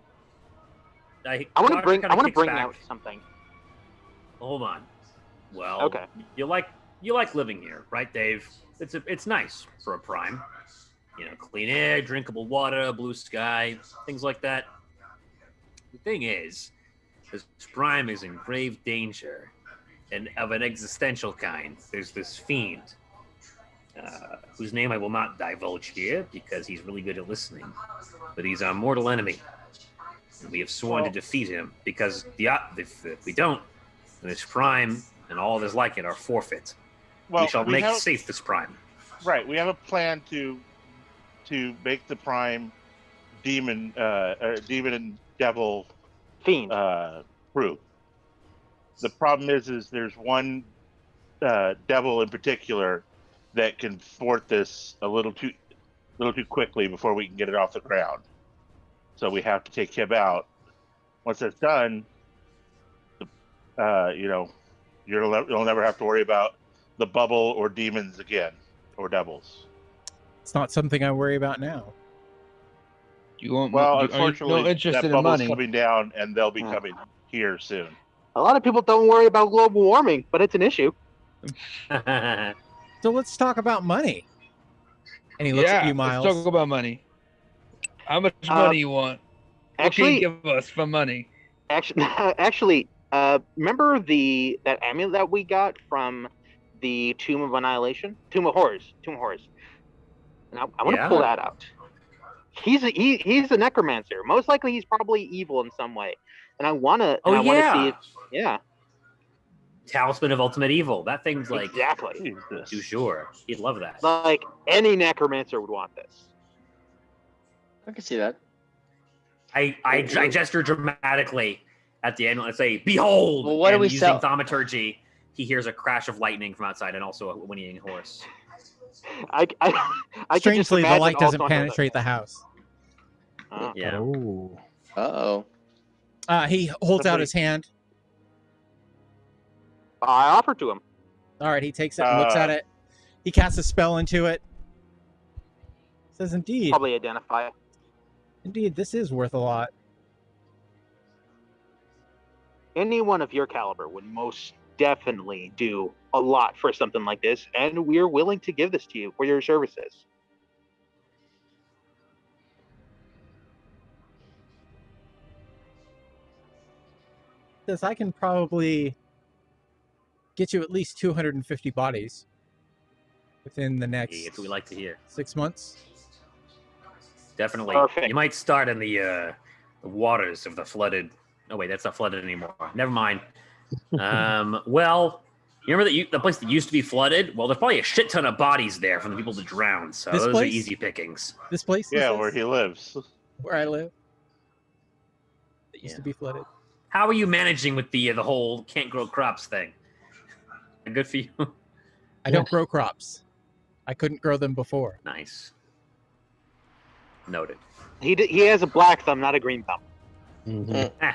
I want to bring out something. Hold on. Well, okay. You like living here, right, Dave? It's nice for a prime. You know, clean air, drinkable water, blue sky, things like that. The thing is, this prime is in grave danger, and of an existential kind. There's this fiend, whose name I will not divulge here because he's really good at listening. But he's our mortal enemy. And we have sworn to defeat him because if we don't, then this prime and all that is like it are forfeit. Well, we shall make safe this prime. Right. We have a plan to make the prime demon and devil fiend proof. The problem is there's one devil in particular that can thwart this a little too quickly before we can get it off the ground. So we have to take him out. Once that's done, you'll never have to worry about the bubble or demons again, or devils. It's not something I worry about now. You want? Well, unfortunately, interested that in bubble's money. coming down, and they'll be coming here soon. A lot of people don't worry about global warming, but it's an issue. So let's talk about money. And he looks at you, Miles. Let's talk about money. How much money you want? What can you give us for money? Actually, remember that amulet that we got from the Tomb of Annihilation? Tomb of Horrors. And I want to pull that out. He's a necromancer. Most likely, he's probably evil in some way. And I want to. Oh, want to see it. Yeah. Talisman of Ultimate Evil. That thing's like exactly. Too sure. He'd love that. Like any necromancer would want this. I can see that. I gesture dramatically at the end and say, "Behold!" Well, what do we using sell? thaumaturgy, he hears a crash of lightning from outside and also a whinnying horse. Strangely, the light doesn't penetrate the house. Yeah. Oh. Uh-oh. He holds out his hand. I offer to him. All right, he takes it and looks at it. He casts a spell into it. Says, "Indeed, Probably identify it. Indeed, this is worth a lot." Anyone of your caliber would most definitely do a lot for something like this, and we're willing to give this to you for your services. Says, "I can probably get you at least 250 bodies within the next That's what we like to hear. 6 months." Definitely. Perfect. You might start in the waters of the flooded. Oh wait, that's not flooded anymore. Never mind. Well, you remember the place that used to be flooded? Well, there's probably a shit ton of bodies there from the people that drowned. So This those place? are easy pickings. This place? Yeah, this where is? he lives. Where I live. It used to be flooded. How are you managing with the whole can't grow crops thing? Good for you. I don't grow crops. I couldn't grow them before. Nice. Noted. He has a black thumb, not a green thumb. Mm-hmm.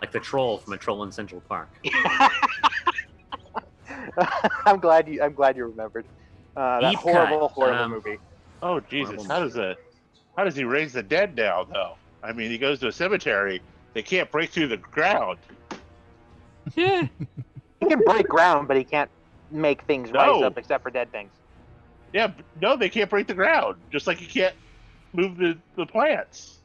Like the troll from A Troll in Central Park. I'm glad you remembered that Deep horrible cut. movie. Oh Jesus! How does he raise the dead now, though? I mean, he goes to a cemetery. They can't break through the ground. Yeah. He can break ground, but he can't make things rise up except for dead things. Yeah, no, they can't break the ground. Just like you can't move the plants.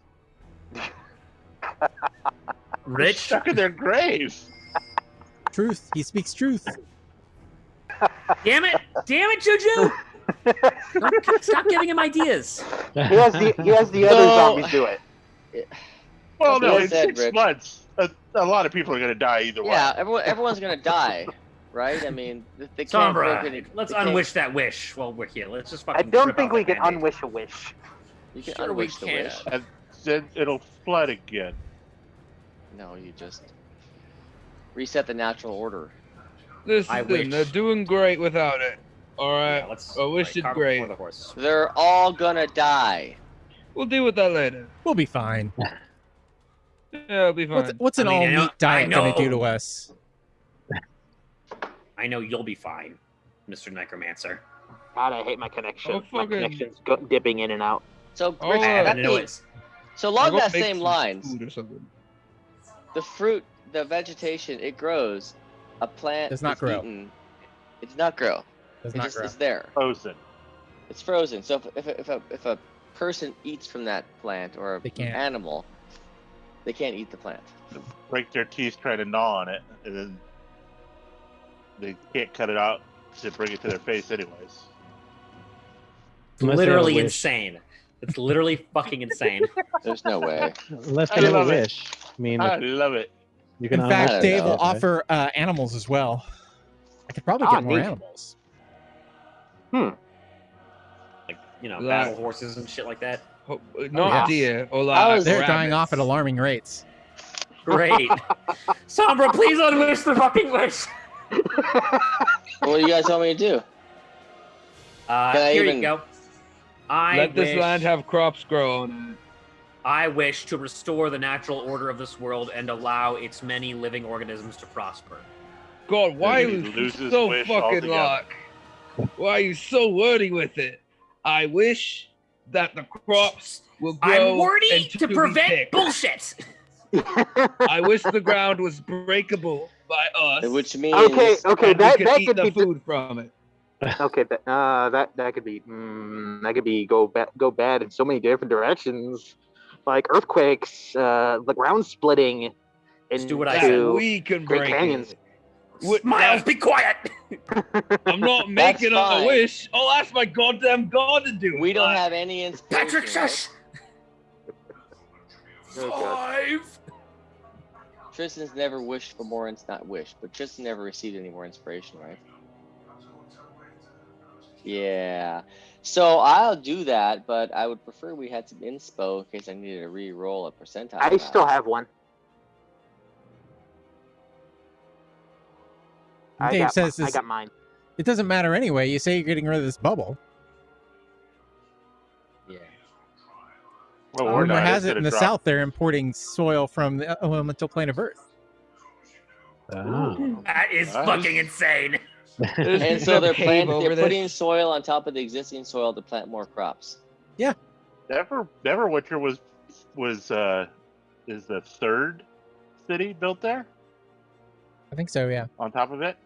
Rich? Stuck in their grave. Truth. He speaks truth. Damn it, Juju! Stop giving him ideas. He has the other zombies do it. Well, no, Well in said, 6 Rich. months, a lot of people are going to die either way. Yeah, everyone's gonna die, right? I mean, they can't break any. Let's they can't- unwish that wish while we're here. Let's just I fucking. don't rip think out we that can Band-Aid. unwish a wish. You can Sure we unwish the can. wish. And then it'll flood again. No, you just reset the natural order. Listen, they're doing great without it. All right. Yeah, let's I wish it cart great. before the horse. They're all gonna die. We'll deal with that later. We'll be fine. Yeah, it'll be fine. What's an I mean, all-meat diet going to do to know. us? I know you'll be fine, Mr. Necromancer. God, I hate my connection. Oh, My fucking- connection's dipping in and out. So, Oh, Rich, yeah. that I know being- it's so along I'll go that make same some lines, food or something. the fruit, the vegetation, it grows. A plant Does not is grow. eaten. It does not grow. Does It not just grow. is there. Frozen. It's frozen. So if a person eats from that plant or They an can't. animal, they can't eat the plant. Break their teeth trying to gnaw on it, and then they can't cut it out to bring it to their face anyways. Unless they have a literally wish. insane. It's literally fucking insane. There's no way. Unless I they have a love it. wish. I mean, I love it. you can In I fact, don't Dave know. will offer animals as well. I could probably Ah, get more neat. animals. Like, you know, Like- battle horses and shit like that. Not yes. deer or I like was- They're dying rabbits. off at alarming rates. Great. Sombra, please unwish the fucking wish. What do you guys want me to do? Can I Here even- you go. I Let wish, this land have crops grow on I wish to restore the natural order of this world and allow its many living organisms to prosper. it. God, why are He you loses so wish fucking altogether. like? Why are you so wordy with it? I wish that the crops will grow. I'm wordy and to be prevent picked. bullshit. I wish the ground was breakable by us. Which means Okay, and we that could eat could the be food from it. okay. That could be go bad in so many different directions, like earthquakes, the ground splitting, Just do what I That said. into we can Great break Canyons. it. What- Miles, that- be quiet. I'm not That's making fine. a wish. I'll ask my goddamn god to do it. we don't Like, have any inspiration. Patrick, shush. Oh, God. 5. Tristan's never wished for more, not wished, but Tristan never received any more inspiration, right? Yeah. So I'll do that, but I would prefer we had some inspo in case I needed to re-roll a percentile. I still have one. Dave says I got mine. it doesn't matter anyway. You say you're getting rid of this bubble. Yeah. Well, we're Rumor not. has It's it gonna in the drop. south they're importing soil from the elemental plane of Earth. oh. That is Nice. fucking insane. there's And so some they're cave they're over putting this. soil on top of the existing soil to plant more crops. Neverwinter was is the third city built there I think so, yeah. on top of it.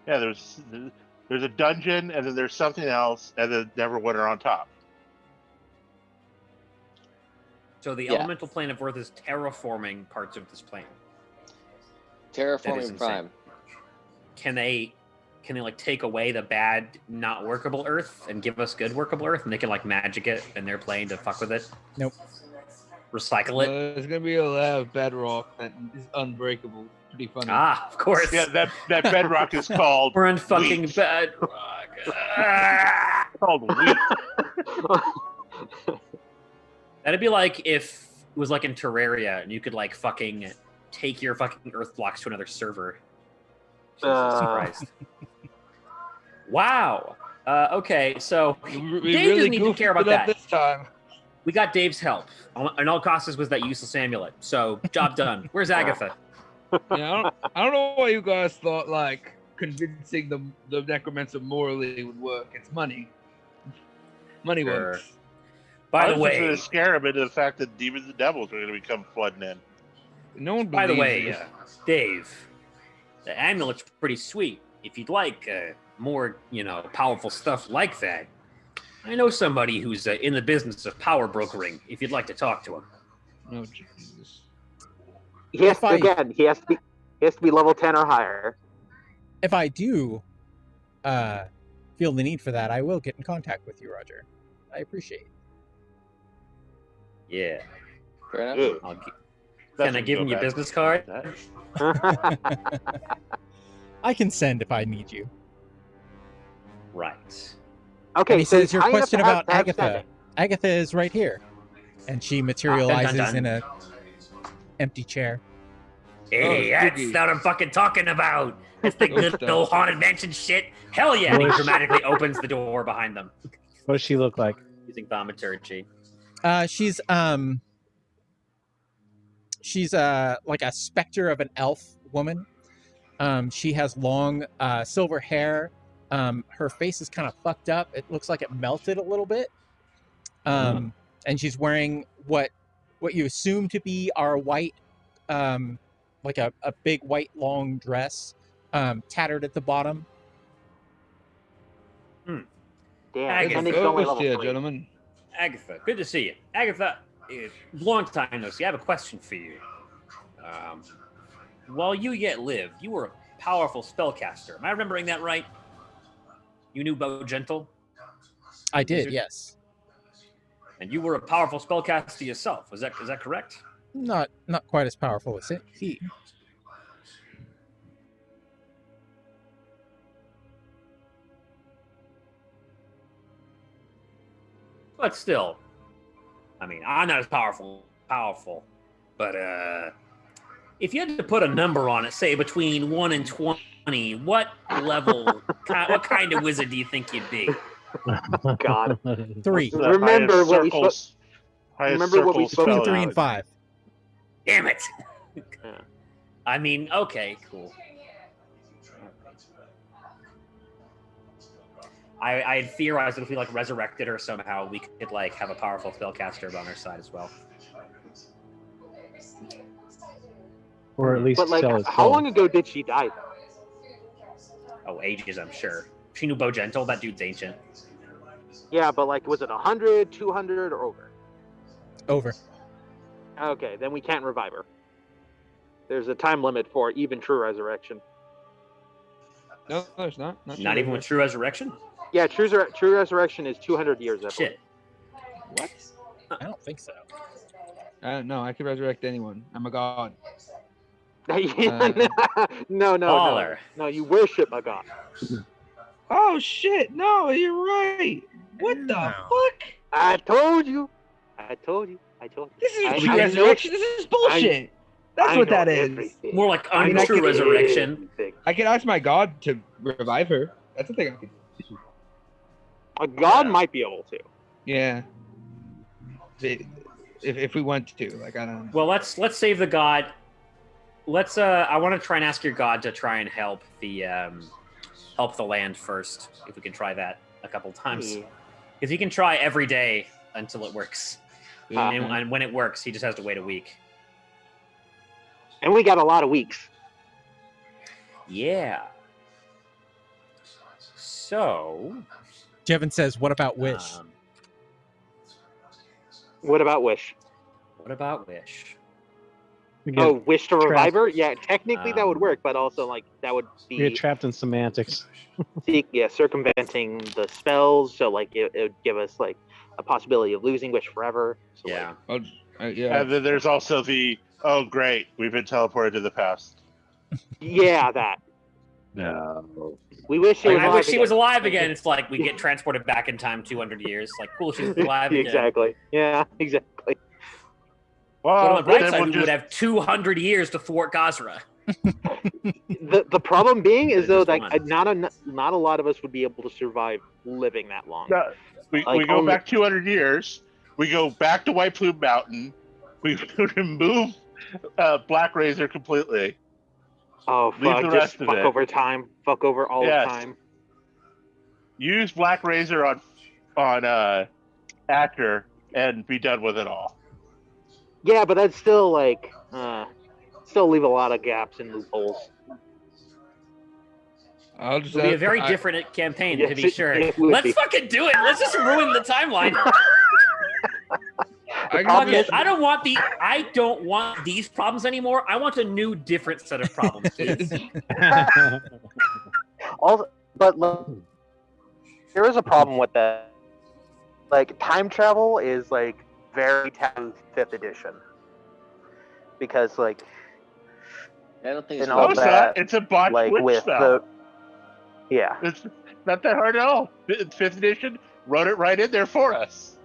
Yeah, there's a dungeon, and then there's something else, and then Neverwinter on top. So the Yeah. elemental plane of Earth is terraforming parts of this plane. That is Terraforming insane. Prime. Can they like take away the bad, not workable Earth and give us good workable Earth, and they can like magic it in their plane to fuck with it? Nope. Recycle it. There's gonna be a lot of bedrock that is unbreakable. Pretty funny. Ah, of course. Yeah, that bedrock is called We're in fucking Wheat. bedrock. Ah. called wheat. That'd be like if it was like in Terraria and you could like fucking take your fucking Earth blocks to another server. Jesus Christ. Wow. Okay, so We Dave really doesn't even goofed care about it up that. this time. we got Dave's help. And all it cost us was that useless amulet. So job done. Where's Agatha? Yeah, I don't know why you guys thought like convincing the necromancer morally would work. It's money. Money Sure. works. By I the was just going way, to scare him into the fact that demons and devils are going to become flooding in. No one by the believes way, this. Dave, the amulet's pretty sweet. If you'd like more, powerful stuff like that, I know somebody who's in the business of power brokering. If you'd like to talk to him. Oh Jesus. He has If I- he has to be level 10 or higher. If I do feel the need for that, I will get in contact with you, Roger. I appreciate it. Yeah. Fair enough. Yeah. Can I give him your business card? I can send if I need you. Right. Okay, And he so says your high enough question to have- about to have Agatha. standing. Agatha is right here. And she materializes dun. in a empty chair. Hey, Oh, that's spooky. what I'm fucking talking about. That's the Ghost good stuff. old haunted mansion shit. Hell yeah! And he dramatically opens the door behind them. What does she look like? Using thaumaturgy. She's like a specter of an elf woman. She has long silver hair. Her face is kind of fucked up. It looks like it melted a little bit. And she's wearing what you assume to be our white, like a big white long dress, tattered at the bottom. Damn, Agatha. Phoenix only Ghost level here, 3. gentlemen. Agatha, good to see you. Agatha, long time no see. I have a question for you. While you yet lived, you were a powerful spellcaster. Am I remembering that right? You knew Bo Gentle? I did, yes. And you were a powerful spellcaster yourself. Is that correct? Not quite as powerful as he. But still, I mean, I'm not as powerful, but if you had to put a number on it, say between 1 and 20, what level, what kind of wizard do you think you'd be? God. 3. Remember what we spoke. Remember what we spoke Between about. 3 and 5. Damn it! Yeah. I mean, okay, cool. I had theorized that if we like resurrected her somehow, we could like have a powerful spellcaster on our side as well. Or at least But like, tell us how long ago did she die? Oh, ages, I'm sure. She knew Bo Gentle. That dude's ancient. Yeah, but like, was it 100, 200, or over? Over. Okay, then we can't revive her. There's a time limit for even true resurrection. No, there's not. Not even with true resurrection? Yeah, true resurrection is 200 years. I believe. Shit. What? I don't think so. I don't know. I could resurrect anyone. I'm a god. No. Baller. No, you worship a god. Oh shit! No, you're right. What the fuck? I told you. This is I true know- resurrection. This is bullshit. That's what that is. everything. More like I untrue can- resurrection. I can ask my god to revive her. That's the thing I can. A god might be able to. Yeah. If we want to, like, I don't. Well, let's save the god. Let's. I want to try and ask your god to try and help the land first. If we can try that a couple times, Yeah. because he can try every day until it works, Uh-huh. and when it works, he just has to wait a week. And we got a lot of weeks. Yeah. So. Jevin says, "What about Wish?" What about Wish? What about Wish? Oh, Wish to revive trapped. her? Yeah, technically that would work, but also like that would You get be trapped in semantics. circumventing the spells. So like it would give us like a possibility of losing Wish forever. So, Yeah. Oh, yeah. And then there's also the, oh great, we've been teleported to the past. yeah, that. No. We wish she was I alive wish she again. was alive again. It's like we get transported back in time 200 years. Like, cool, she's alive again. Exactly. Yeah, exactly. But on Well, the bright then side, we'll we just, would have 200 years to thwart Gazra. The problem being is though Just like one. not a lot of us would be able to survive living that long. no, we Like, go only- back 200 years. We go back to White Plume Mountain. We remove Black Razor completely. Oh Leave fuck! the Just rest of fuck it. over time. Fuck over all Yes. the time. Use Black Razor on Actor and be done with it all. Yeah, but that's still like still leave a lot of gaps and loopholes. I'll just. It'll be a very different campaign, to Yes, be sure. it would Let's be. fucking do it. Let's just ruin the timeline. I problem can is- just- I don't want these problems anymore. I want a new, different set of problems, please. Also, but there is a problem with that. Like time travel is like very taboo 5th edition because like I don't think And it's all No, it's that, not. It's a bot like Twitch with spell. the yeah. It's not that hard at all. 5th edition wrote it right in there for us.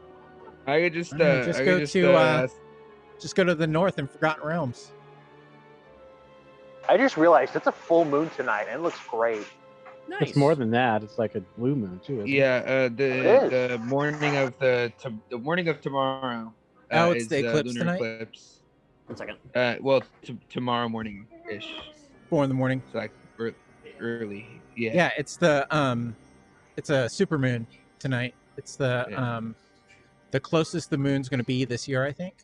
I could just. Just I go could just, to, Just go to the north in Forgotten Realms. I just realized it's a full moon tonight, and it looks great. Nice. It's more than that. It's like a blue moon too. Isn't it? Yeah, It the morning of the morning of tomorrow. Oh, it's is the eclipse lunar tonight? eclipse. 1 second. Well, tomorrow morning ish. 4 in the morning. It's like early. Yeah. Yeah, it's it's a supermoon tonight. It's the closest the moon's going to be this year, I think.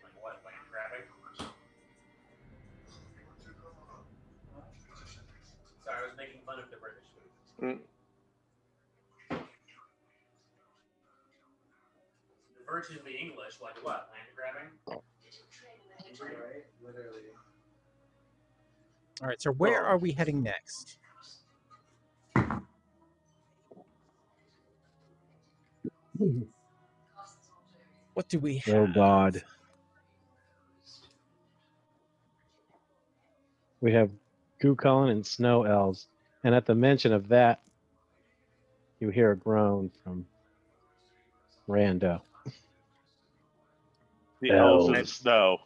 Sorry, I was making fun of the British. The virtue of the English, like what? Land grabbing? Right? Literally. All right, so where are we heading next? What do we have? Oh God. We have Gukulin and snow elves, and at the mention of that, you hear a groan from Rando. The elves of the snow.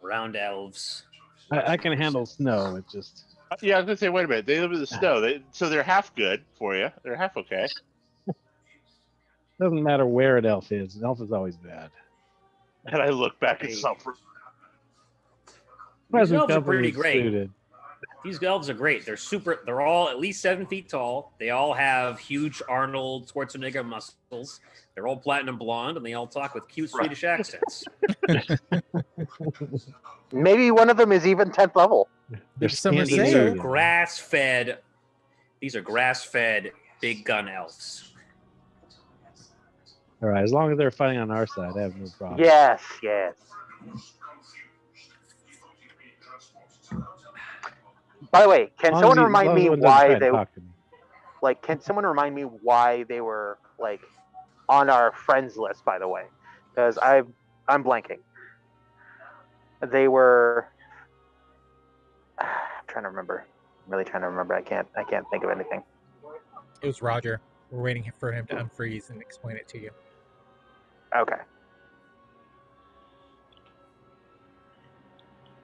Round elves. I can handle snow. It just Yeah, I was gonna say, wait a minute. They live in the snow. So they're half good for you. They're half okay. doesn't matter where an elf is. An elf is always bad. And I look back at Suffer. These elves are company pretty great. excluded. These elves are great. They're all at least 7 feet tall. They all have huge Arnold Schwarzenegger muscles. They're all platinum blonde, and they all talk with cute Swedish accents. Maybe one of them is even 10th level. They're Some are skin These saying- are suited. grass-fed. These are grass-fed big gun elves. All right, as long as they're fighting on our side, I have no problem. Yes, yes. By the way, can As long someone as remind me as one doesn't why try to they talk to me. like? Can someone remind me why they were like on our friends list? By the way, because I'm blanking. They were. I'm trying to remember. I'm really trying to remember. I can't think of anything. It was Roger. We're waiting for him to unfreeze and explain it to you. Okay.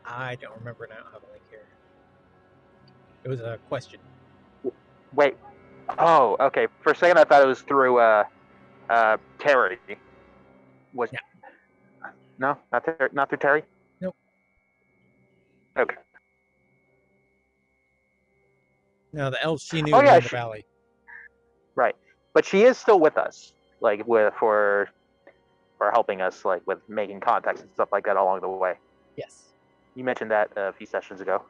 I don't remember now. I have a link here. It was a question. Wait. Oh, okay. For a second, I thought it was through Terry. Was Yeah. No, not through Terry. Nope. Okay. No, the elves she knew Oh, were yeah, in the valley. Right, but she is still with us, like for helping us, like with making contacts and stuff like that along the way. Yes. You mentioned that a few sessions ago.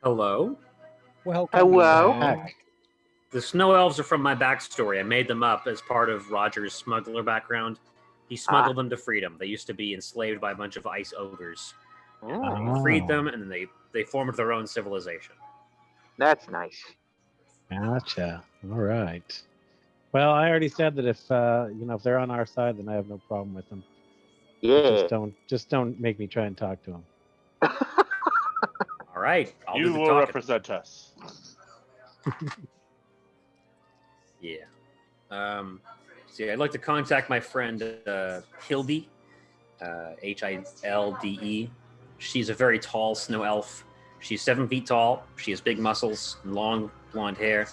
Hello? Welcome Hello? back. The snow elves are from my backstory. I made them up as part of Roger's smuggler background. He smuggled them to freedom. They used to be enslaved by a bunch of ice ogres. And he freed them, and then they formed their own civilization. That's nice. Gotcha. All right. Well, I already said that if if they're on our side, then I have no problem with them. Yeah. Just don't make me try and talk to them. All right. I'll do You the will talking. represent us. Yeah. See, I'd like to contact my friend Hilde, Hilde. She's a very tall snow elf. She's 7 feet tall. She has big muscles, and long blonde hair,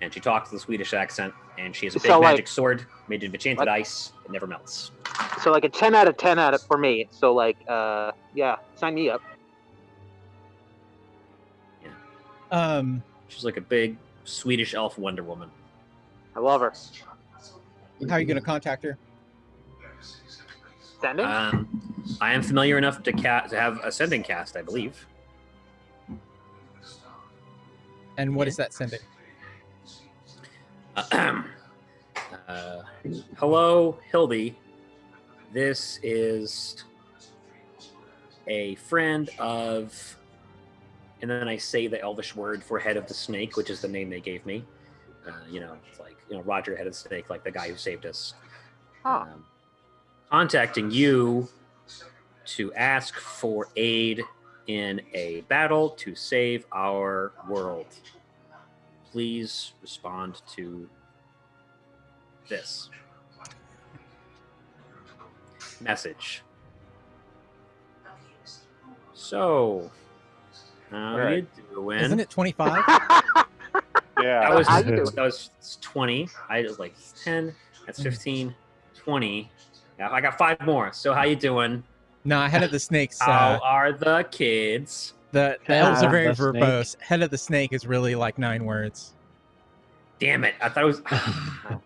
and she talks with a Swedish accent. And she has a big magic sword made of enchanted ice. It never melts. So like a 10 out of 10 for me. So like, yeah, sign me up. She's like a big Swedish elf Wonder Woman. I love her. How are you going to contact her? Sending? I am familiar enough to have a sending cast, I believe. And what is that sending? Hello, Hildy. This is a friend of, and then I say the Elvish word for head of the snake, which is the name they gave me. It's like, Roger, head of the snake, like the guy who saved us. Huh. Contacting you to ask for aid in a battle to save our world. Please respond to this message. So, how you doing? Isn't it 25? Yeah. That was 20. I was like 10. That's 15. 20. Yeah, I got 5 more. So how you doing? No, Head of the Snakes. How are the kids? The elves are very the verbose. Head of the Snake is really like 9 words. Damn it. I thought it was... I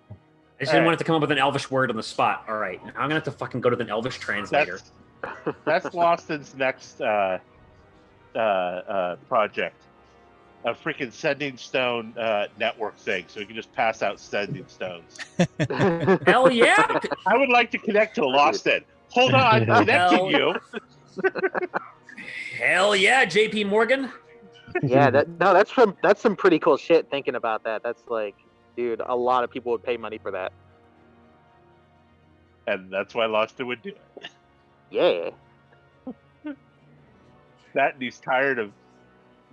just didn't want it to come up with an Elvish word on the spot. All right. Now I'm going to have to fucking go to the Elvish translator. That's Loston's next project. A freaking sending stone network thing, so we can just pass out sending stones. Hell yeah! I would like to connect to Loston. Hold on, connecting you. Hell yeah, JP Morgan. Yeah, that's some pretty cool shit. Thinking about that, that's like, dude, a lot of people would pay money for that. And that's why Loston would do it. Yeah. That, and he's tired of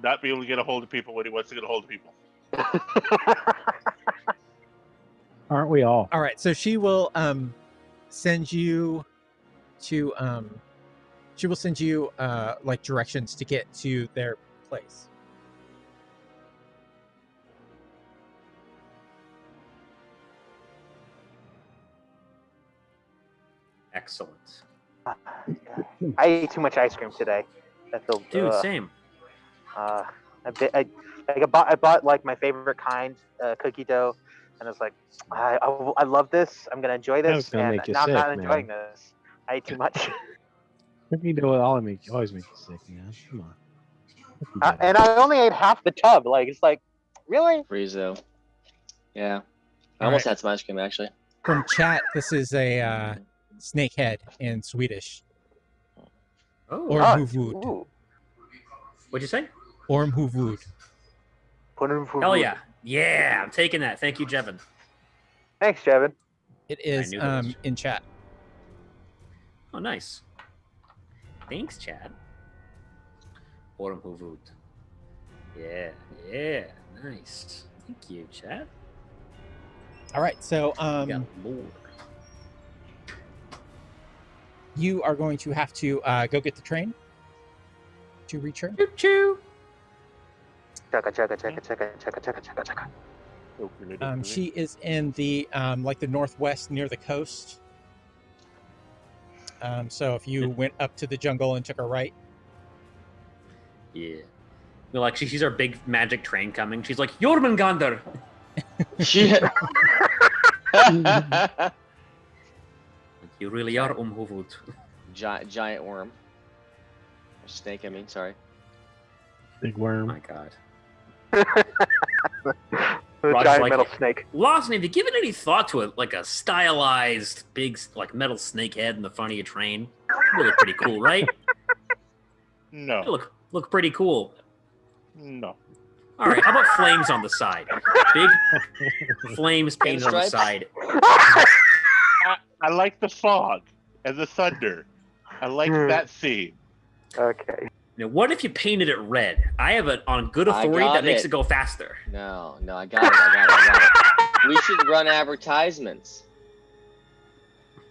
not being able to get a hold of people when he wants to get a hold of people. Aren't we all? All right, so she will send you to like directions to get to their place. Excellent. I ate too much ice cream today. I feel Dude, same. I bought like my favorite kind, cookie dough, and I was like, I love this. I'm gonna enjoy this, gonna and make you now I'm not sick, enjoying man. this. I ate too much, Cookie dough always make you sick, man. Come on. and I only ate half the tub. Like it's like, really? Frizo. Yeah. I All almost right. had some ice cream actually. From chat, this is a snake head in Swedish. Oh. Ormhuvud. Ooh. What'd you say? Ormhuvud. Hell yeah. Yeah, I'm taking that. Thank you, Jevin. Thanks, Jevin. It is knew that was- in chat. Oh, nice. Thanks, Chad. Ormhuvud. Yeah, nice. Thank you, Chad. All right, so We got more. you are going to have to go get the train to reach her. Choo choo. Chugga. She is in the like the northwest near the coast. So if you went up to the jungle and took a right, Yeah. No, like she's our big magic train coming. She's like, Jormungandr. Shit. You really are Ormhuvud. Giant worm. Or snake, I mean, sorry. Big Oh worm. my god. The Roger's giant like- metal snake. Lawson, have you given any thought to it? Like a stylized big like metal snake head in the front of your train? Really pretty cool, right? No. Look pretty cool. No. All right, how about flames on the side? Big flames painted on the Pinstripes? side. I like the fog and the thunder. I like that theme. Okay. Now, what if you painted it red? I have it on good I authority got that makes it. it go faster. No, I got it. We should run advertisements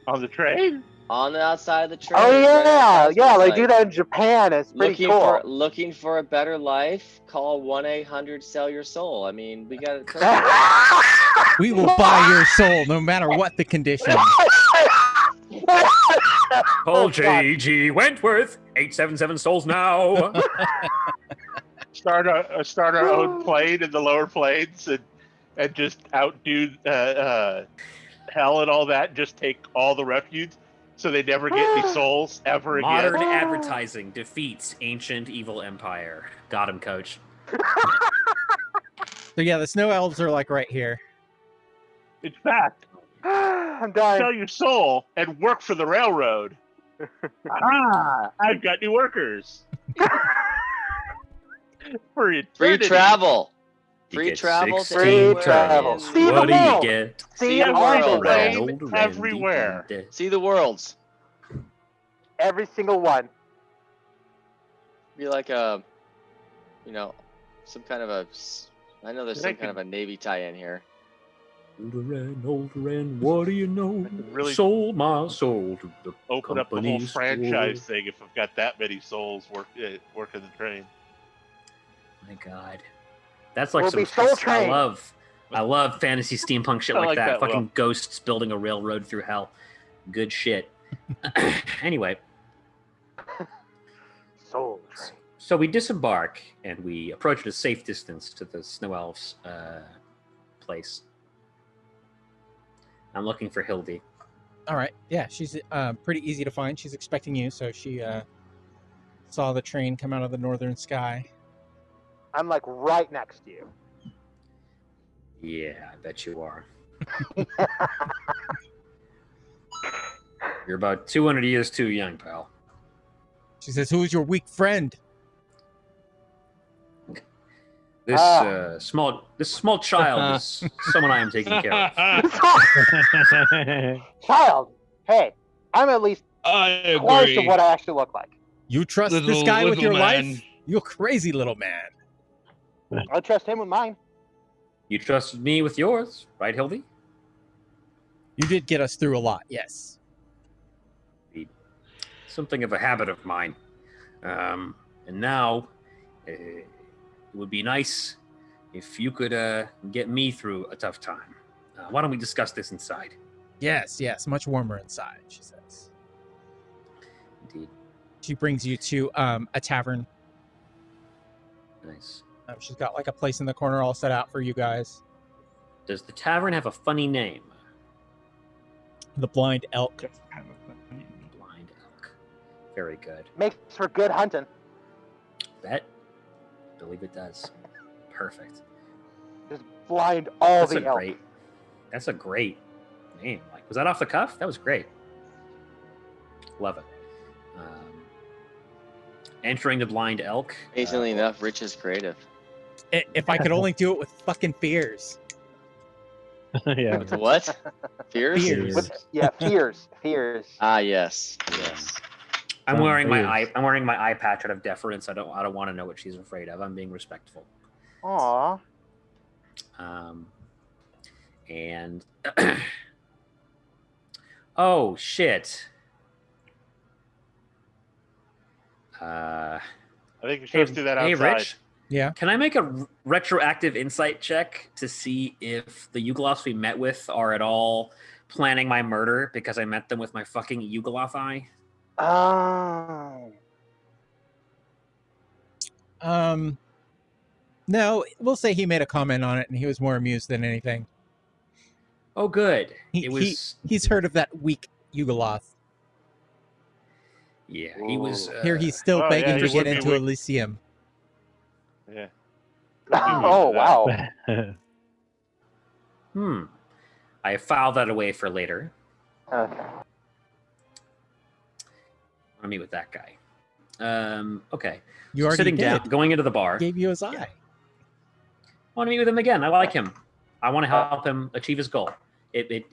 On the train? on the outside of the train. Oh Run yeah, advertisements like do that in Japan. It's pretty cool. Looking for a better life? Call 1-800-SELL-YOUR-SOUL. I mean, we got it. we will buy your soul no matter what the condition. Call J.G. Wentworth, 877 souls now. Start our own plane in the lower planes and just outdo hell and all that. Just take all the refuge so they never get any souls ever again. Modern advertising defeats ancient evil empire. Got him, coach. So yeah, the snow elves are like right here. In fact, I'm dying. sell your soul and work for the railroad. I've got new workers. For eternity. Free travel. You Free get travel. to 16 anywhere travel. in- See the What do you world. get? See the Every world. plane, Old Randy everywhere. Randy. See the worlds. every single one. Be like a, some kind of a. I know there's some kind of a Navy tie-in here. Older and what do you know? Really sold my soul to the open up the whole company's franchise store. thing if I've got that many souls working the train. My God, that's like We'll some be Soul Train. I love fantasy steampunk shit I like like that. that, Fucking Will. ghosts building a railroad through hell. Good shit. Anyway, Soul Train. so we disembark and we approach at a safe distance to the Snow Elves' place. I'm looking for Hildy. All right. Yeah, she's pretty easy to find. She's expecting you, so she saw the train come out of the northern sky. I'm like right next to you. Yeah, I bet you are. You're about 200 years too young, pal. She says, "Who's your weak friend?" This small child is someone I am taking care of. Child, hey, I'm at least I close agree. to what I actually look like. You trust this Little- guy with little your man. life? You crazy little man. I trust him with mine. You trusted me with yours, right, Hildy? You did get us through a lot, yes. Something of a habit of mine. And now, it would be nice if you could get me through a tough time. Why don't we discuss this inside? Yes, much warmer inside, she says. Indeed. She brings you to a tavern. Nice. She's got like a place in the corner all set out for you guys. Does the tavern have a funny name? The Blind Elk. Blind Elk. Very good. Makes for good hunting. Bet. Believe it does. Perfect. Just blind all That's the elk. That's a great name. Like, was that off the cuff? That was great. Love it. Entering the Blind Elk. Amazingly enough, Rich is creative. If I could only do it with fucking fears. Yeah. With what? Fears? Fears. Fears. Ah, yes. I'm wearing my fears. I'm wearing my eye patch out of deference. I don't want to know what she's afraid of. I'm being respectful. Aw. And oh shit. I think you're supposed to do that outside. Hey, Rich. Yeah. Can I make a retroactive insight check to see if the Yugoloths we met with are at all planning my murder because I met them with my fucking Yugoloth eye? Oh. No, we'll say he made a comment on it and he was more amused than anything. Oh, good. He's heard of that weak Yugoloth. Yeah, he was. Here he's still Oh, begging yeah, to he get would be into weak. Elysium. Yeah. Oh, wow. I filed that away for later. Okay. I'll meet with that guy. Okay. You So already sitting down, did. going into the bar. Gave you his eye. I want to meet with him again. I like him. I want to help him achieve his goal. It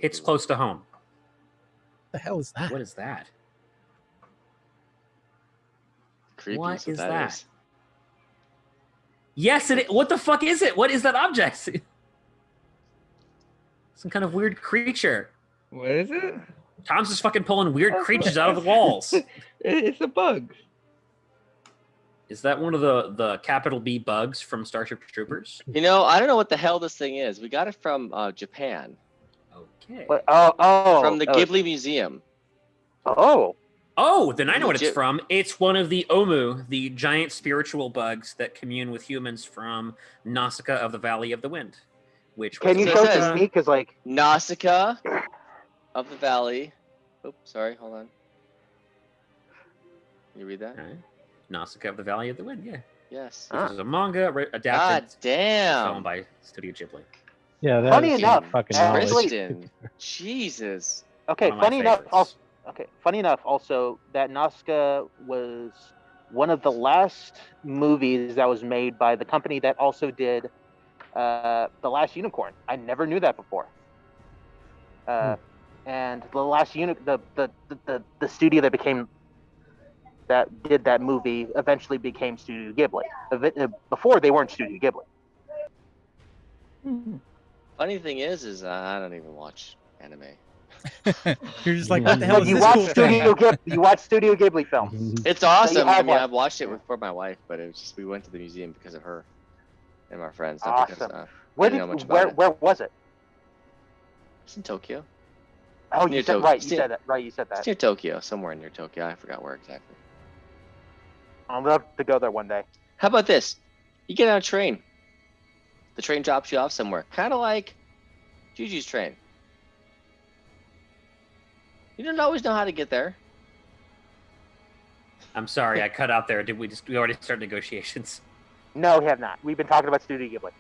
hits close to home. What the hell is that? What is that? Creepy What is that that? is. Yes, what the fuck is it? What is that object? Some kind of weird creature. What is it? Tom's just fucking pulling weird creatures out of the walls. It's a bug. Is that one of the capital B bugs from Starship Troopers? I don't know what the hell this thing is. We got it from Japan. Okay. What? Oh. From the Ghibli Museum. Oh, then I know what it's Legit- from. It's one of the Omu, the giant spiritual bugs that commune with humans from Nausicaa of the Valley of the Wind. Which Can you what show it it to says. me? Because, like... Nausicaa of the Valley. Oops, sorry, hold on. You read that? Okay. Nausicaa of the Valley of the Wind, yeah. Yes. Which is a manga God adapted film damn. by Studio Ghibli. Yeah, that Funny is enough, fucking actually- knowledge. Kristen. Jesus. Okay, One of my funny enough, favorites. funny enough, also, that Nausicaa was one of the last movies that was made by the company that also did The Last Unicorn. I never knew that before. and the last unit, the studio that did that movie eventually became Studio Ghibli. Before they weren't Studio Ghibli. Funny thing is I don't even watch anime. You're just like, what the hell But is you this watch cool thing? You watch Studio Ghibli films. It's awesome. I have mean, one. I've watched it for my wife, but it was just we went to the museum because of her and my friends. Not because, Awesome. Where was it? It's in Tokyo. Oh, Near you said Tokyo. right. You said that. Right, you said It's that. near Tokyo, somewhere near Tokyo. I forgot where exactly. I'll love to go there one day. How about this? You get on a train. The train drops you off somewhere, kind of like Juju's train. You don't always know how to get there. I'm sorry, I cut out there. Did we already start negotiations? No, we have not. We've been talking about Studio Ghibli.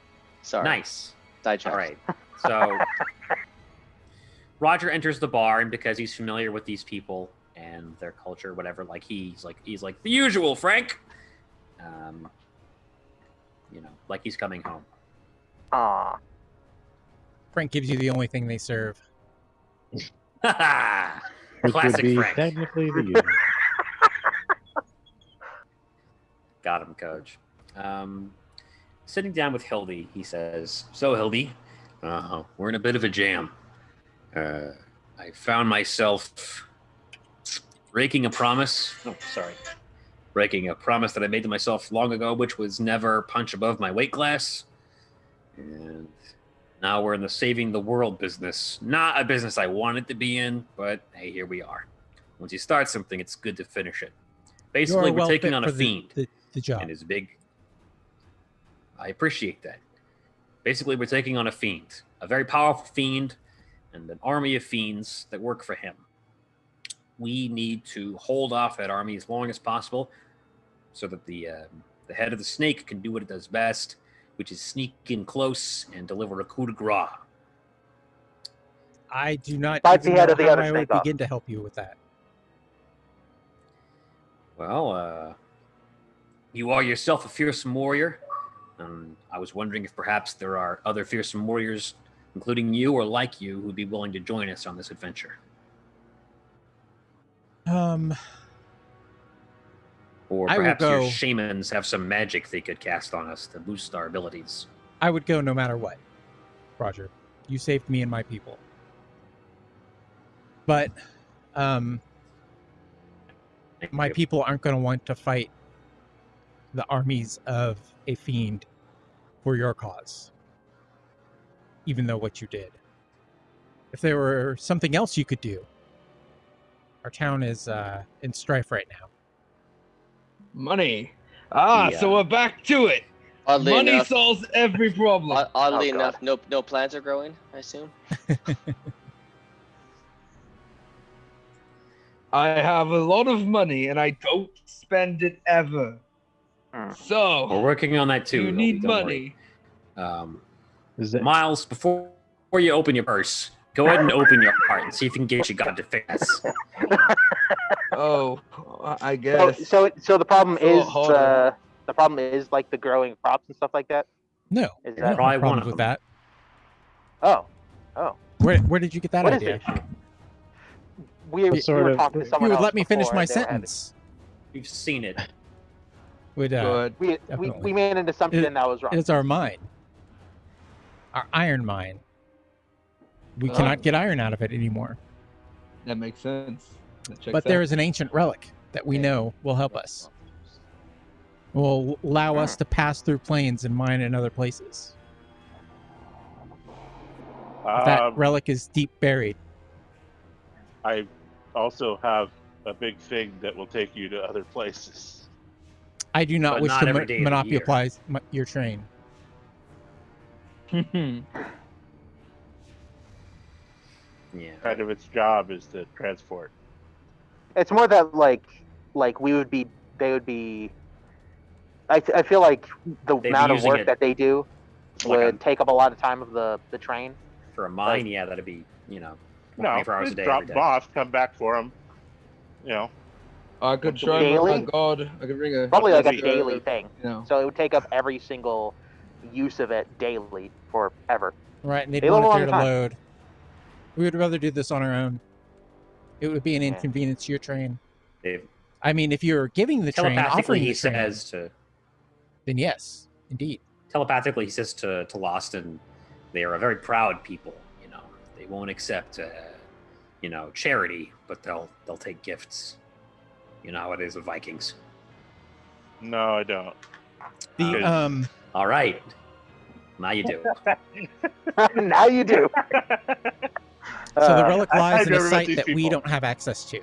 Sorry. Nice. Sidetrack. All right. So Roger enters the bar, and because he's familiar with these people and their culture, whatever, like he's like the usual, Frank. Like he's coming home. Ah. Frank gives you the only thing they serve. Which Classic would be Frank. technically the usual. Got him, Coach. Sitting down with Hildy, he says, "So, Hildy, we're in a bit of a jam. I found myself breaking a promise that I made to myself long ago, which was never punch above my weight class. And now we're in the saving the world business. Not a business I wanted to be in, but hey, here we are. Once you start something, it's good to finish it. Basically, we're taking on a fiend. The job. And his big... I appreciate that. Basically, we're taking on a fiend. A very powerful fiend and an army of fiends that work for him. We need to hold off that army as long as possible so that the head of the snake can do what it does best, which is sneak in close and deliver a coup de grace. I do not Bite the even head know of the how other I would snake off. begin to help you with that. Well, you are yourself a fearsome warrior. I was wondering if perhaps there are other fearsome warriors, including you or like you, who'd be willing to join us on this adventure. Or perhaps your shamans have some magic they could cast on us to boost our abilities. I would go no matter what, Roger. You saved me and my people. But my people aren't going to want to fight the armies of a fiend for your cause, even though what you did. If there were something else you could do, our town is in strife right now. Money. So we're back to it. Oddly Money enough, solves every problem. Oddly enough, no plants are growing, I assume. I have a lot of money and I don't spend it ever. So we're working on that too. You need money. Miles, before you open your purse, go ahead and open your heart and see if you can get your god to fix. Oh, I guess. So the problem is harder. the problem is like the growing crops and stuff like that. No, Is I don't have probably one problems of with them. that. Oh. Where did you get that What is idea? it? We were talking to You someone would else let me finish before, my and they were having- sentence. We've seen it. Would Good. We definitely. made an assumption that was wrong. It's our mine, our iron mine. We cannot get iron out of it anymore. That makes sense. But there is an ancient relic that we know will help us. Will allow us to pass through plains and mine in other places. That relic is deep buried. I also have a big thing that will take you to other places. I do not But wish not to every day of the monopolize your train. Yeah. Kind of its job is to transport. It's more that like they would be. I feel like the They'd be amount of using work it that they do like would take up a lot of time of the train. For a mine, yeah, that'd be, 24 hours a just day. drop every them day. off, come back for them. I could try Daily? my god. I could bring a Probably like a Maybe, daily thing. No. So it would take up every single use of it daily forever. Right, and they'd They live want a it long there to time. load. We would rather do this on our own. It would be an inconvenience to your train. I mean, if you're giving the train, offering the train, then yes, indeed. Telepathically, he says to Loston, they are a very proud people. They won't accept, charity, but they'll take gifts. You know how it is with Vikings. No, I don't. All right. Now you do. Now you do. So the relic lies in a site that we don't have access to.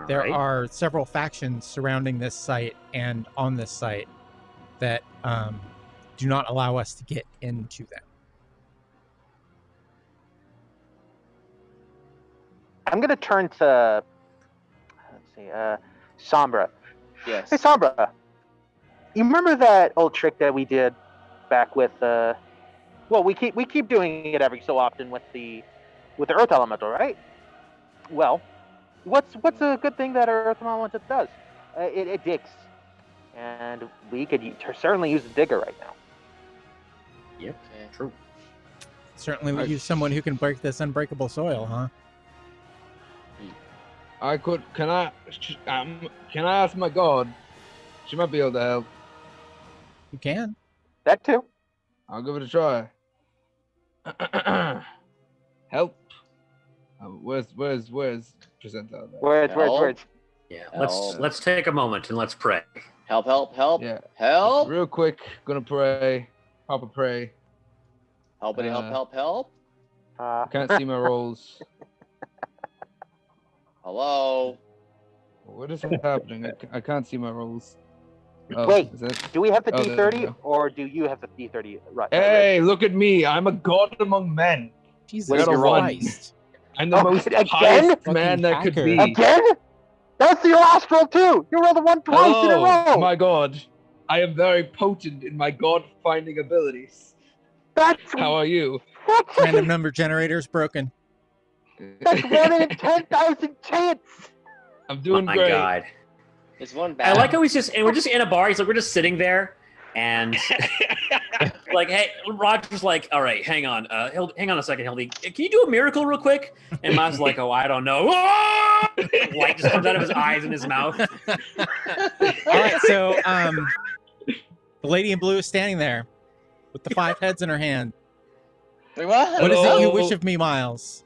There are several factions surrounding this site and on this site that do not allow us to get into them. I'm going to turn to, Sombra. Yes. Hey, Sombra. You remember that old trick that we did back with, we keep doing it every so often with the Earth Elemental, right? Well, what's a good thing that our Earth Elemental does? It digs. And we could certainly use a digger right now. Yep, true. Certainly we use someone who can break this unbreakable soil, huh? Can I ask my god? She might be able to help. You can. That too. I'll give it a try. Help. Where's Presenta? Words. Yeah. Let's take a moment and let's pray. Help. Yeah. Help. Real quick, gonna pray. Papa pray. Helpity, help. I can't see my rolls. Hello. What is happening? I can't see my rolls. Wait, do we have the D30 or do you have the D30? Right. Hey, look at me. I'm a god among men. Jesus Christ. I'm the most pious man that could be. Again? That's your last roll too. You rolled the one twice in a row. Oh my god. I am very potent in my god-finding abilities. How are you? Random number generator's broken. That's 1 in 10,000 chance. I'm doing great. My God. It's one bad. I like how we're just in a bar. He's like, we're just sitting there, and like, hey, Roger's like, all right, hang on, hang on a second, Hildy. Can you do a miracle real quick? And Miles is like, oh, I don't know. Light just comes out of his eyes and his mouth. All right, so the lady in blue is standing there with the 5 heads in her hand. Wait, what? What is it you wish of me, Miles?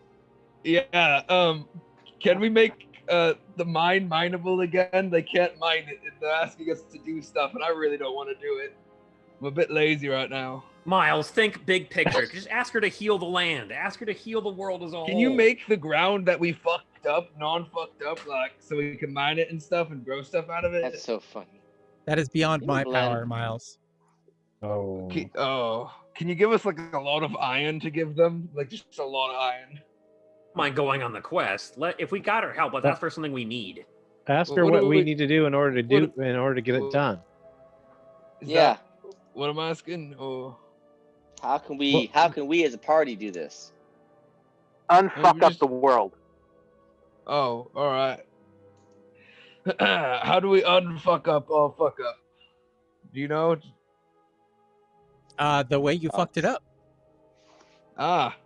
Yeah, can we make the mine mineable again? They can't mine it, and they're asking us to do stuff, and I really don't want to do it. I'm a bit lazy right now. Miles, think big picture. Just ask her to heal the land. Ask her to heal the world as a whole. Can you make the ground that we fucked up, non-fucked up, like, so we can mine it and stuff and grow stuff out of it? That's so funny. That is beyond my power, Miles. Can you give us, like, a lot of iron to give them? Like, just a lot of iron. Mind going on the quest. If we got her help, let's ask for something we need. Ask her what we need to do in order to get it done. Yeah. What I'm asking, or how can we as a party do this? Unfuck up the world. Oh, all right. How do we unfuck up all fuck up? Do you know? The way you fucked it up. Ah.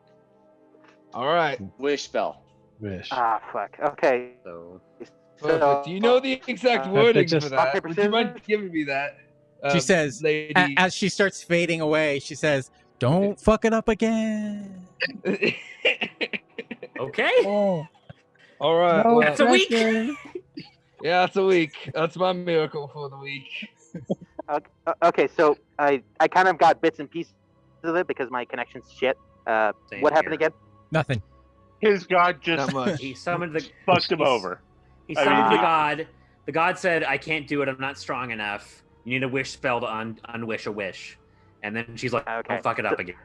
All right. Wish spell. Wish. Ah, fuck. Okay. So do you know the exact wording for that? Would you mind giving me that? She says, as she starts fading away, she says, "Don't fuck it up again." Okay. Oh. All right. No, well, that's a week. Yeah, that's a week. That's my miracle for the week. Okay, so I kind of got bits and pieces of it because my connection's shit. What happened again? Nothing. His god just Not much. He summoned the fucked him over. He summoned the god. The god said, "I can't do it. I'm not strong enough. You need a wish spell to unwish a wish." And then she's like, Okay. "Don't fuck it up again."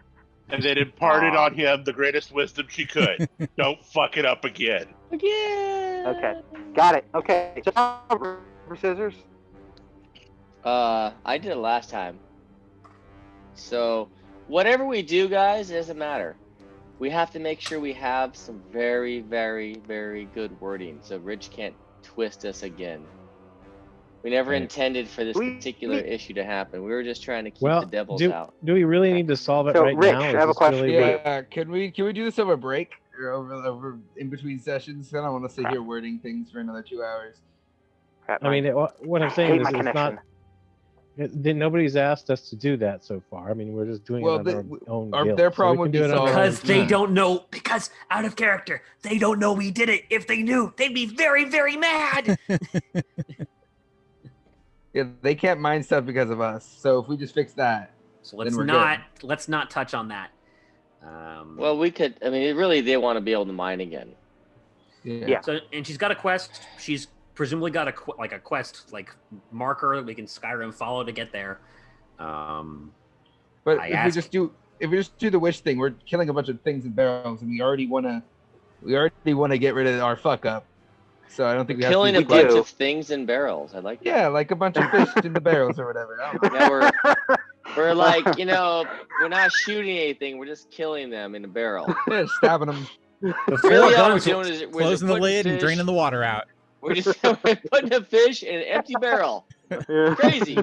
And then imparted on him the greatest wisdom she could. Don't fuck it up again. Okay, got it. Okay, so for scissors. I did it last time. So whatever we do, guys, it doesn't matter. We have to make sure we have some very, very, very good wording so Rich can't twist us again. We never Right. intended for this particular issue to happen. We were just trying to keep Well, the devils do, out. do we really need to solve it So, right Rich, now? I Is have a this question really for you. what- Yeah, can we do this over break or over in between sessions? I don't want to sit here wording things for another 2 hours. I mean, what I'm I saying hate is my it's not. Nobody's asked us to do that so far. I mean, we're just doing Well, it on our own our- guild. their So problem we would can be do it on our solved. own Because they time. don't know. Because out of character, they don't know we did it. If they knew, they'd be very, very mad. Yeah, they can't mine stuff because of us. So if we just fix that, So Then we're good. let's not touch on that. Well, we could. I mean, really, they want to be able to mine again. Yeah. So, and she's got a quest. She's presumably got a quest marker that we can Skyrim follow to get there. But I if asked- we just do the wish thing, we're killing a bunch of things in barrels, and we already wanna get rid of our fuck up. So I don't think we Killing a have to. bunch do. of things in barrels. I like that. Yeah, like a bunch of fish in the barrels or whatever. I don't know. Now we're like, we're not shooting anything. We're just killing them in a barrel. Yeah, stabbing them. Before Really, all we're guns, doing is we're Closing the putting lid and fish- draining the water out. We're just putting a fish in an empty barrel. Crazy.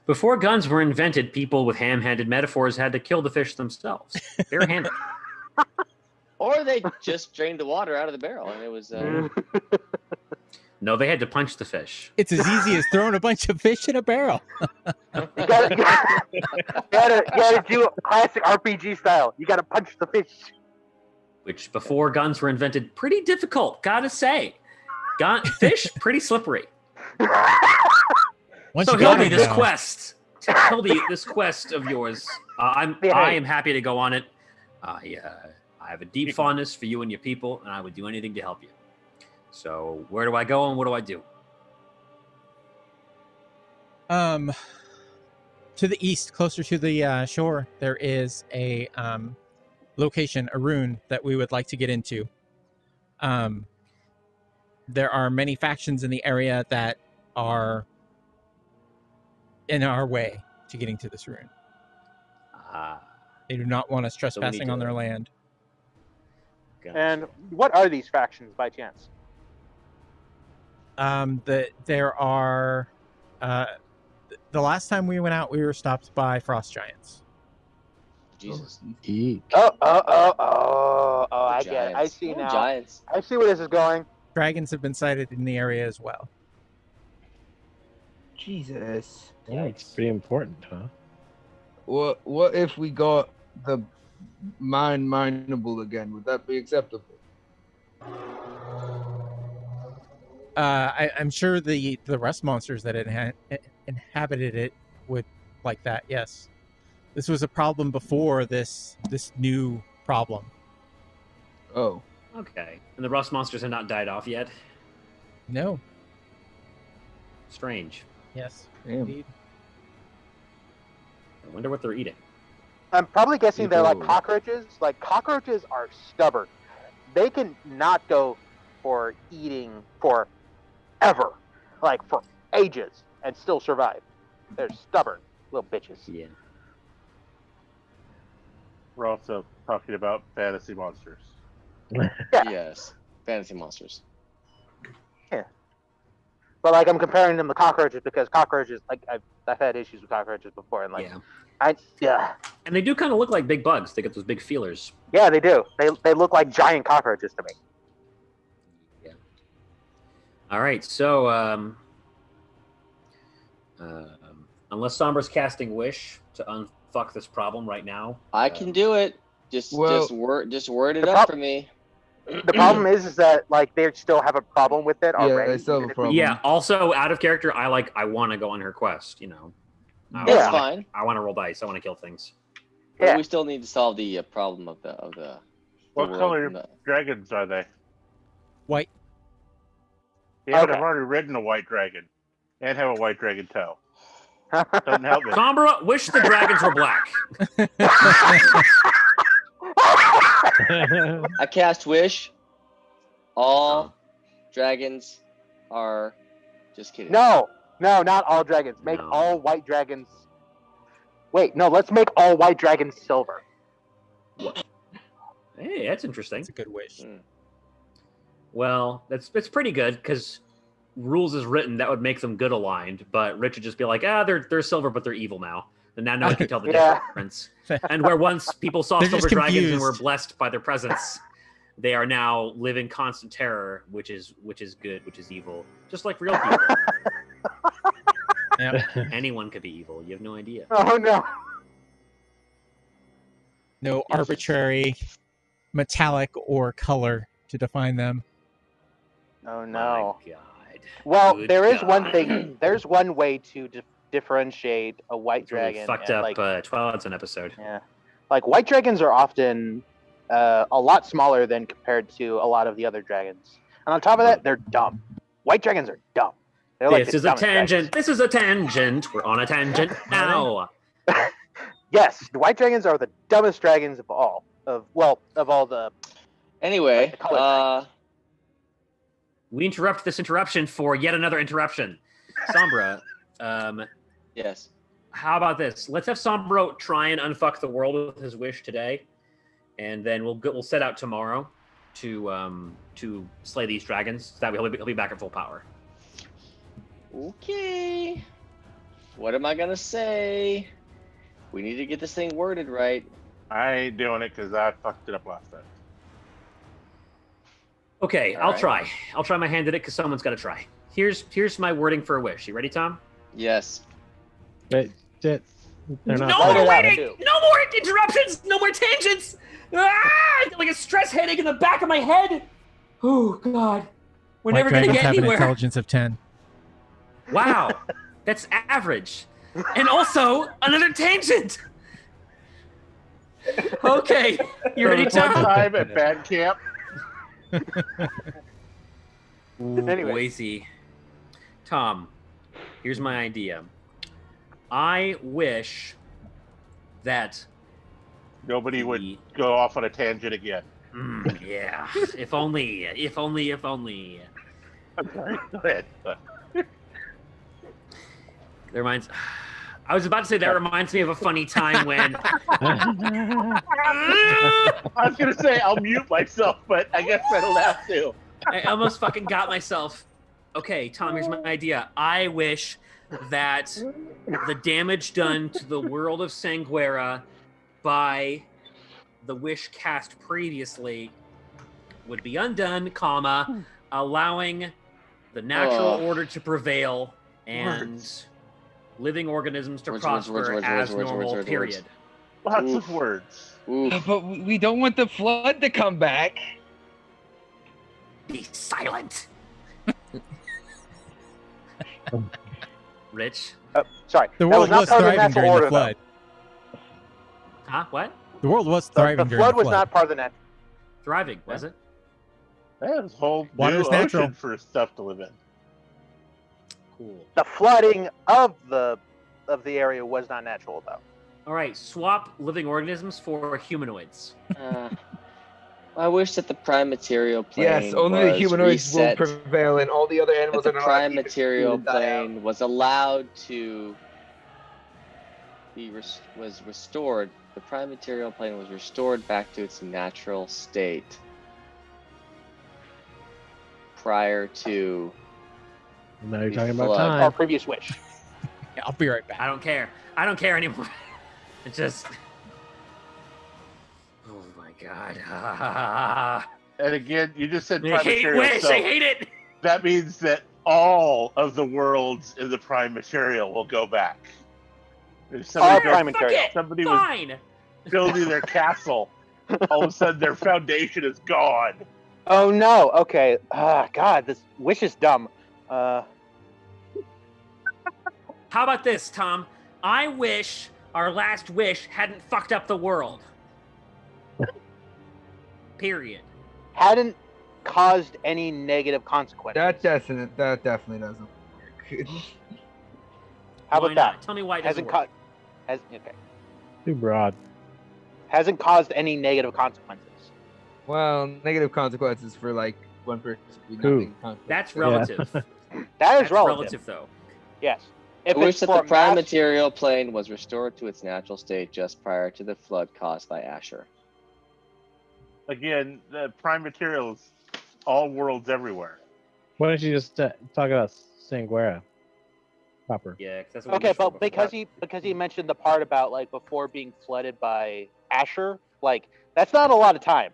before guns were invented, people with ham-handed metaphors had to kill the fish themselves, barehanded. Or they just drained the water out of the barrel, and it was. No, they had to punch the fish. It's as easy as throwing a bunch of fish in a barrel. You gotta do classic RPG style. You gotta punch the fish. Which before guns were invented, pretty difficult, gotta say. Fish, pretty slippery. Once So you got Hildy, it, this though. quest, this quest of yours, I am happy to go on it. I have a deep fondness for you and your people, and I would do anything to help you. So where do I go and what do I do? To the east, closer to the shore, there is a location, a rune that we would like to get into. There are many factions in the area that are in our way to getting to this rune. They do not want us So we trespassing need on to- their land. Gotcha. And what are these factions by chance? There are. The last time we went out, we were stopped by frost giants. Jesus. Eek. Oh, I get it. I Giants. see Oh, now. Giants. I see where this is going. Dragons have been sighted in the area as well. Jesus. Yeah, it's pretty important, huh? What if we got the mineable again? Would that be acceptable? I'm sure the rust monsters that inhabited it would like that. Yes, this was a problem before this new problem. Oh. Okay. And the rust monsters have not died off yet? No. Strange. Yes. Damn. Indeed. I wonder what they're eating. I'm probably guessing they're like People- cockroaches. Like cockroaches are stubborn. They can not go for eating forever, like for ages, and still survive. They're stubborn little bitches. Yeah. We're also talking about fantasy monsters. Yeah. Yes. Fantasy monsters. But like I'm comparing them to cockroaches because cockroaches, like I've had issues with cockroaches before, and like Yeah. And they do kind of look like big bugs. They got those big feelers. yeah, they do. They look like giant cockroaches to me. Yeah. All right. So, unless Sombra's casting Wish to unfuck this problem right now, I can do it. Just word it The up for me. The problem is that like they still have a problem with it already. I still have a even if- problem. Yeah. Also, out of character, I want to go on her quest. You know. That's fine. I want to roll dice. I want to kill things. But Yeah. we still need to solve the problem of the What world color and the- dragons are they? White. Yeah, but Okay. I've already ridden a white dragon and have a white dragon toe. Doesn't help me. Sombra, wish the dragons were black. I cast Wish. All dragons are. Just kidding. No, not all dragons. Make No. all white dragons. Wait, no. Let's make all white dragons silver. Hey, that's interesting. That's a good wish. Mm. Well, it's pretty good because rules as written, that would make them good aligned, but Rich would just be like, they're silver, but they're evil now. And now no one can tell the difference. And where once people saw They're silver just dragons and were confused. blessed by their presence, they are now live in constant terror, which is good, which is evil. Just like real people. Yep. Anyone could be evil. You have no idea. Oh no. No arbitrary metallic or color to define them. Oh no. My God. Well, Good there is God. one thing. There's one way to differentiate a white It's really dragon. fucked and, up like, Twilight Zone episode. yeah, like white dragons are often a lot smaller than compared to a lot of the other dragons. And on top of that, they're dumb. White dragons are dumb. They're like This the is a dumbest tangent. dragons. This is a tangent. We're on a tangent now. Yes, the white dragons are the dumbest dragons of all. Of all the. Anyway, Like the color We interrupt this interruption for yet another interruption. Sombra, yes. how about this? Let's have Sombra try and unfuck the world with his wish today, and then we'll set out tomorrow to slay these dragons. That way he'll be back at full power. Okay. What am I gonna say? We need to get this thing worded right. I ain't doing it because I fucked it up last time. Okay, All I'll right. try. I'll try my hand at it because someone's got to try. Here's my wording for a wish. You ready, Tom? Yes. But they're not. No Write more it out, waiting! too. No more interruptions! No more tangents! I get like a stress headache in the back of my head. Oh God, we're White never gonna dragons get have an anywhere. intelligence of 10. Wow, that's average. And also another tangent. Okay, you ready, One Tom? time at band camp. Anyway. Boise. Tom, here's my idea. I wish that Nobody would the- go off on a tangent again. yeah. If only. I'm sorry. Go ahead. That reminds. I was about to say that reminds me of a funny time when. I was gonna say I'll mute myself, but I guess I don't have to. I almost fucking got myself. Okay, Tom, here's my idea. I wish that the damage done to the world of Sanguera by the wish cast previously would be undone, comma, allowing the natural order to prevail and living organisms to prosper as normal, period. Lots of words. But we don't want the flood to come back. Be silent. Rich? Sorry. The that world not was part of the thriving natural during order, the flood. Huh? What? The world was though. thriving The during flood the was flood. not part of the natural. Thriving, was it? There's a whole Water new is natural. ocean for stuff to live in. Cool. The flooding of the area was not natural, though. All right, swap living organisms for humanoids. I wish that the prime material plane Yes, only the was humanoids reset, will prevail, and all the other that animals the are not prime allowed to material die out. plane was allowed to be was restored. The prime material plane was restored back to its natural state prior to Now you're the talking about flood. Our time. previous wish. Yeah, I'll be right back. I don't care. I don't care anymore. It's just. Oh my God. And again, you just said I prime hate material, wish. so I hate it. that means that all of the worlds in the prime material will go back. If All somebody, prime Fuck material. it. somebody was Fine. building their castle, all of a sudden their foundation is gone. Oh no. Okay. God, this wish is dumb. How about this, Tom? I wish our last wish hadn't fucked up the world. Period. Hadn't caused any negative consequences. That definitely doesn't work. How Why about not? that? Tell me why it doesn't Hasn't work. okay. Too broad. Hasn't caused any negative consequences. Well, negative consequences for like one person. Would be Who? nothing consequences. That's relative. That is That's relative. though. Yes. I If wish it's that for the prime mass- material plane was restored to its natural state just prior to the flood caused by Asher. Again, the prime material is all worlds everywhere. Why don't you just talk about Sanguera proper? Yeah, 'cause that's what we Okay, wished for but before. because he mentioned the part about like before being flooded by Asher, like that's not a lot of time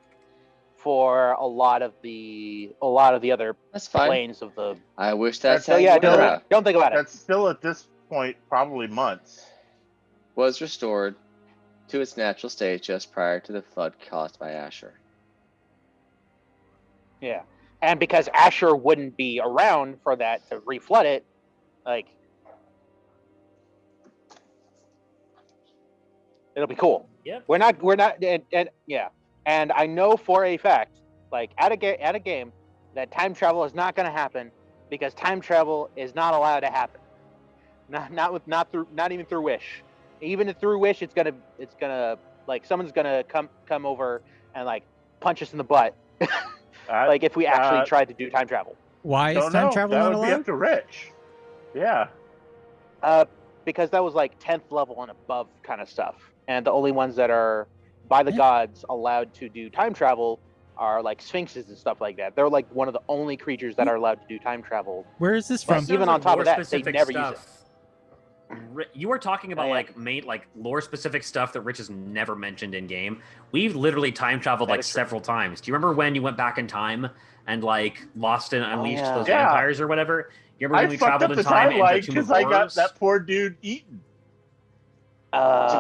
for a lot of the other That's fine. planes of the. I wish that So yeah, Sanguera don't think about it. That's still at this point probably months. was restored to its natural state just prior to the flood caused by Asher. Yeah, and because Asher wouldn't be around for that to reflood it, like it'll be cool. Yeah. We're not, and yeah, and I know for a fact, like at a game, that time travel is not going to happen because time travel is not allowed to happen. Not even through Wish. Even through Wish, it's gonna like someone's gonna come over and like punch us in the butt. Like if we actually tried to do time travel. Why is time travel not That would be allowed? up to Rich. Yeah. Because that was like 10th level and above kind of stuff, and the only ones that are by the gods allowed to do time travel are like sphinxes and stuff like that. They're like one of the only creatures that are allowed to do time travel. Where is this But from? even on top of that, they never use it. You were talking about like lore specific stuff that Rich has never mentioned in game. We've literally time traveled like several times. Do you remember when you went back in time and like lost and unleashed those vampires or whatever? You remember when we traveled in time into Tomb of because I got Horrors? that poor dude eaten. What's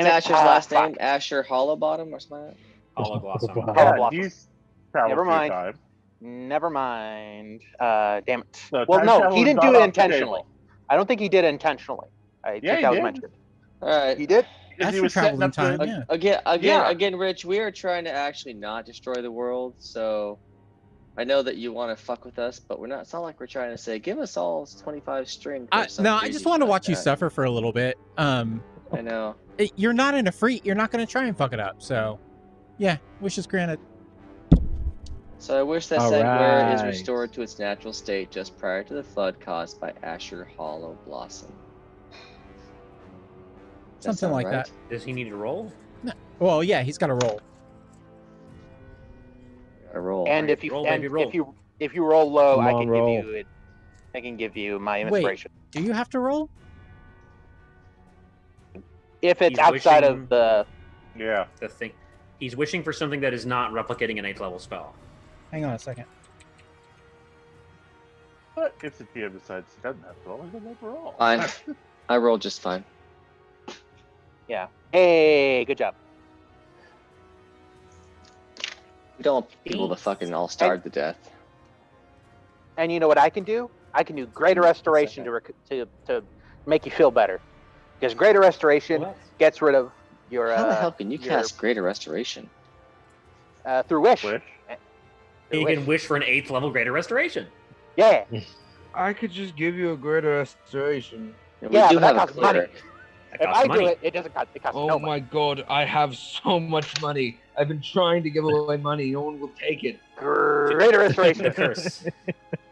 Asher's last name? Asher Hollowbottom or something? Hollow Yeah, he's traveled Never through mind. time. Never mind. Damn it. So Well, time no, travel he is didn't not do it off the intentionally. table. I don't think he did it intentionally. I Yeah, think he that was did. mentioned. All right. He did? Because he Asher was setting traveled in up the- time, yeah. Again, Rich, we are trying to actually not destroy the world, so I know that you want to fuck with us, but we're not. It's not like we're trying to say, give us all 25 strength. Or No, I crazy just want to shit watch you like that. suffer for a little bit. I know. You're not in a freak. You're not going to try and fuck it up. So, yeah, wishes granted. So I wish that All Sanguera is right. restored to its natural state just prior to the flood caused by Asher Hollow Blossom. Does Something sound like right? that. Does he need to roll? No. Well, yeah, he's got to roll. A roll. And if you Roll, and baby, roll. if you roll low, Come I on, can roll. give you it. I can give you my Wait. inspiration. Do you have to roll? If it's He's outside wishing- of the Yeah. The thing. He's wishing for something that is not replicating an 8th level spell. Hang on a second. But if the GM decides he doesn't have to roll, he doesn't have to roll. Fine. I rolled just fine. yeah. Hey, good job. We don't want people to fucking all starve to death. And you know what I can do? I can do greater restoration to make you feel better. Because greater restoration What? gets rid of your How the hell can you your- cast Greater Restoration? through wish. Wish. You Wish. can wish for an 8th level greater restoration. Yeah. I could just give you a greater restoration. We Yeah, do but that have a costs money. cleric. That If costs I money. do it, it doesn't cost. It costs Oh no my money. god, I have so much money. I've been trying to give away money. No one will take it. Greater restoration. The curse.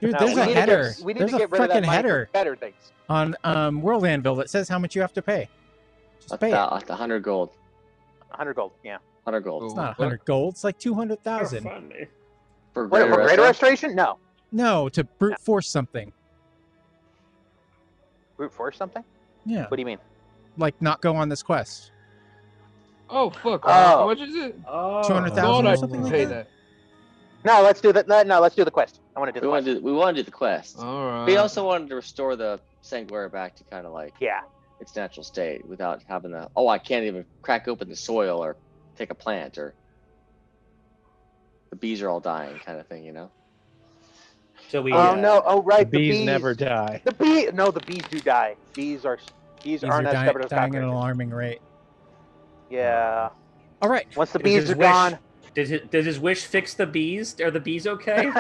Dude, No, there's we a need to header. we need There's to a get rid of that fucking money for header better things. on World Anvil that says how much you have to pay. Just pay it. 100 gold. 100 gold. Yeah. 100 gold. It's not What? 100 gold. It's like 200,000. For Wait, Greater for greater Resto? restoration? No. No, to brute force something. Brute force something? Yeah, What do you mean? like not go on this quest. Oh fuck! Oh. How much is it? Oh. 200,000 God, or I something like pay that? that. No, let's do that. No, let's do the quest. I want to do the quest. We want to do the quest. All right. We also wanted to restore the Sanguera back to kind of like Yeah. its natural state without having the, oh, I can't even crack open the soil or take a plant, or the bees are all dying kind of thing, you know? So we. Oh no! Oh right, The bees never die. The bees do die. Bees These are aren't as stubborn as dying at an cockroaches. alarming rate. Yeah. All right. Once the Does bees his are wish- gone. Does his wish fix the bees? Are the bees okay?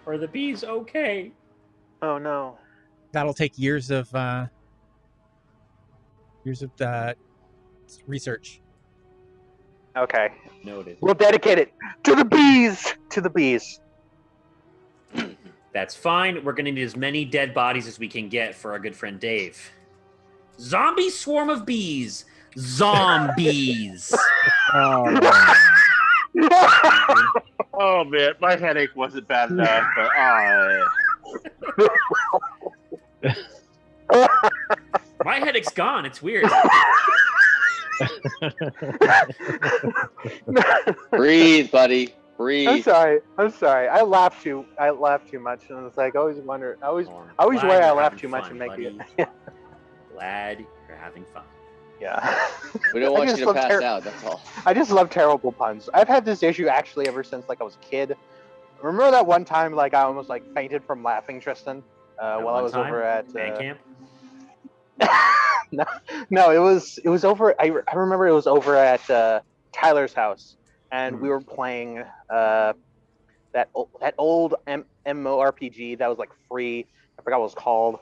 Are the bees okay? Oh no. That'll take years of research. Okay. Noted. We'll dedicate it to the bees. To the bees. That's fine. We're gonna need as many dead bodies as we can get for our good friend Dave. Zombie swarm of bees. Zombies. Oh, Oh man, my headache wasn't bad enough, but My headache's gone. It's weird. Breathe, buddy. Breathe. I'm sorry. I laugh too much, and it's like I always wonder. I always worry I laugh too much and make you. Glad you're having fun. Yeah. We don't want you to pass out. That's all. I just love terrible puns. I've had this issue actually ever since like I was a kid. Remember that one time like I almost like fainted from laughing, Tristan, while I was over at band camp. No, it was over. I remember it was over at Tyler's house, and we were playing that old MMORPG that was like free. I forgot what it was called.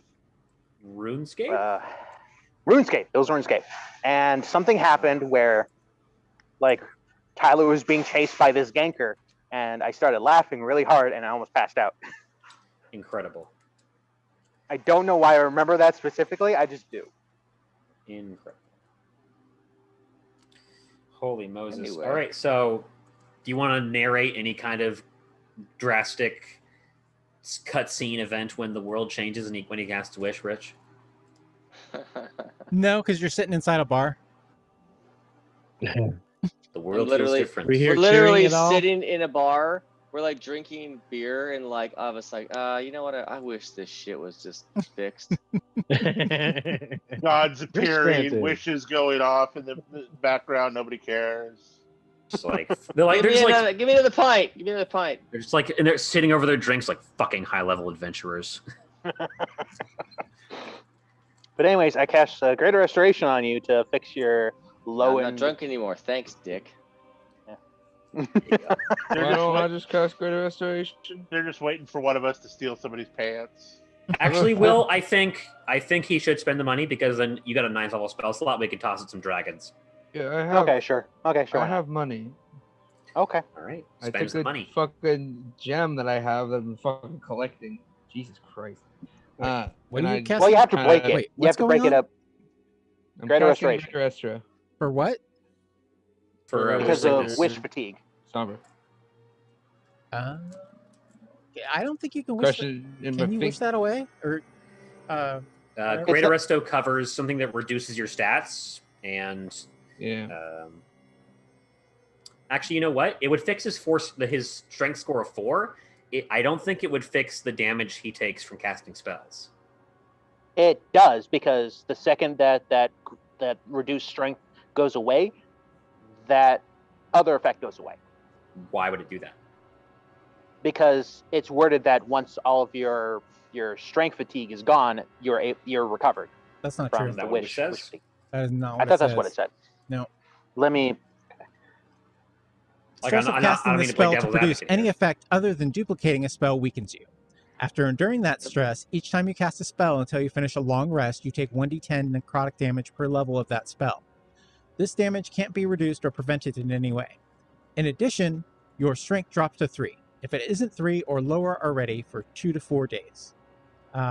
RuneScape. RuneScape. It was RuneScape, and something happened where, like, Tyler was being chased by this ganker, and I started laughing really hard, and I almost passed out. Incredible. I don't know why I remember that specifically. I just do. Incredible. Holy Moses. Anyway. All right, so do you want to narrate any kind of drastic cutscene event when the world changes and when he casts to wish, Rich? No, because you're sitting inside a bar. The world literally, feels different. We're literally sitting in a bar. We're like drinking beer and like I was like, you know what? I wish this shit was just fixed. God's appearing, wishes going off in the background. Nobody cares. Just like they're like, give me another pint. Give me another pint. They're just like, and they're sitting over their drinks like fucking high-level adventurers. But anyways, I cast Greater Restoration on you to fix your low I'm end. not drunk anymore. Thanks, Dick. Why don't I just cast Greater Restoration? They're just waiting for one of us to steal somebody's pants. Actually, Will, I think he should spend the money because then you got a 9th level spell slot. We could toss it some dragons. Yeah, I have. Okay, sure. I have money. Okay. All right. I Spend took some a money. fucking gem that I have that I'm fucking collecting. Jesus Christ. What do you cast? Well, you have to break it. Wait, You have to break it up. I'm Greater casting Restoration. Greater Restra. For what? For Because of sickness. wish fatigue. Somber. I don't think you can wish. Question Can you wish that away? Or Greater Resto covers something that reduces your stats, and yeah. Actually, you know what? It would fix his strength score of 4. I don't think it would fix the damage he takes from casting spells. It does, because the second that reduced strength goes away, that other effect goes away. Why would it do that? Because it's worded that once all of your strength fatigue is gone, you're recovered. That's not from true. Is the that what it wish. says? That is not I what thought it that's says. what it said. No. Let me. Like, Stress of I casting don't the mean to play spell to devil's produce advocate any here. effect other than duplicating a spell weakens you. After enduring that stress, each time you cast a spell until you finish a long rest, you take 1d10 necrotic damage per level of that spell. This damage can't be reduced or prevented in any way. In addition, your strength drops to 3. If it isn't 3 or lower already, for 2 to 4 days.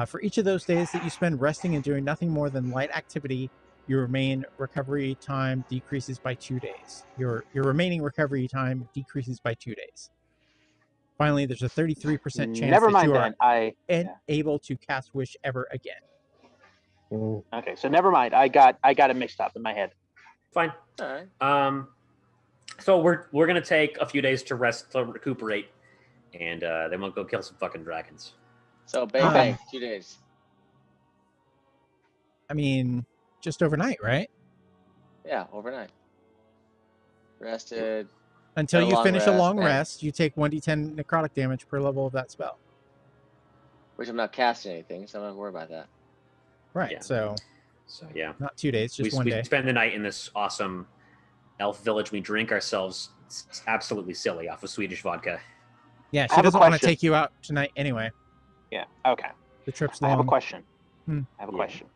For each of those days that you spend resting and doing nothing more than light activity, your remaining recovery time decreases by 2 days. Your remaining recovery time decreases by 2 days. Finally, there's a 33% chance Never that mind you are then. unable to cast Wish ever again. Okay, so never mind. I got it mixed up in my head. Fine. All right. So we're gonna take a few days to rest, to recuperate, and then we'll go kill some fucking dragons. So bang bang, 2 days. I mean, just overnight, right? Yeah, overnight. Rested. Until Had a you long finish a rest, long bang. rest, you take 1d10 necrotic damage per level of that spell. Which I'm not casting anything, so I'm not worried about that. Right, Yeah. so Yeah, not 2 days, just one we day. spend the night in this awesome elf village. We drink ourselves absolutely silly off of Swedish vodka. Yeah, I she have a doesn't want to question. take you out tonight anyway. Yeah. Okay. The trip's I long. have a question. Hmm. I have a question.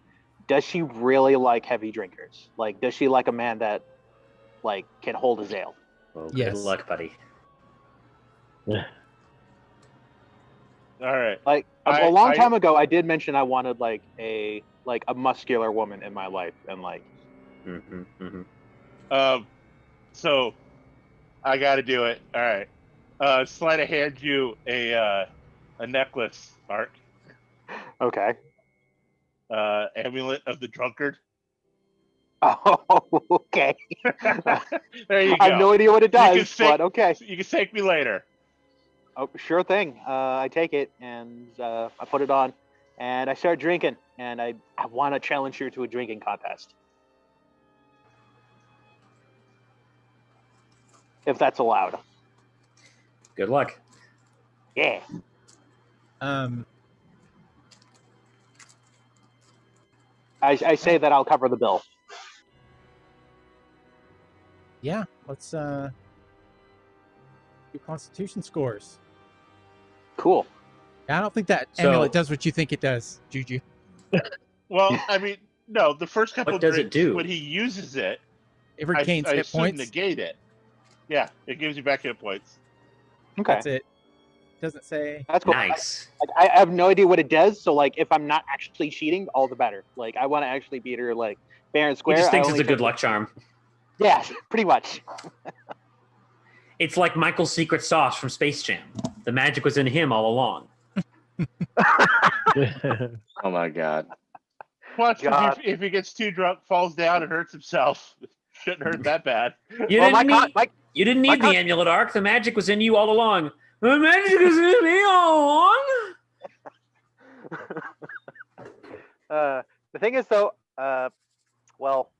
Does she really like heavy drinkers? Like, does she like a man that, like, can hold his ale? Well, Yes. good luck, buddy. All right. Like a long time ago, I did mention I wanted like a muscular woman in my life, and like Mm-hmm, mm-hmm. So I got to do it. All right. Sleight of hand you a necklace, Mark. Okay. Amulet of the drunkard. Oh, okay. There you go. I have no idea what it does, but okay. You can thank me later. Oh, sure thing. I take it and I put it on, and I start drinking. And I want to challenge you to a drinking contest, if that's allowed. Good luck. Yeah. I say that I'll cover the bill. Yeah, let's do Constitution scores. Cool. I don't think that amulet does what you think it does, Juju. Well, I mean, no. The first couple What does drinks, it do? when he uses it, It regains I hit assume points. negate it. Yeah, it gives you back hit points. Okay. That's it. Doesn't say. That's cool. Nice. I have no idea what it does, so like, if I'm not actually cheating, all the better. Like, I want to actually beat her like fair and He square. just thinks I it's only a good take- luck charm. Yeah, pretty much. It's like Michael's secret sauce from Space Jam. The magic was in him all along. Oh my god. Plus, God. if he gets too drunk, falls down, and hurts himself, shouldn't hurt that bad. You Well, didn't need the amulet, Arc. The magic was in you all along. The magic was in me all along. The thing is, though, well,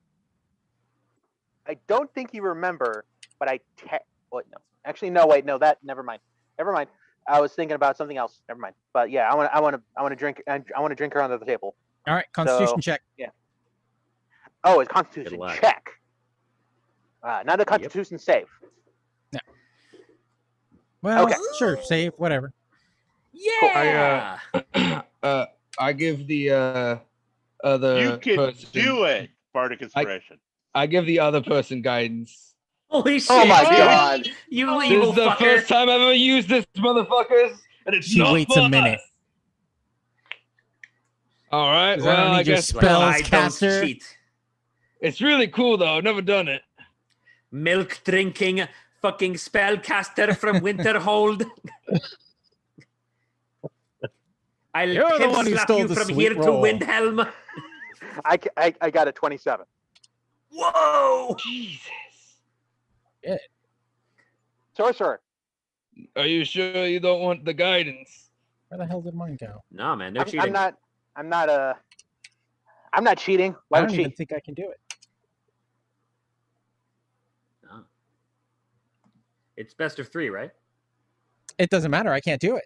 I don't think you remember, but wait, no. Actually, no. Wait, no. Never mind. I was thinking about something else. Never mind. But yeah, I want to drink. I want to drink her under the table. All right, Constitution check. Yeah. Oh, it's Constitution check. Not a Constitution save. No. Well, Okay. sure, save, whatever. Yeah. I give the other You can person, do it, Bardic Inspiration. I give the other person guidance. Holy shit! Oh my god. You This evil is the fucker! first time I've ever used this, motherfuckers, and it's She not waits for a minute. us. All right. Does that Well, only I just guess spell- I don't caster. cheat. it's really cool though. I've never done it. Milk drinking fucking spellcaster from Winterhold. I'll You're the pimp one who slap stole you the from sweet here to roll. Windhelm. I got a 27. Whoa! Jesus. Sorcerer. Are you sure you don't want the guidance? Where the hell did mine go? No, man, no I'm cheating. not cheating. Why I would don't cheat? even think I can do it. No. It's best of 3, right? It doesn't matter. I can't do it.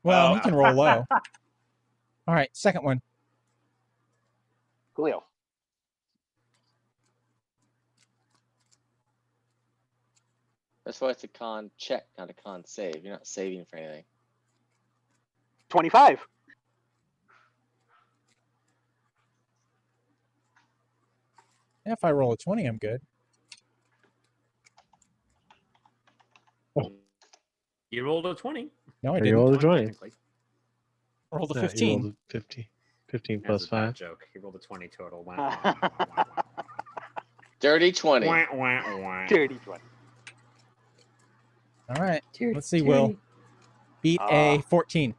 Well, Oh. he can roll low. All right, second one. Coolio. That's why it's a con check, not a con save. You're not saving for anything. 25. If I roll a 20, I'm good. You rolled a 20. No, I You didn't. rolled a 20. technically. I rolled a Yeah, you 15. rolled a 50. 15 That's plus a bad 5. joke. He rolled a 20 total. Dirty 20. Dirty 20. All right. Let's see, Will. Beat a 14.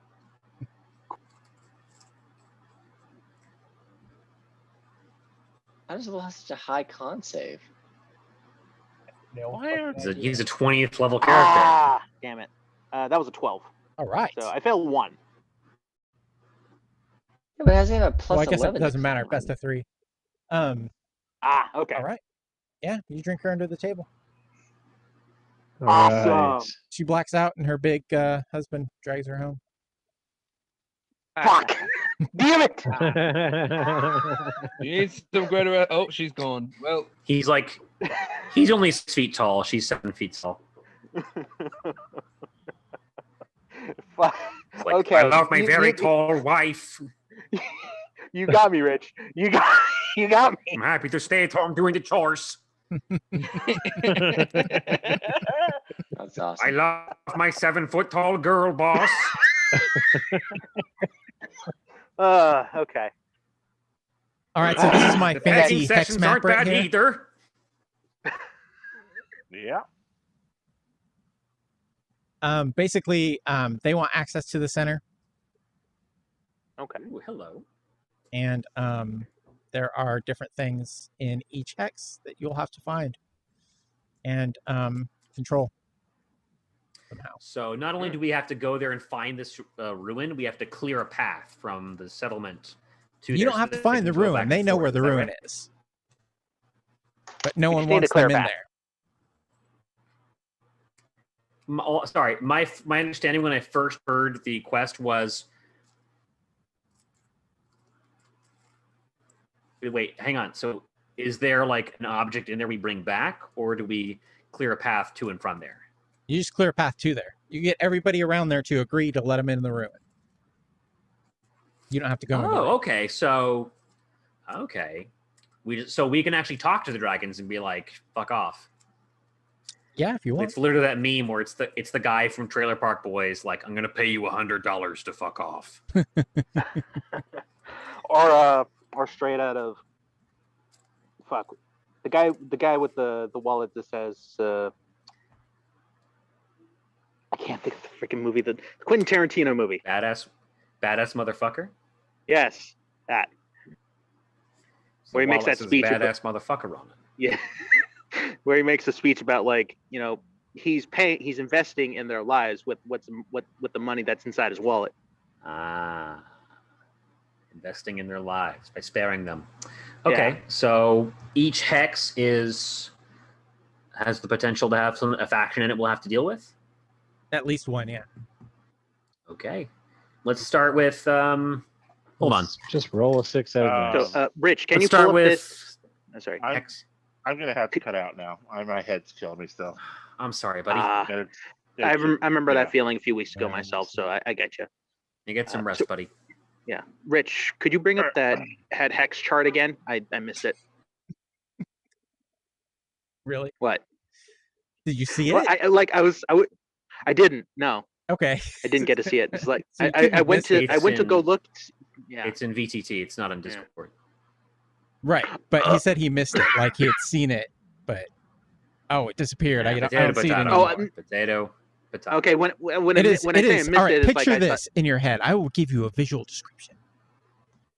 How does Will have such a high con save? No. He's a 20th level character. Ah, damn it. That was a 12. All right. So I failed 1. Yeah, but it hasn't even a plus Well, I guess 11 it doesn't to matter. con. Best of 3. Okay. All right. Yeah, you drink her under the table. Awesome. Right. She blacks out, and her big husband drags her home. Fuck. Damn it. You need some greater. Oh, she's gone. Well, He's only 6 feet tall. She's 7 feet tall. Fuck. It's like, Okay. I love my You- very you- tall wife. You got me, Rich. You got me. I'm happy to stay at home doing the chores. That's awesome. I love my 7 foot tall girl, boss. Okay. All right, so this is my The fancy pegging hex sessions map aren't right bad here. either. Yeah. Basically, they want access to the center, Okay. Ooh, hello. and there are different things in each hex that you'll have to find and control somehow. So not only do we have to go there and find this ruin, we have to clear a path from the settlement to. You don't have to find the ruin. They know where the ruin is, but no one wants them in there. Sorry, my understanding when I first heard the quest was. Wait, hang on. So, is there like an object in there we bring back, or do we clear a path to and from there? You just clear a path to there. You get everybody around there to agree to let them in the ruin. You don't have to go. Oh, okay. So, okay, we can actually talk to the dragons and be like, "Fuck off." Yeah, if you want. It's literally that meme where it's the guy from Trailer Park Boys, like, "I'm gonna pay you $100 to fuck off." Or straight out of the guy with the wallet that says I can't think of the freaking movie, the Quentin Tarantino movie. Badass motherfucker. Yes, that. Where he makes that speech. Badass motherfucker on it. Yeah. Where he makes a speech about, like, you know, he's investing in their lives with the money that's inside his wallet. Ah. Investing in their lives by sparing them. Okay, so each hex has the potential to have a faction in it we'll have to deal with? At least one, yeah. Okay. Let's start with hold on. Just roll a 6 out of So, Rich, can Let's you start pull up with this? I'm sorry. hex. I'm gonna have to cut out now. My head's killing me still. I'm sorry, buddy. I remember that feeling a few weeks ago myself, so I get you. You get some rest, buddy. Yeah. Rich, could you bring up that hex chart again? I missed it. Really? What? Did you see it? Well, I didn't. No. Okay. I didn't get to see it. It's like So I went to go look. Yeah. It's in VTT. It's not on Discord. Right, but he said he missed it, like he had seen it, but it disappeared. I don't see it anymore. Potato. Okay, when it is. When I say I missed all right, it, it's picture like this in your head. I will give you a visual description.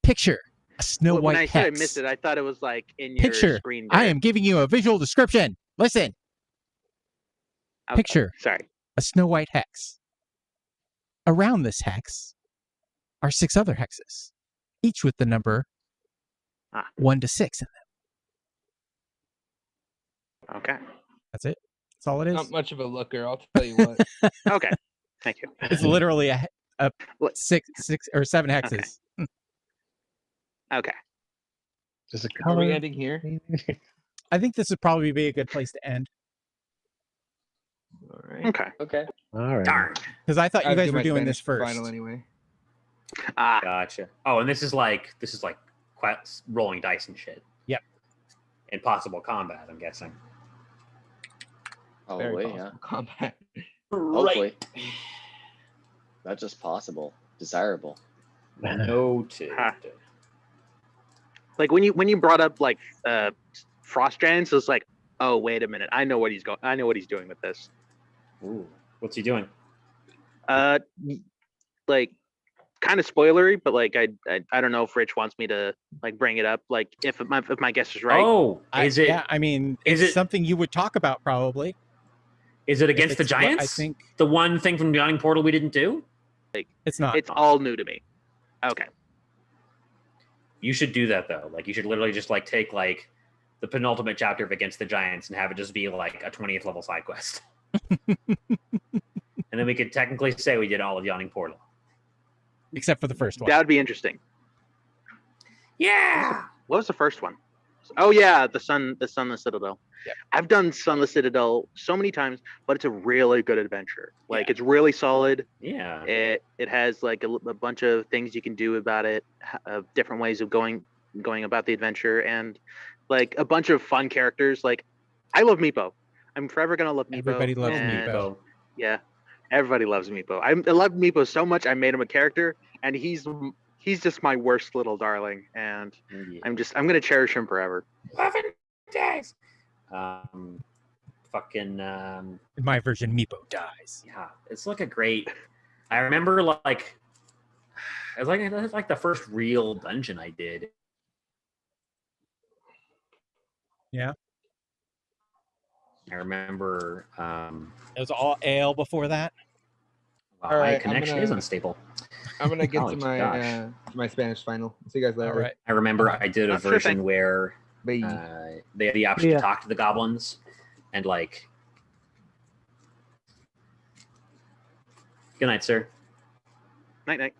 Picture a Snow White when I hex. said I missed it, I thought it was like in your Picture. screen. I am giving you a visual description. Listen. Okay. Picture. Sorry. A Snow White hex. Around this hex are 6 other hexes, each with the number 1 to 6 in them. Okay. That's it. That's all it is. Not much of a looker, I'll tell you what. Okay. Thank you. It's literally a 6 or 7 hexes. Okay. Just a Are color. we ending here? I think this would probably be a good place to end. All right. Okay. All right. Darn. Because I thought you I'll guys do were my doing Spanish this first. Final anyway. Gotcha. Oh, and this is like rolling dice and shit. Yep. Impossible combat, I'm guessing. Probably, Very yeah. possible combat. Hopefully. Not just possible, desirable. Noted. Like when you brought up like Frost Giants, it was like, oh wait a minute, I know what he's doing with this. Ooh, what's he doing? Like kind of spoilery, but like I don't know if Rich wants me to like bring it up. Like if my guess is right. Oh, is it? Yeah, I mean, is it's it something you would talk about probably. Is it against the it's what Giants? I think the one thing from Yawning Portal we didn't do. it's not. It's all new to me. Okay. You should do that though. Like you should literally just like take like the penultimate chapter of Against the Giants and have it just be like a 20th level side quest. And then we could technically say we did all of Yawning Portal. Except for the first one. That would be interesting. Yeah. What was the first one? Oh yeah, the Sunless Citadel. Yep. I've done Sunless Citadel so many times, but it's a really good adventure. Like it's really solid. Yeah. It has like a bunch of things you can do about it, different ways of going about the adventure, and like a bunch of fun characters. Like I love Meepo. I'm forever gonna love Meepo. Everybody loves and, Meepo. Yeah, everybody loves Meepo. I love Meepo so much. I made him a character, and he's just my worst little darling, and I'm gonna cherish him forever. 11 days. fucking In my version, Meepo dies. yeah, it's like a great. I remember like it was like the first real dungeon I did. Yeah. I remember. It was all ale before that. Wow, All my right, connection is unstable. I'm gonna get Oh, to gosh. my Spanish final. See you guys later. All right. I remember I did a Sure version thing. where Bye. they had the option Yeah. to talk to the goblins, and like, good night, sir. Night night.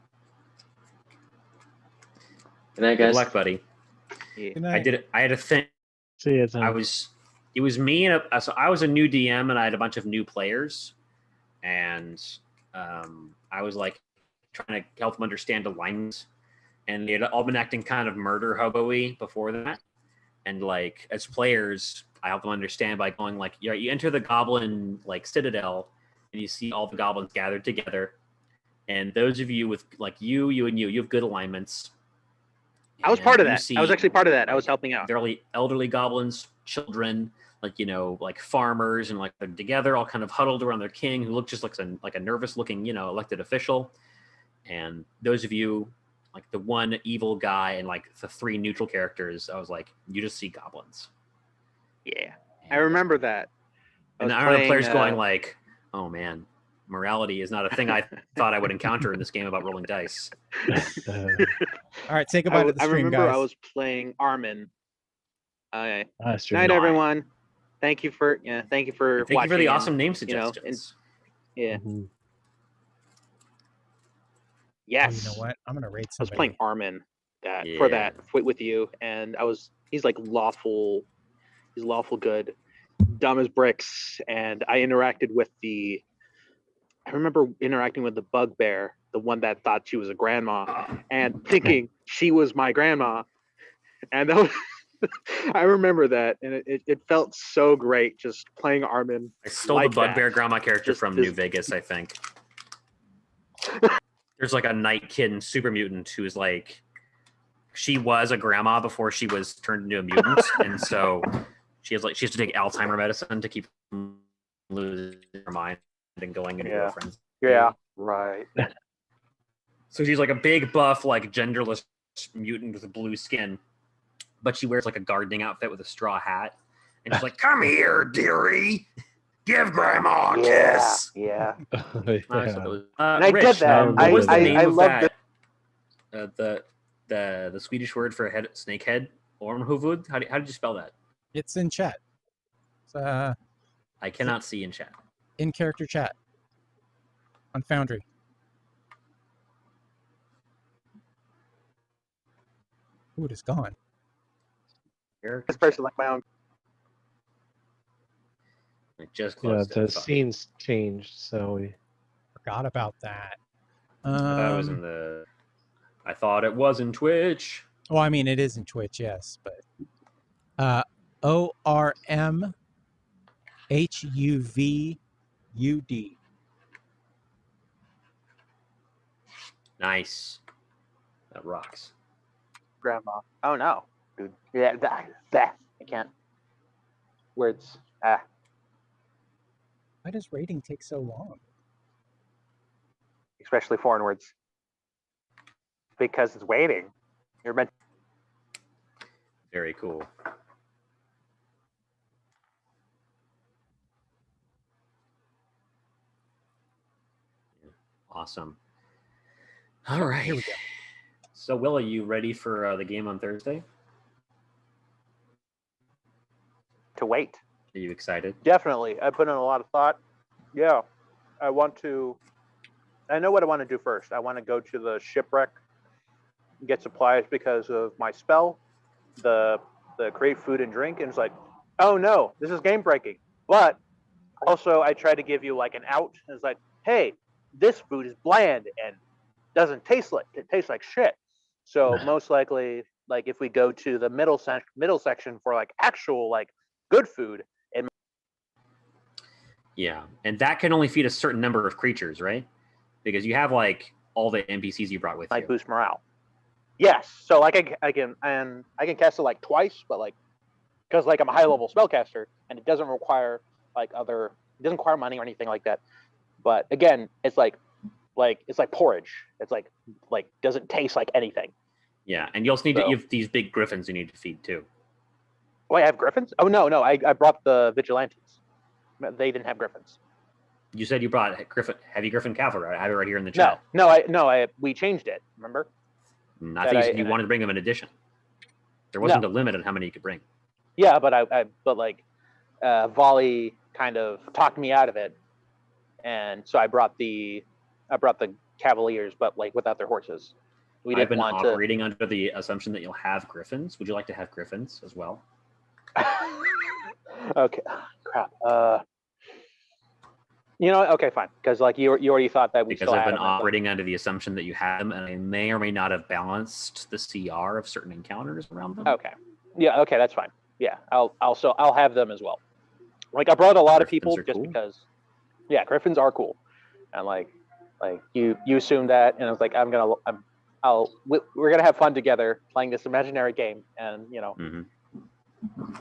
Good night, Good guys. luck, buddy. Good I night. did it. I had a thing. See you, Tom. It was me and so I was a new DM and I had a bunch of new players, and I was like trying to help them understand alignments, and they had all been acting kind of murder hobo-y before that, and like as players, I helped them understand by going like, you enter the goblin like citadel, and you see all the goblins gathered together, and those of you with like you have good alignments. I was part of And you that. see, I was actually part of that. I was like, helping out. elderly goblins, children, like like farmers, and like they're together, all kind of huddled around their king, who looked just like a nervous looking elected official. And those of you, like the one evil guy and like the three neutral characters, I was like, you just see goblins. Yeah, I remember that. And I remember players going like, oh man, morality is not a thing I thought I would encounter in this game about rolling dice. All right, say goodbye to the I stream, remember guys. I was playing Armin. Night, Stream. everyone. Thank you for watching. Thank you for the awesome name and, suggestions. yeah. Mm-hmm. Yes. Oh, you know what? I'm gonna rate I was somebody. playing Armin Yeah. with you, and he's like lawful. He's lawful good, dumb as bricks, and I remember interacting with the bugbear, the one that thought she was a grandma, and thinking she was my grandma, and that was, I remember that, and it felt so great just playing Armin. I stole like the bugbear that. grandma character Just from this- New Vegas, I think. There's like a night kid in Super Mutant who's like, she was a grandma before she was turned into a mutant, and so she has to take Alzheimer medicine to keep from losing her mind and going into her friends. Yeah, right. So she's like a big buff, like genderless mutant with blue skin, but she wears like a gardening outfit with a straw hat, and she's like, "Come here, dearie, give grandma a kiss." Yeah. I thought that was, And I Rich, did that. what was the name I of loved that? The Swedish word for head, snake head, Ormhuvud. How did you spell that? It's in chat. It's, I cannot see in chat. in character chat on Foundry. Ooh, it is gone. This person like my own. I just Yeah, closed the it. scenes changed, so we Forgot about that. That was in the. I thought it was in Twitch. Well, I mean, it is in Twitch, yes, but ORMHUVUD. Nice. That rocks. Grandma. Oh no, dude. Yeah, that. I can't. Words. Why does rating take so long? Especially foreign words. Because it's waiting. You're meant. Very cool. Awesome. All right. Here we go. So, Will, are you ready for the game on Thursday? To wait. Are you excited? Definitely. I put in a lot of thought. Yeah. I know what I want to do first. I want to go to the shipwreck, get supplies because of my spell, the create food and drink, and it's like, oh no, this is game breaking. But also I try to give you like an out. It's like, hey, this food is bland and doesn't taste like it tastes like shit. So most likely, like if we go to the middle section for like actual like good food, and Yeah, and that can only feed a certain number of creatures, right? Because you have like all the NPCs you brought with might you. boost morale. Yes, so like I can cast it like twice, but like because like I'm a high level spellcaster and it doesn't require like other. It doesn't require money or anything like that. But again, it's like porridge. It's like doesn't taste like anything. Yeah, and you also need to. You have these big griffins you need to feed too. Oh, I have griffins? Oh no, I brought the vigilantes. They didn't have griffins. You said you brought heavy griffin cavalry. I have it right here in the chat. No, we changed it. Remember? I think you said you wanted to bring them in addition. There wasn't a limit on how many you could bring. Yeah, but Volley kind of talked me out of it, and so I brought the Cavaliers, but like without their horses. I've been operating under the assumption that you'll have griffins. Would you like to have griffins as well? Okay, crap. Okay, fine. Because like you already thought that we. Because I've been operating under the assumption that you have them, and I may or may not have balanced the CR of certain encounters around them. Okay. Yeah. Okay, that's fine. Yeah, I'll have them as well. Like I brought a lot of people just because. Yeah, griffins are cool, and like you assumed that, and I was like, we're gonna have fun together playing this imaginary game, and Mm-hmm.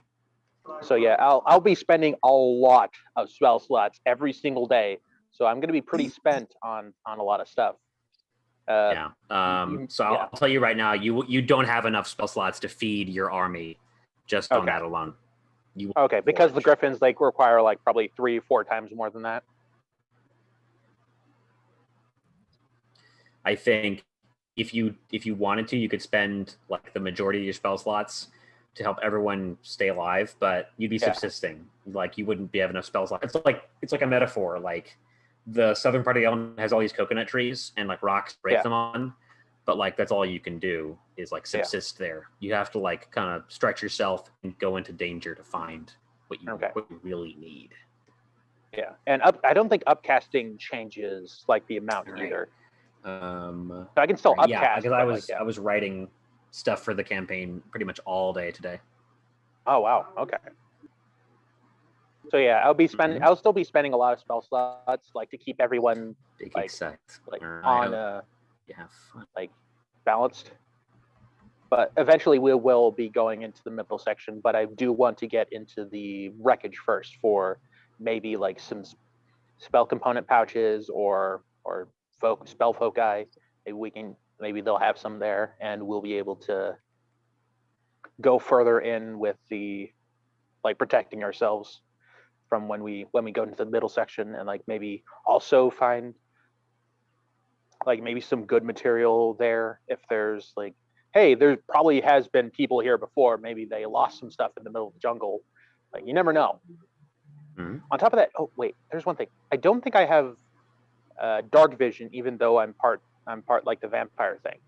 So yeah, I'll be spending a lot of spell slots every single day, so I'm gonna be pretty spent on a lot of stuff. I'll tell you right now, you don't have enough spell slots to feed your army, just on that alone. Because the griffins require like probably 3-4 times more than that. I think if you wanted to, you could spend like the majority of your spell slots to help everyone stay alive, but you'd be subsisting. Like you wouldn't have enough spell slots. It's like a metaphor. Like the southern part of the island has all these coconut trees and like rocks to break them on, but like that's all you can do is like subsist there. You have to like kind of stretch yourself and go into danger to find what you really need. Yeah, and I don't think upcasting changes like the amount either. So I can still upcast. Yeah, because I was writing stuff for the campaign pretty much all day today. Oh wow, okay. So yeah, I'll still be spending a lot of spell slots like to keep everyone balanced. But eventually we will be going into the middle section, but I do want to get into the wreckage first for maybe like some spell component pouches or spell foci. Maybe they'll have some there, and we'll be able to go further in with the protecting ourselves from when we go into the middle section, and maybe also find maybe some good material there if there's hey, there probably has been people here before. Maybe they lost some stuff in the middle of the jungle. You never know. Mm-hmm. On top of that, oh wait, there's one thing. I don't think I have dark vision, even though I'm part like the vampire thing.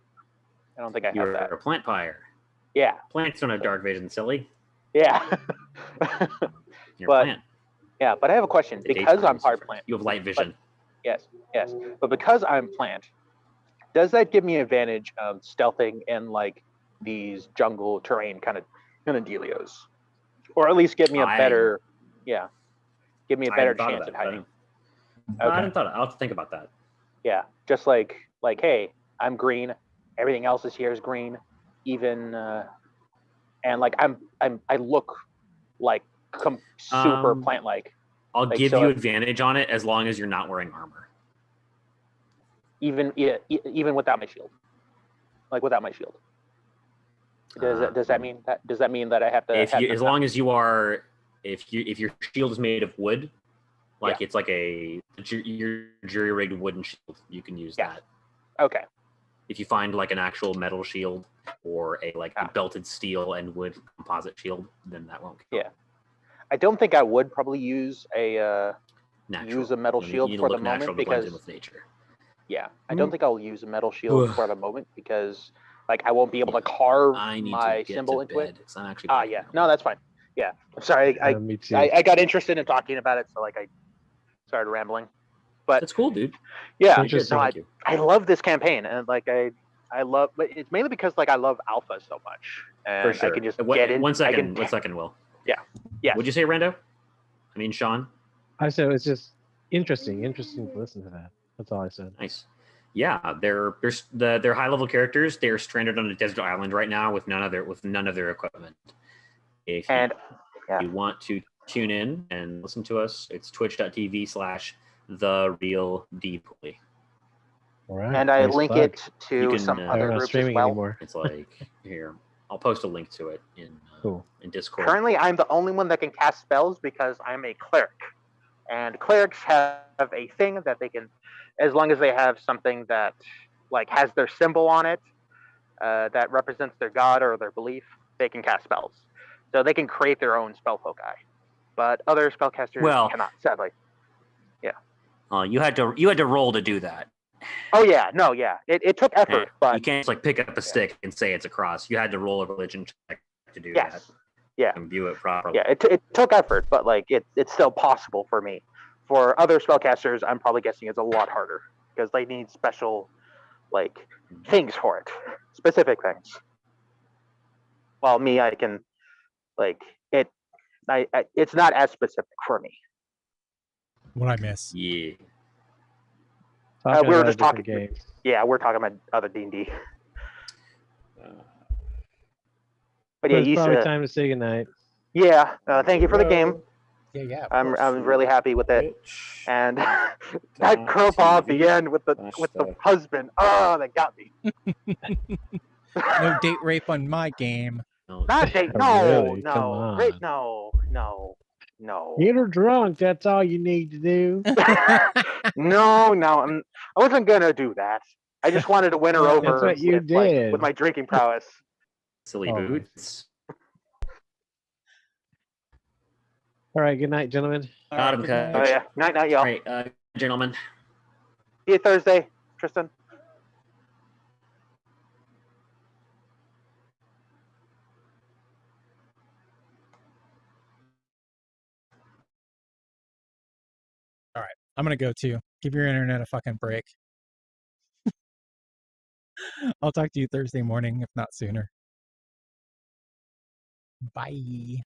I don't think I have that. You're a plant pyre. Yeah. Plants don't have dark vision, silly. Yeah. You're a plant. Yeah, but I have a question. Because I'm part plant. You have light vision. Yes. But because I'm plant, does that give me advantage of stealthing in these jungle terrain kind of dealios? Or at least give me a better chance at hiding. I hadn't thought. I'll have to think about that. Yeah, just hey, I'm green. Everything else here is green. Even and I look super plant-like. I'll give you advantage on it as long as you're not wearing armor. Even without my shield. Without my shield. Does that mean that I have to? As long as you are, if your shield is made of wood. It's like your jury-rigged wooden shield. You can use that. Okay. If you find an actual metal shield or a belted steel and wood composite shield, then that won't count. Yeah. I don't think I would probably use a metal shield for the moment because with nature. Yeah, I don't think I'll use a metal shield for the moment because I won't be able to carve my symbol into it. It's not actually. Yeah. No, that's fine. Yeah. I'm sorry. Me too. I got interested in talking about it, so I started rambling. But that's cool, dude. Yeah, I love this campaign, and I love, but it's mainly because I love alpha so much, and for sure. I can just get in. One second, Will. Yeah. What'd you say, Rando? I mean, Sean. I said it's just interesting to listen to that. That's all I said. Nice. Yeah, they're high level characters. They're stranded on a desert island right now with none of their equipment. If you want to tune in and listen to us. It's twitch.tv/TheRealDplay. All right. And I nice link plug. it You to can, some they're other They're not groups as streaming well. anymore. It's like here. I'll post a link to it in Discord. Currently, I'm the only one that can cast spells because I'm a cleric, and clerics have a thing that they can, as long as they have something that like has their symbol on it, that represents their god or their belief, they can cast spells. So they can create their own spell foci, but other spellcasters cannot, sadly. Yeah. You had to roll to do that. Oh yeah, no, yeah. It took effort, but you can't just like pick up a stick and say it's a cross. You had to roll a religion check to do yes, that. yeah, And view it properly. yeah. It took effort, but like it's still possible for me. For other spellcasters, I'm probably guessing it's a lot harder because they need special like things for it, specific things. While me, I can like it. It's not as specific for me. What I miss? Yeah. Talking we were about just talking. different games. Yeah, we're talking about other D&D. But yeah, It's probably time to say goodnight. Yeah, thank you for the game. Yeah. I'm really happy with it. And that girl at the end with the husband. Oh, that got me. No date rape on my game. Not date. No, Really? Come no, on. great, no. Get her drunk. That's all you need to do. No, I wasn't gonna do that. I just wanted to win her over. That's what you did. With my drinking prowess. Silly boots. All right. Good night, gentlemen. Got him, Coach. Oh yeah. Night, y'all. All right, gentlemen. See you Thursday, Tristan. All right. I'm going to go too. Give your internet a fucking break. I'll talk to you Thursday morning, if not sooner. Bye.